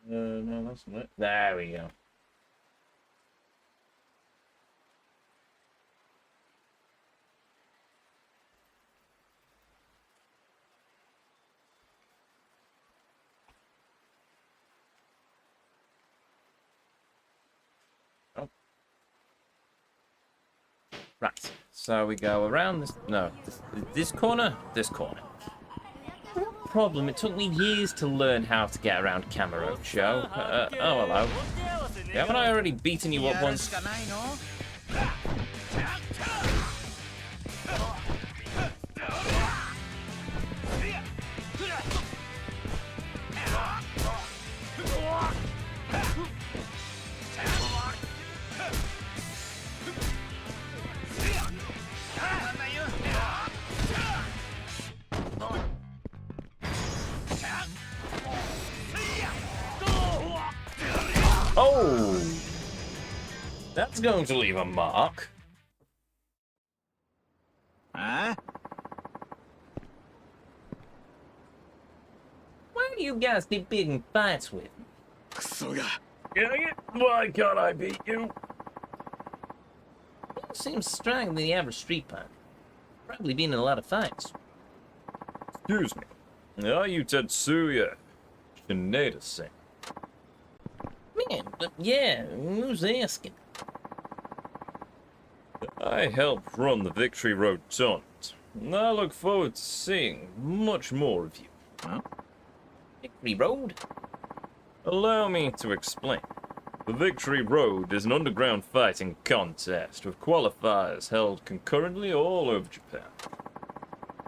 No, that's not it. There we go. Oh. Right. So we go around this. No, this corner. This corner. Problem. It took me years to learn how to get around Kamurocho. Oh, hello. Haven't I already beaten you up once? Oh! That's going to leave a mark. Huh? Why do you guys keep picking fights with me? Why can't I beat you? You seem stronger than the average street punk. Probably been in a lot of fights. Excuse me. Are you Tetsuya? Canada-san. Man, yeah, who's asking? I help run the Victory Road tournament, and I look forward to seeing much more of you. Huh? Victory Road? Allow me to explain. The Victory Road is an underground fighting contest with qualifiers held concurrently all over Japan.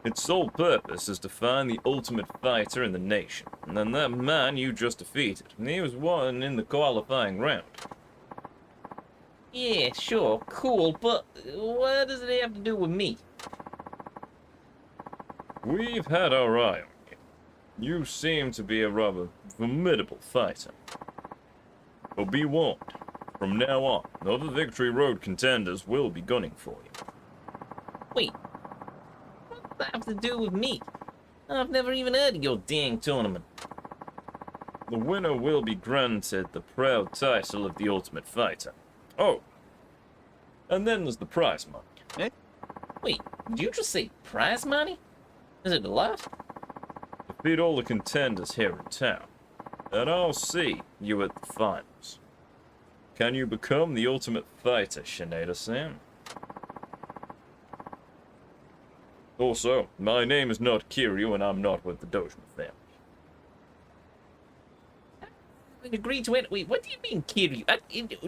Its sole purpose is to find the ultimate fighter in the nation, and then that man you just defeated, he was one in the qualifying round. Yeah, sure, cool, but what does it have to do with me? We've had our eye on you. You seem to be a rather formidable fighter. But be warned, from now on, other Victory Road contenders will be gunning for you. Wait, what does that have to do with me? I've never even heard of your dang tournament. The winner will be granted the proud title of the Ultimate Fighter. Oh, and then there's the prize money. Eh? Wait, did you just say prize money? Is it a lot? Defeat all the contenders here in town, and I'll see you at the finals. Can you become the Ultimate Fighter, Shineda-san? Also, my name is not Kiryu, and I'm not with the Dojima family. I agreed to it. Wait, what do you mean, Kiryu?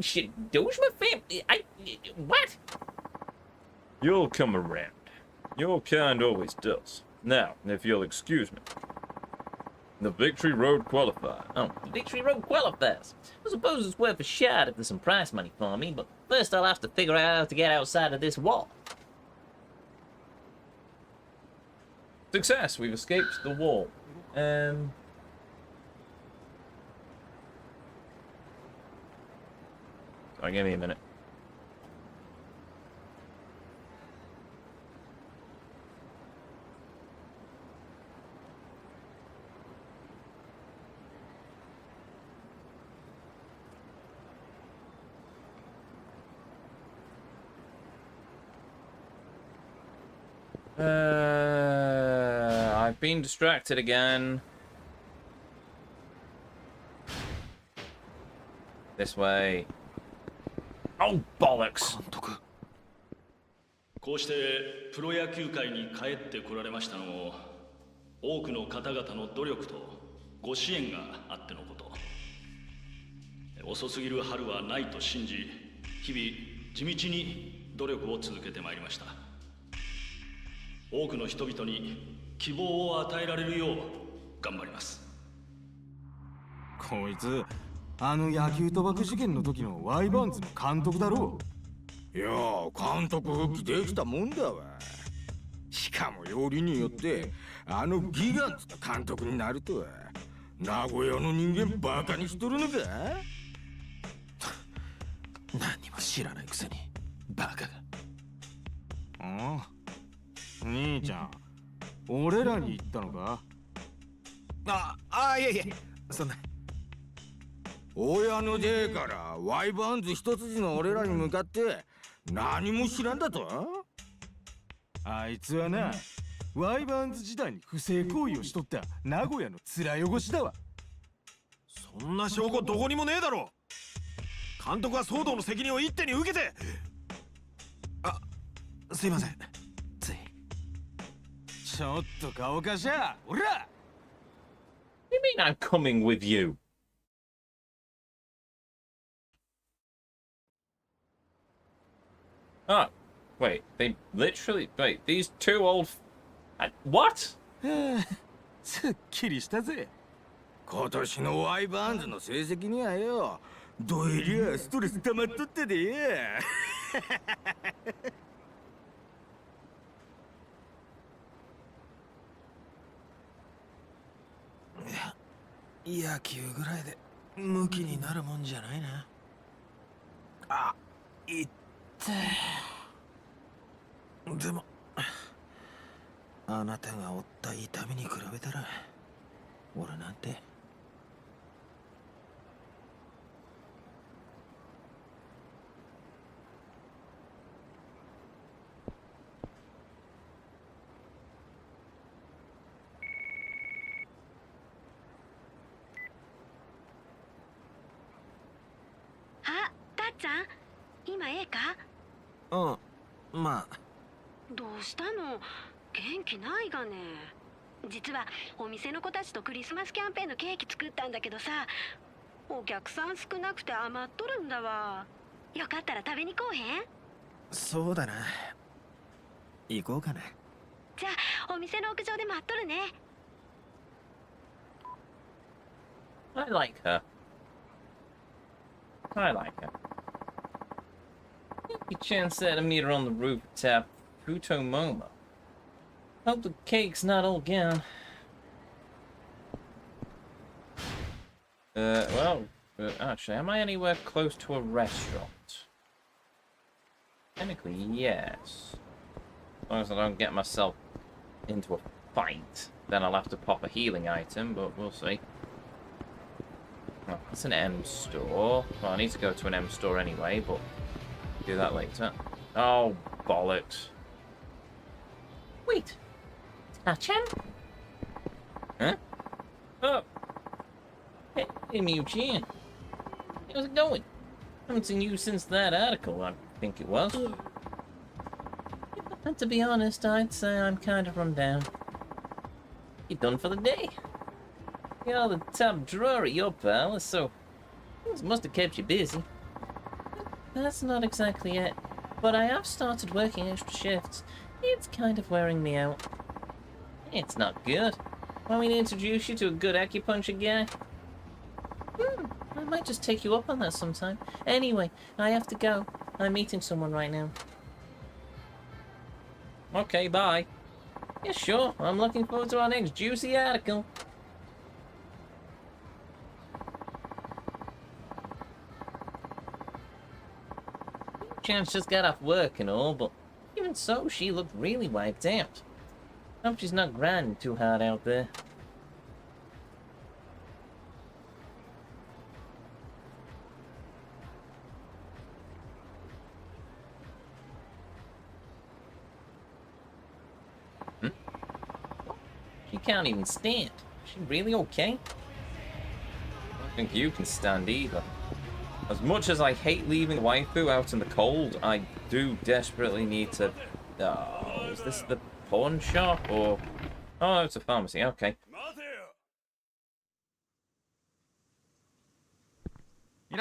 Shit, Dojima family? What? You'll come around. Your kind always does. Now, if you'll excuse me. The Victory Road qualifier. Oh, the Victory Road qualifiers. I suppose it's worth a shot if there's some prize money for me, but first I'll have to figure out how to get outside of this wall. Success! We've escaped the wall. Sorry, give me a minute. I've been distracted again. This way. Oh, bollocks! こうしてプロ野球界に帰ってこられましたのも多くの方々の努力とご支援があってのこと。遅すぎる春はないと信じ、日々地道に努力を続けてまいりました。多くの人々に希望を与えられるよう頑張ります。こいつあの野球賭博事件の時のワイバーンズの監督だろう。いや監督復帰できたもんだわ。しかもよりによってあのギガンツの監督になるとは名古屋の人間バカにしとるのか。何も知らないくせにバカが。ああ兄ちゃん、俺らに言ったのか。いやいや、そんな。親の出からワイバーンズ一筋の俺らに向かって何も知らんだと。あいつはな、ワイバーンズ時代に不正行為をしとった名古屋の面汚しだわ。そんな証拠どこにもねえだろ。監督は騒動の責任を一手に受けて。すいません。つい。ちょっと顔かしゃ、おら。What do you mean I'm coming with you? Oh, wait, they literally... Wait, these two old... What? すっきりしたぜ。今年のワイバーンズの成績にはよ、どえりゃストレス溜まっとってで野球ぐらいでムキになるもんじゃないな。いってでもあなたが負った痛みに比べたら俺なんて。ちゃん今ええか？まあ。どうしたの？元気ないがね。実はお店の子たちとクリスマスキャンペーンのケーキ作ったんだけどさ、お客さん少なくて余っとるんだわ。よかったら食べに来おへん？そうだな。行こうかな。じゃあお店の屋上で待っとるね。 I like her. I like her. You chance there to meet her on the rooftop. Futomomo. Hope the cake's not all gone. Actually, am I anywhere close to a restaurant? Technically, yes. As long as I don't get myself into a fight, then I'll have to pop a healing item, but we'll see. Oh, that's an M store. Well, I need to go to an M store anyway, but do that later. Oh, bollocks. Wait. Tachan? Huh? Oh. Hey, Eugene. How's it going? Haven't seen you since that article, I think it was. And to be honest, I'd say I'm kind of run down. You done for the day? You're the top drawer at your pal, so it must have kept you busy. That's not exactly it, but I have started working extra shifts. It's kind of wearing me out. It's not good. Want me to introduce you to a good acupuncture guy? I might just take you up on that sometime. Anyway, I have to go. I'm meeting someone right now. Okay, bye. Yeah, sure. I'm looking forward to our next juicy article. Chance just got off work and all, but even so, she looked really wiped out. Hope she's not grinding too hard out there. She can't even stand. Is she really okay? I don't think you can stand either. As much as I hate leaving the waifu out in the cold, I do desperately need to... Oh, is this the pawn shop or... Oh, it's a pharmacy, okay. I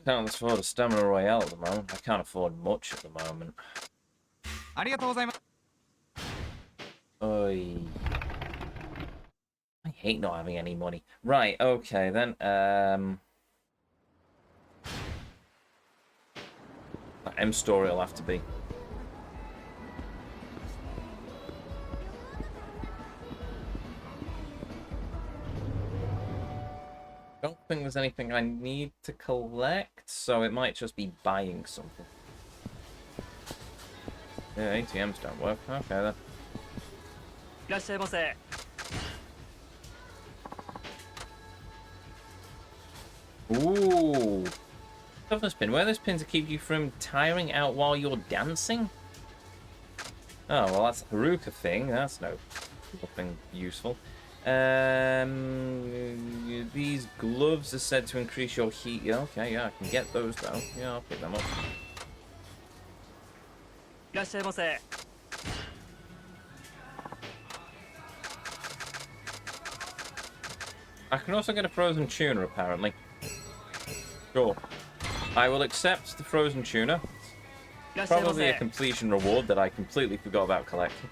can't afford a stamina royale at the moment. I can't afford much at the moment. Oi. I hate not having any money. Right, okay then. M story will have to be. Don't think there's anything I need to collect, so it might just be buying something. Yeah, ATMs don't work. Okay then. Ooh. Toughness pin. Wear this pin to keep you from tiring out while you're dancing? Oh, well, that's a Haruka thing. That's nothing useful. These gloves are said to increase your heat. Yeah, okay, yeah, I can get those though. Yeah, I'll pick them up. I can also get a frozen tuna, apparently. Sure. I will accept the frozen tuna. Probably a completion reward that I completely forgot about collecting.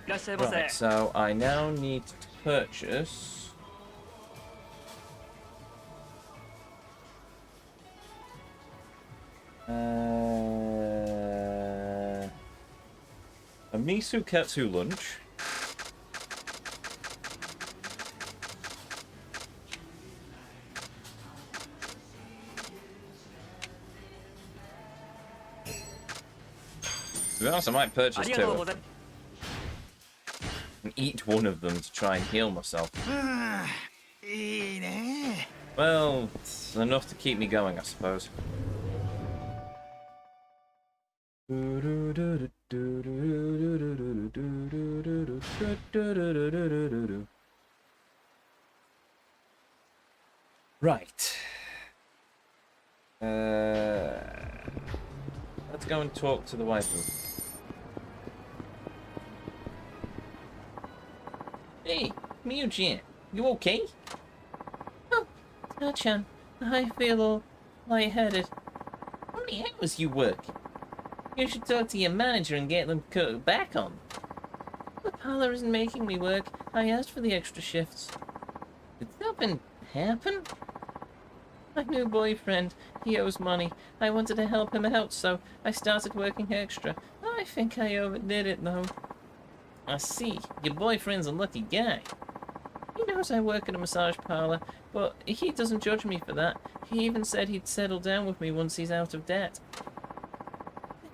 Right, so I now need to purchase... a miso katsu lunch. To be honest, I might purchase two. And eat one of them to try and heal myself. Well, it's enough to keep me going, I suppose. Right. Let's go and talk to the waifu. Hey, Miyu-chan, you okay? Oh, Tachan, I feel all lightheaded. How many hours you working? You should talk to your manager and get them cut back on. The parlor isn't making me work. I asked for the extra shifts. Did something happen? My new boyfriend, he owes money. I wanted to help him out, so I started working extra. I think I overdid it, though. I see. Your boyfriend's a lucky guy. He knows I work at a massage parlor, but he doesn't judge me for that. He even said he'd settle down with me once he's out of debt.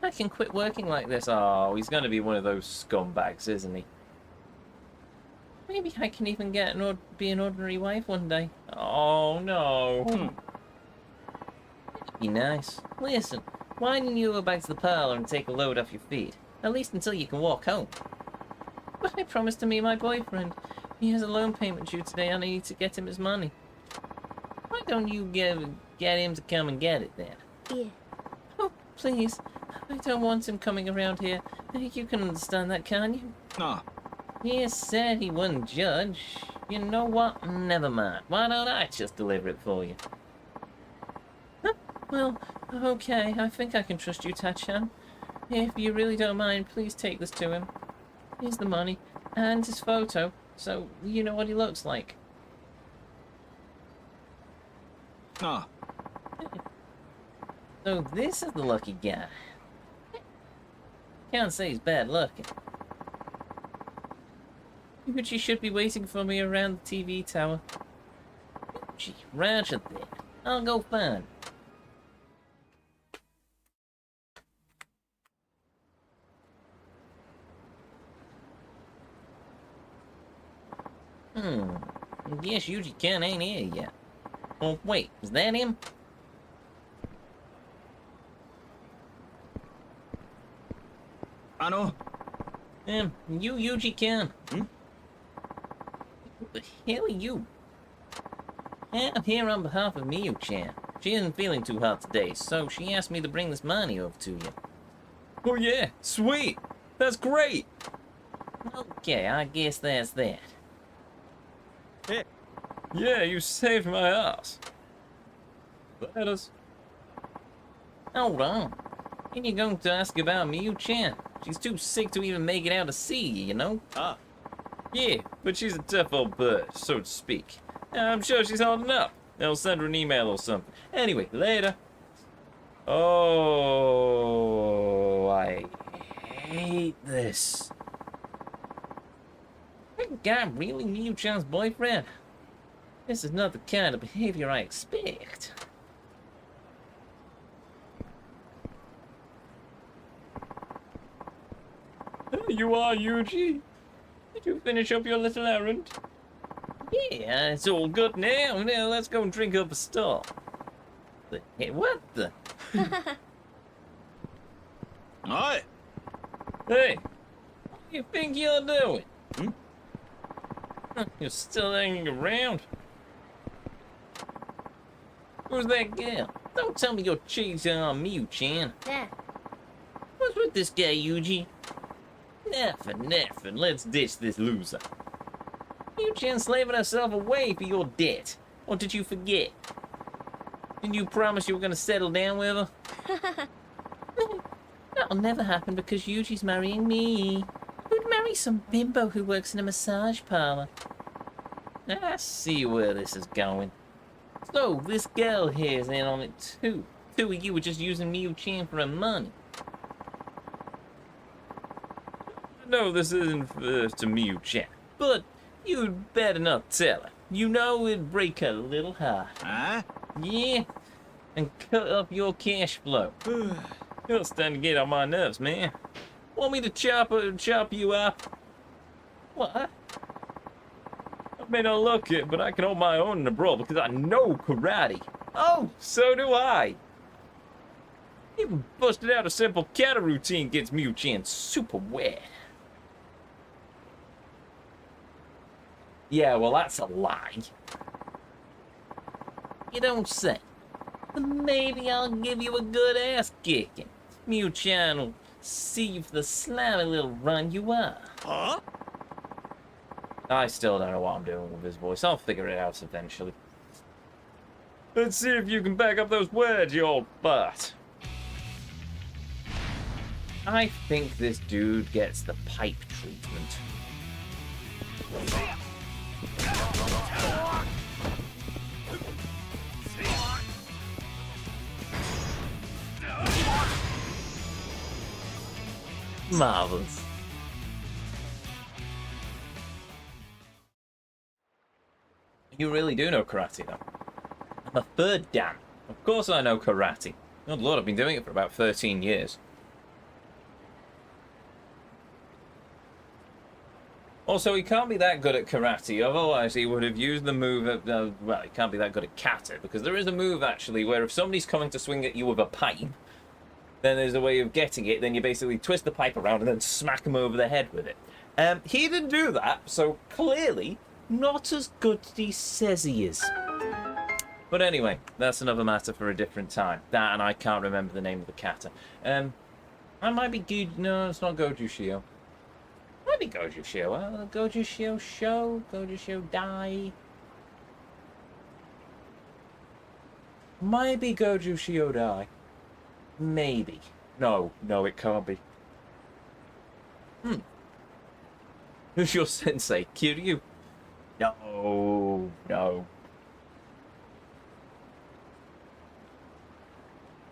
I can quit working like this. Oh, he's going to be one of those scumbags, isn't he? Maybe I can even get be an ordinary wife one day. Oh, no. Be nice. Listen, why didn't you go back to the parlor and take a load off your feet? At least until you can walk home. But I promised to meet my boyfriend. He has a loan payment due today and I need to get him his money. Why don't you get him to come and get it then? Yeah. Oh, please. I don't want him coming around here. You can understand that, can you? Nah. He said he wouldn't judge. You know what? Never mind. Why don't I just deliver it for you? Huh? Well, okay. I think I can trust you, Tachan. If you really don't mind, please take this to him. Here's the money and his photo, so you know what he looks like. Nah. So this is the lucky guy. Can't say he's bad looking. But she should be waiting for me around the TV tower. Gee, roger then. I'll go find her. I guess Yuji-kun ain't here yet. Oh, wait, is that him? You Yuji-kun. Who the hell are you? I'm here on behalf of Miyu-chan. She isn't feeling too hot today, so she asked me to bring this money over to you. Oh yeah, sweet. That's great. Okay, I guess that's that. Yeah, you saved my ass. Let us. Hold on. Ain't you going to ask about Miyu-chan? She's too sick to even make it out to see you, you know? Ah. Yeah, but she's a tough old bird, so to speak. I'm sure she's holding up. I'll send her an email or something. Anyway, later. Oh, I hate this. That guy really Miyu-chan's boyfriend? This is not the kind of behavior I expect. There you are, Yuji. Did you finish up your little errand? Yeah, it's all good now. Now let's go and drink up a stall. What the? Oi! Hey, what do you think you're doing? You're still hanging around? Who's that girl? Don't tell me you're cheating on Miyu-chan. Yeah. What's with this guy, Yuji? Nothing. Let's ditch this loser. Miyu-chan slaving herself away for your debt. Or did you forget? Didn't you promise you were going to settle down with her? That'll never happen because Yuji's marrying me. Who'd marry some bimbo who works in a massage parlor? I see where this is going. So, this girl here's in on it too. Two of you were just using Miyu-chan for her money. No, this isn't to Miyu-chan. But you'd better not tell her. You know it'd break her little heart. Huh? Yeah, and cut off your cash flow. You're starting to get on my nerves, man. Want me to chop you up? What? I may not look it, but I can hold my own in a brawl because I know karate. Oh, so do I. Even busted out a simple kata routine gets Miyu-chan super wet. Yeah, well, that's a lie. You don't say. But maybe I'll give you a good ass kicking. Mew-chan will see for the slimy little run you are. Huh? I still don't know what I'm doing with his voice. I'll figure it out eventually. Let's see if you can back up those words, you old butt. I think this dude gets the pipe treatment. Marvelous. You really do know karate, though. I'm a third Dan. Of course I know karate. Good lord, I've been doing it for about 13 years. Also, he can't be that good at karate, otherwise he would have used the move at, well, he can't be that good at kata, because there is a move, actually, where if somebody's coming to swing at you with a pipe, then there's a way of getting it, then you basically twist the pipe around and then smack him over the head with it. He didn't do that, so clearly not as good as he says he is. But anyway, that's another matter for a different time. That, and I can't remember the name of the kata. I might be good. No, it's not Goju Shio. Might be Goju Shio. Goju Shio Show? Goju Shio Dai? Might be Goju Shio Dai. Maybe. No, it can't be. Who's your sensei? Kiryu? No.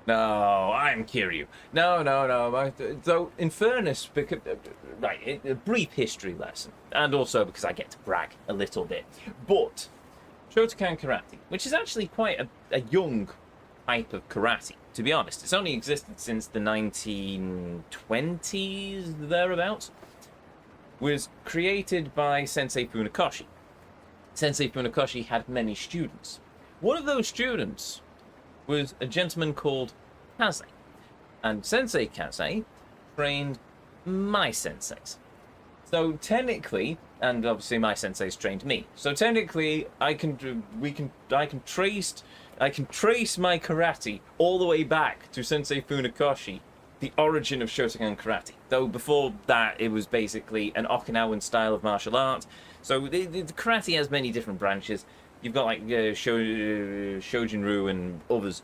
No, I'm Kiryu. No. Though, in fairness, because, right, a brief history lesson. And also because I get to brag a little bit. But, Shotokan Karate, which is actually quite a young type of karate, to be honest. It's only existed since the 1920s, thereabouts. Was created by Sensei Funakoshi. Sensei Funakoshi had many students. One of those students was a gentleman called Kaze. And Sensei Kaze trained my senseis. So technically, and obviously my senseis trained me. So technically, I can trace my karate all the way back to Sensei Funakoshi, the origin of Shotokan Karate. Though before that, it was basically an Okinawan style of martial art. So the karate has many different branches. You've got like Shojinryu and others.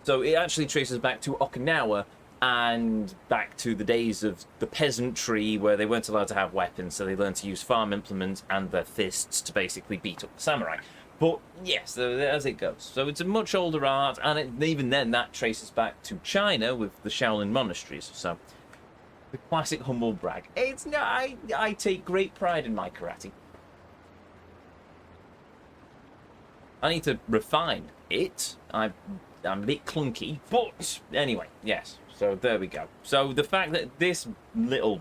So it actually traces back to Okinawa and back to the days of the peasantry where they weren't allowed to have weapons, so they learned to use farm implements and their fists to basically beat up the samurai. But yes, as it goes. So it's a much older art, and even then that traces back to China with the Shaolin monasteries. So the classic humble brag. It's no, I take great pride in my karate. I need to refine it. I'm a bit clunky, but anyway, yes. So there we go. So the fact that this little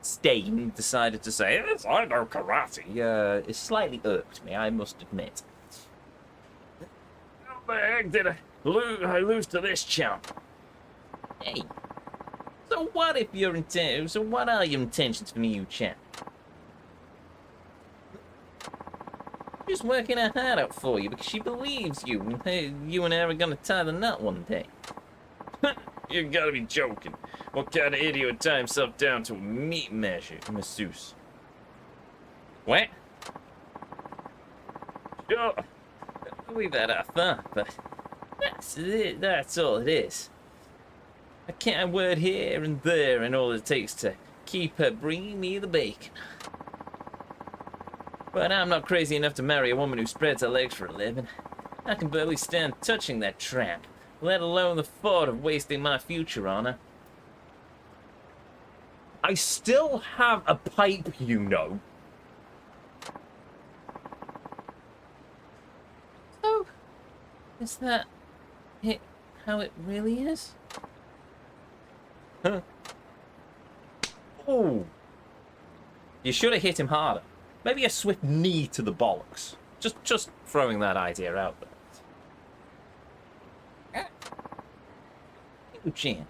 stain decided to say, yes, I know karate, it slightly irked me, I must admit. How the heck did I lose to this chump? Hey, so what are your intentions for me, you champ? Just working her heart out for you because she believes you, and you and her are gonna tie the knot one day. You gotta be joking. What kind of idiot would tie himself down to a meat masseuse? What? Sure. We've had our fun, but that's it. That's all it is. A kind word here and there, and all it takes to keep her bringing me the bacon. But I'm not crazy enough to marry a woman who spreads her legs for a living. I can barely stand touching that tramp, let alone the thought of wasting my future on her. I still have a pipe, you know. So, is that how it really is? Huh? Oh! You should have hit him harder. Maybe a swift knee to the bollocks. Just throwing that idea out there. Eugene.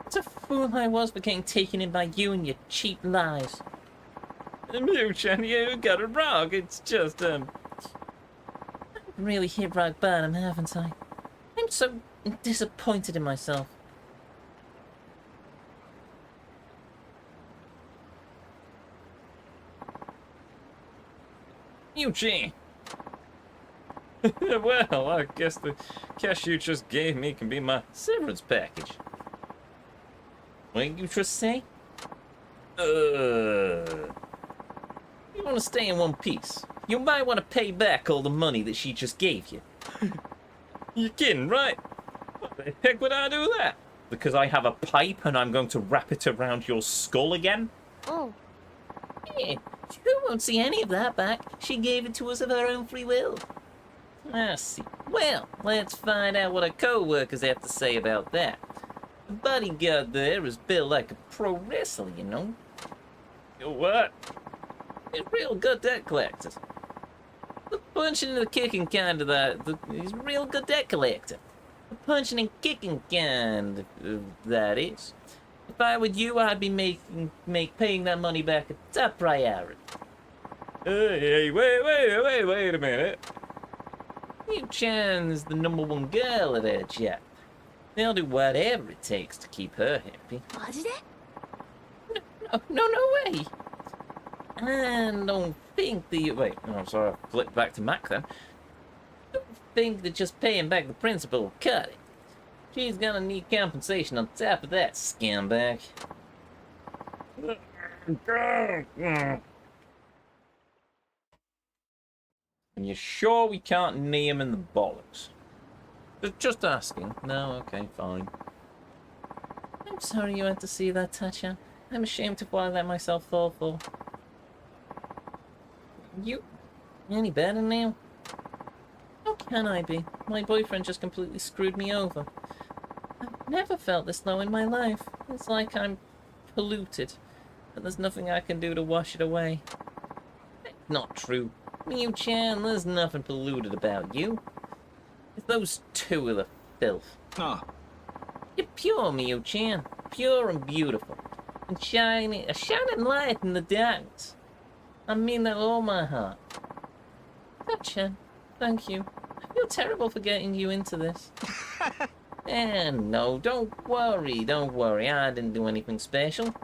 What a fool I was for getting taken in by you and your cheap lies. Eugene, you got it wrong. It's just, really hit rock bottom, haven't I? I'm so disappointed in myself. Eugene! Well, I guess the cash you just gave me can be my severance package. What did you just say? You want to stay in one piece? You might want to pay back all the money that she just gave you. You're kidding, right? What the heck would I do that? Because I have a pipe and I'm going to wrap it around your skull again? Oh. Yeah, you won't see any of that back. She gave it to us of her own free will. I see. Well, let's find out what our co-workers have to say about that. The bodyguard there is built like a pro wrestler, you know. What? He's real good debt collector. The punching and the kicking kind of he's a real good debt collector. The punching and kicking kind of that is. If I were you, I'd be paying that money back a top priority. Hey, wait a minute. Yu-chan's the #1 girl at her job. They'll do whatever it takes to keep her happy. No way. I don't think that wait, I'm sorry, I flipped back to Mac then. I don't think that just paying back the principal will cut it. She's gonna need compensation on top of that, scumbag. And you're sure we can't knee him in the bollocks? Just asking. No, okay, fine. I'm sorry you had to see that, Tatcha. I'm ashamed of what I let myself fall for. You any better now? How can I be? My boyfriend just completely screwed me over. I've never felt this low in my life. It's like I'm polluted, but there's nothing I can do to wash it away. Not true. Yu-chan, there's nothing polluted about you. It's those two are the filth. Ah, You're pure, Yu-chan. Pure and beautiful. And a shining light in the darkness. I mean that with all my heart. Chan, thank you. I feel terrible for getting you into this. No, don't worry. I didn't do anything special.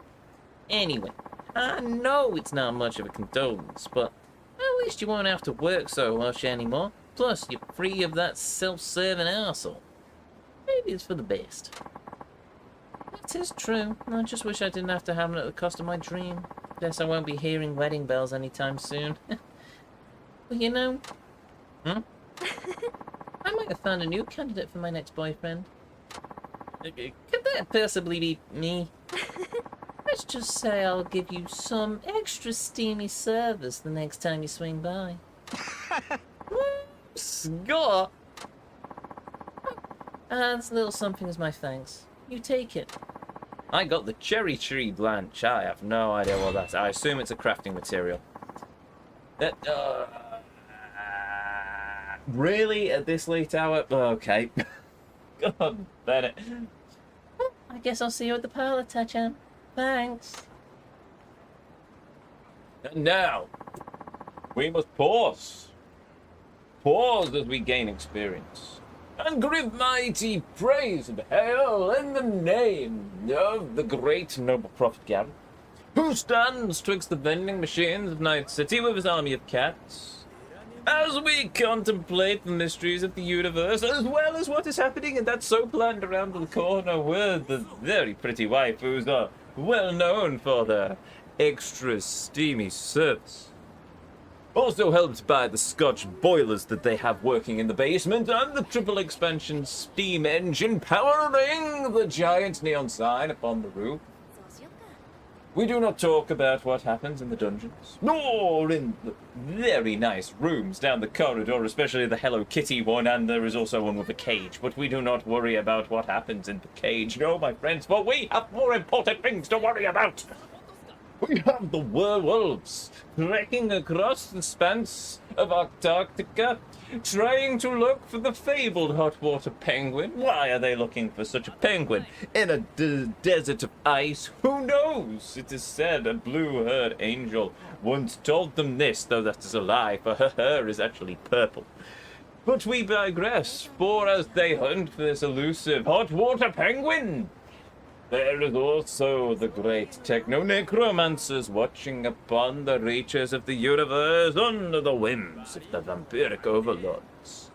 Anyway, I know it's not much of a condolence, but at least you won't have to work so much anymore. Plus, you're free of that self-serving arsehole. Maybe it's for the best. It is true. I just wish I didn't have to have it at the cost of my dream. Guess I won't be hearing wedding bells anytime soon. But you know... I might have found a new candidate for my next boyfriend. Could that possibly be me? Let's just say I'll give you some extra steamy service the next time you swing by. Scott! This little something is my thanks. You take it. I got the cherry tree blanch. I have no idea what that's. I assume it's a crafting material. Really? At this late hour? Okay. God, Bennett. Well, I guess I'll see you at the parlor, Tachan. Thanks. And now, we must pause. Pause as we gain experience. And give mighty praise and hail in the name of the great noble prophet Gary, who stands twixt the vending machines of Night City with his army of cats, as we contemplate the mysteries of the universe, as well as what is happening in that soap land around the corner with the very pretty wife who's well known for their extra steamy service. Also helped by the Scotch boilers that they have working in the basement and the triple expansion steam engine powering the giant neon sign upon the roof. We do not talk about what happens in the dungeons, nor in the very nice rooms down the corridor, especially the Hello Kitty one, and there is also one with a cage, but we do not worry about what happens in the cage, no, my friends, for we have more important things to worry about. We have the werewolves trekking across the expanse of Antarctica, trying to look for the fabled hot water penguin. Why are they looking for such a penguin in a desert of ice? Who knows? It is said a blue-haired angel once told them this, though that is a lie, for her hair is actually purple. But we digress, for as they hunt for this elusive hot water penguin, there is also the great techno-necromancers watching upon the reaches of the universe under the whims of the vampiric overlords.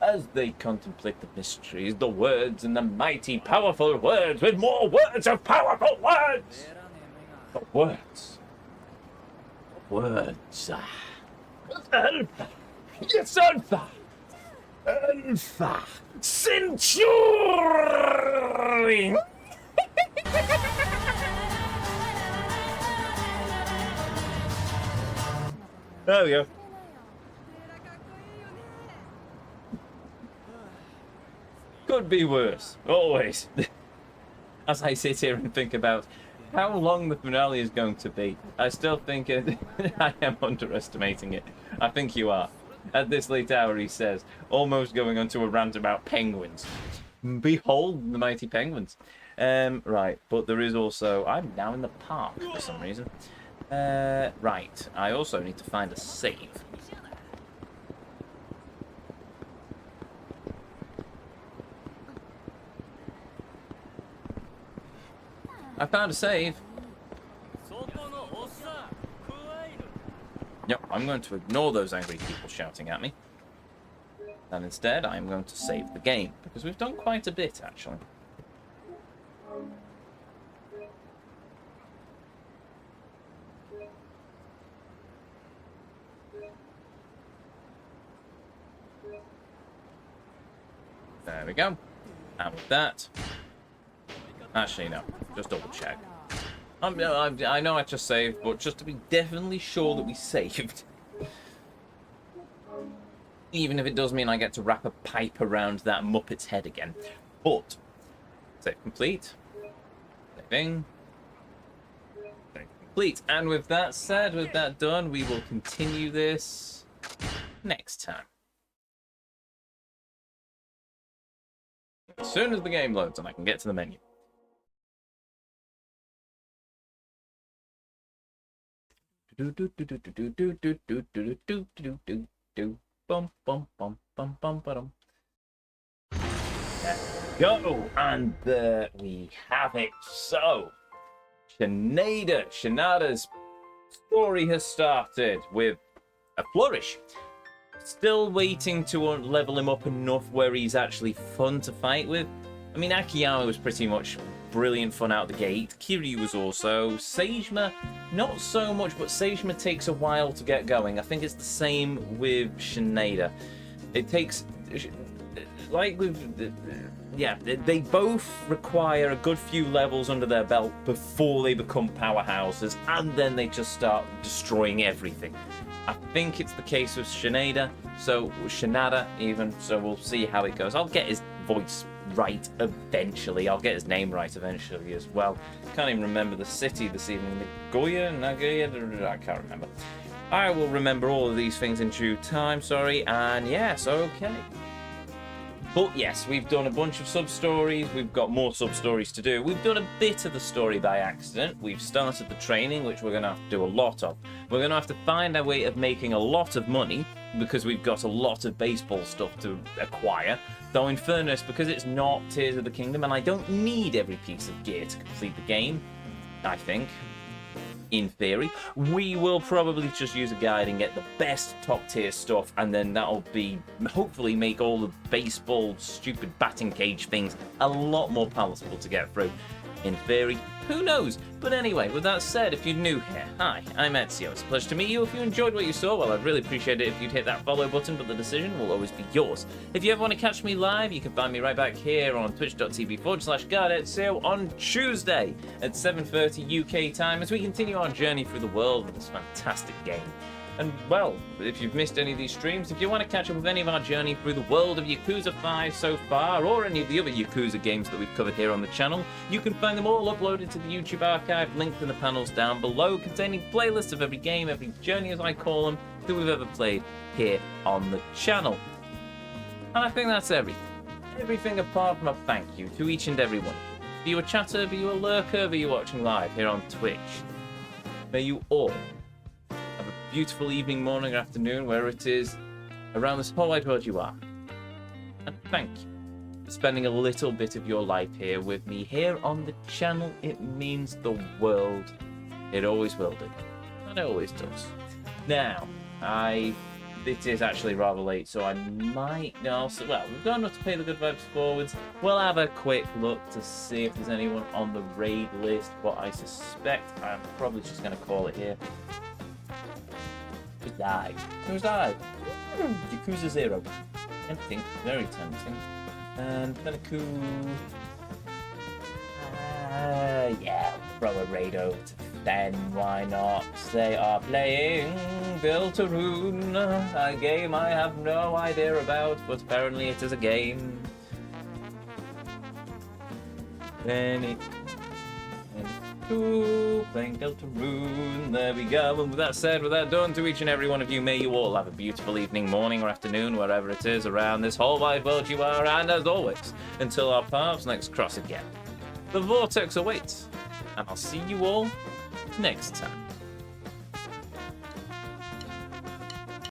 As they contemplate the mysteries, the words, and the mighty powerful words with more words of powerful words! The words. Words. Alpha. Yes, Alpha. Alpha. Centurion! There we go. Could be worse. Always. As I sit here and think about how long the finale is going to be, I still think I am underestimating it. I think you are. At this late hour, he says, almost going onto a rant about penguins. Behold the mighty penguins. Right, but there is also... I'm now in the park for some reason. Right, I also need to find a save. I found a save. Yep, I'm going to ignore those angry people shouting at me. And instead, I'm going to save the game, because we've done quite a bit, actually. There we go. And with that... Actually, no. Just double check. I know I just saved, but just to be definitely sure that we saved. Even if it does mean I get to wrap a pipe around that Muppet's head again. But, save complete. Saving. Save complete. And with that said, with that done, we will continue this next time. As soon as the game loads and I can get to the menu. Go, and there we have it. So, Shinada's story has started with a flourish. Still waiting to level him up enough where he's actually fun to fight with. I mean, Akiyama was pretty much brilliant fun out the gate. Kiryu was also. Seijima, not so much, but Seijima takes a while to get going. I think it's the same with Shinada. It takes... Like with... Yeah, they both require a good few levels under their belt before they become powerhouses, and then they just start destroying everything. I think it's the case with Shinada, so we'll see how it goes. I'll get his voice right eventually. I'll get his name right eventually as well. Can't even remember the city this evening. Nagoya? I can't remember. I will remember all of these things in due time, sorry, and yes, okay. But yes, we've done a bunch of sub-stories, we've got more sub-stories to do. We've done a bit of the story by accident. We've started the training, which we're going to have to do a lot of. We're going to have to find a way of making a lot of money, because we've got a lot of baseball stuff to acquire. Though in fairness, because it's not Tears of the Kingdom, and I don't need every piece of gear to complete the game, I think. In theory, we will probably just use a guide and get the best top tier stuff, and then that'll be hopefully make all the baseball stupid batting cage things a lot more palatable to get through. In theory, who knows? But anyway, with that said, if you're new here, hi, I'm Ezio. It's a pleasure to meet you. If you enjoyed what you saw, well, I'd really appreciate it if you'd hit that follow button, but the decision will always be yours. If you ever want to catch me live, you can find me right back here on twitch.tv/GuardEzio on Tuesday at 7:30 UK time as we continue our journey through the world of this fantastic game. And, well, if you've missed any of these streams, if you want to catch up with any of our journey through the world of Yakuza 5 so far, or any of the other Yakuza games that we've covered here on the channel, you can find them all uploaded to the YouTube archive, linked in the panels down below, containing playlists of every game, every journey as I call them, that we've ever played here on the channel. And I think that's everything. Everything apart from a thank you to each and every one. Be you a chatter, be you a lurker, be you watching live here on Twitch. May you all have a beautiful evening, morning, or afternoon, wherever it is around this whole wide world you are. And thank you for spending a little bit of your life here with me, here on the channel. It means the world. It always will do. And it always does. Now, it is actually rather late, so I might also, well, we've got enough to pay the good vibes forwards. We'll have a quick look to see if there's anyone on the raid list, but I suspect I'm probably just going to call it here. Who's died? Who's died? Yakuza 0. Tempting, very tempting. And Gotoku. Yeah, throw a raid over to then why not? They are playing Deltarune, a game I have no idea about, but apparently it is a game. Playing Deltarune, there we go. And with that said, with that done, to each and every one of you, may you all have a beautiful evening, morning, or afternoon, wherever it is around this whole wide world you are, and as always, until our paths next cross again, the Vortex awaits, and I'll see you all next time.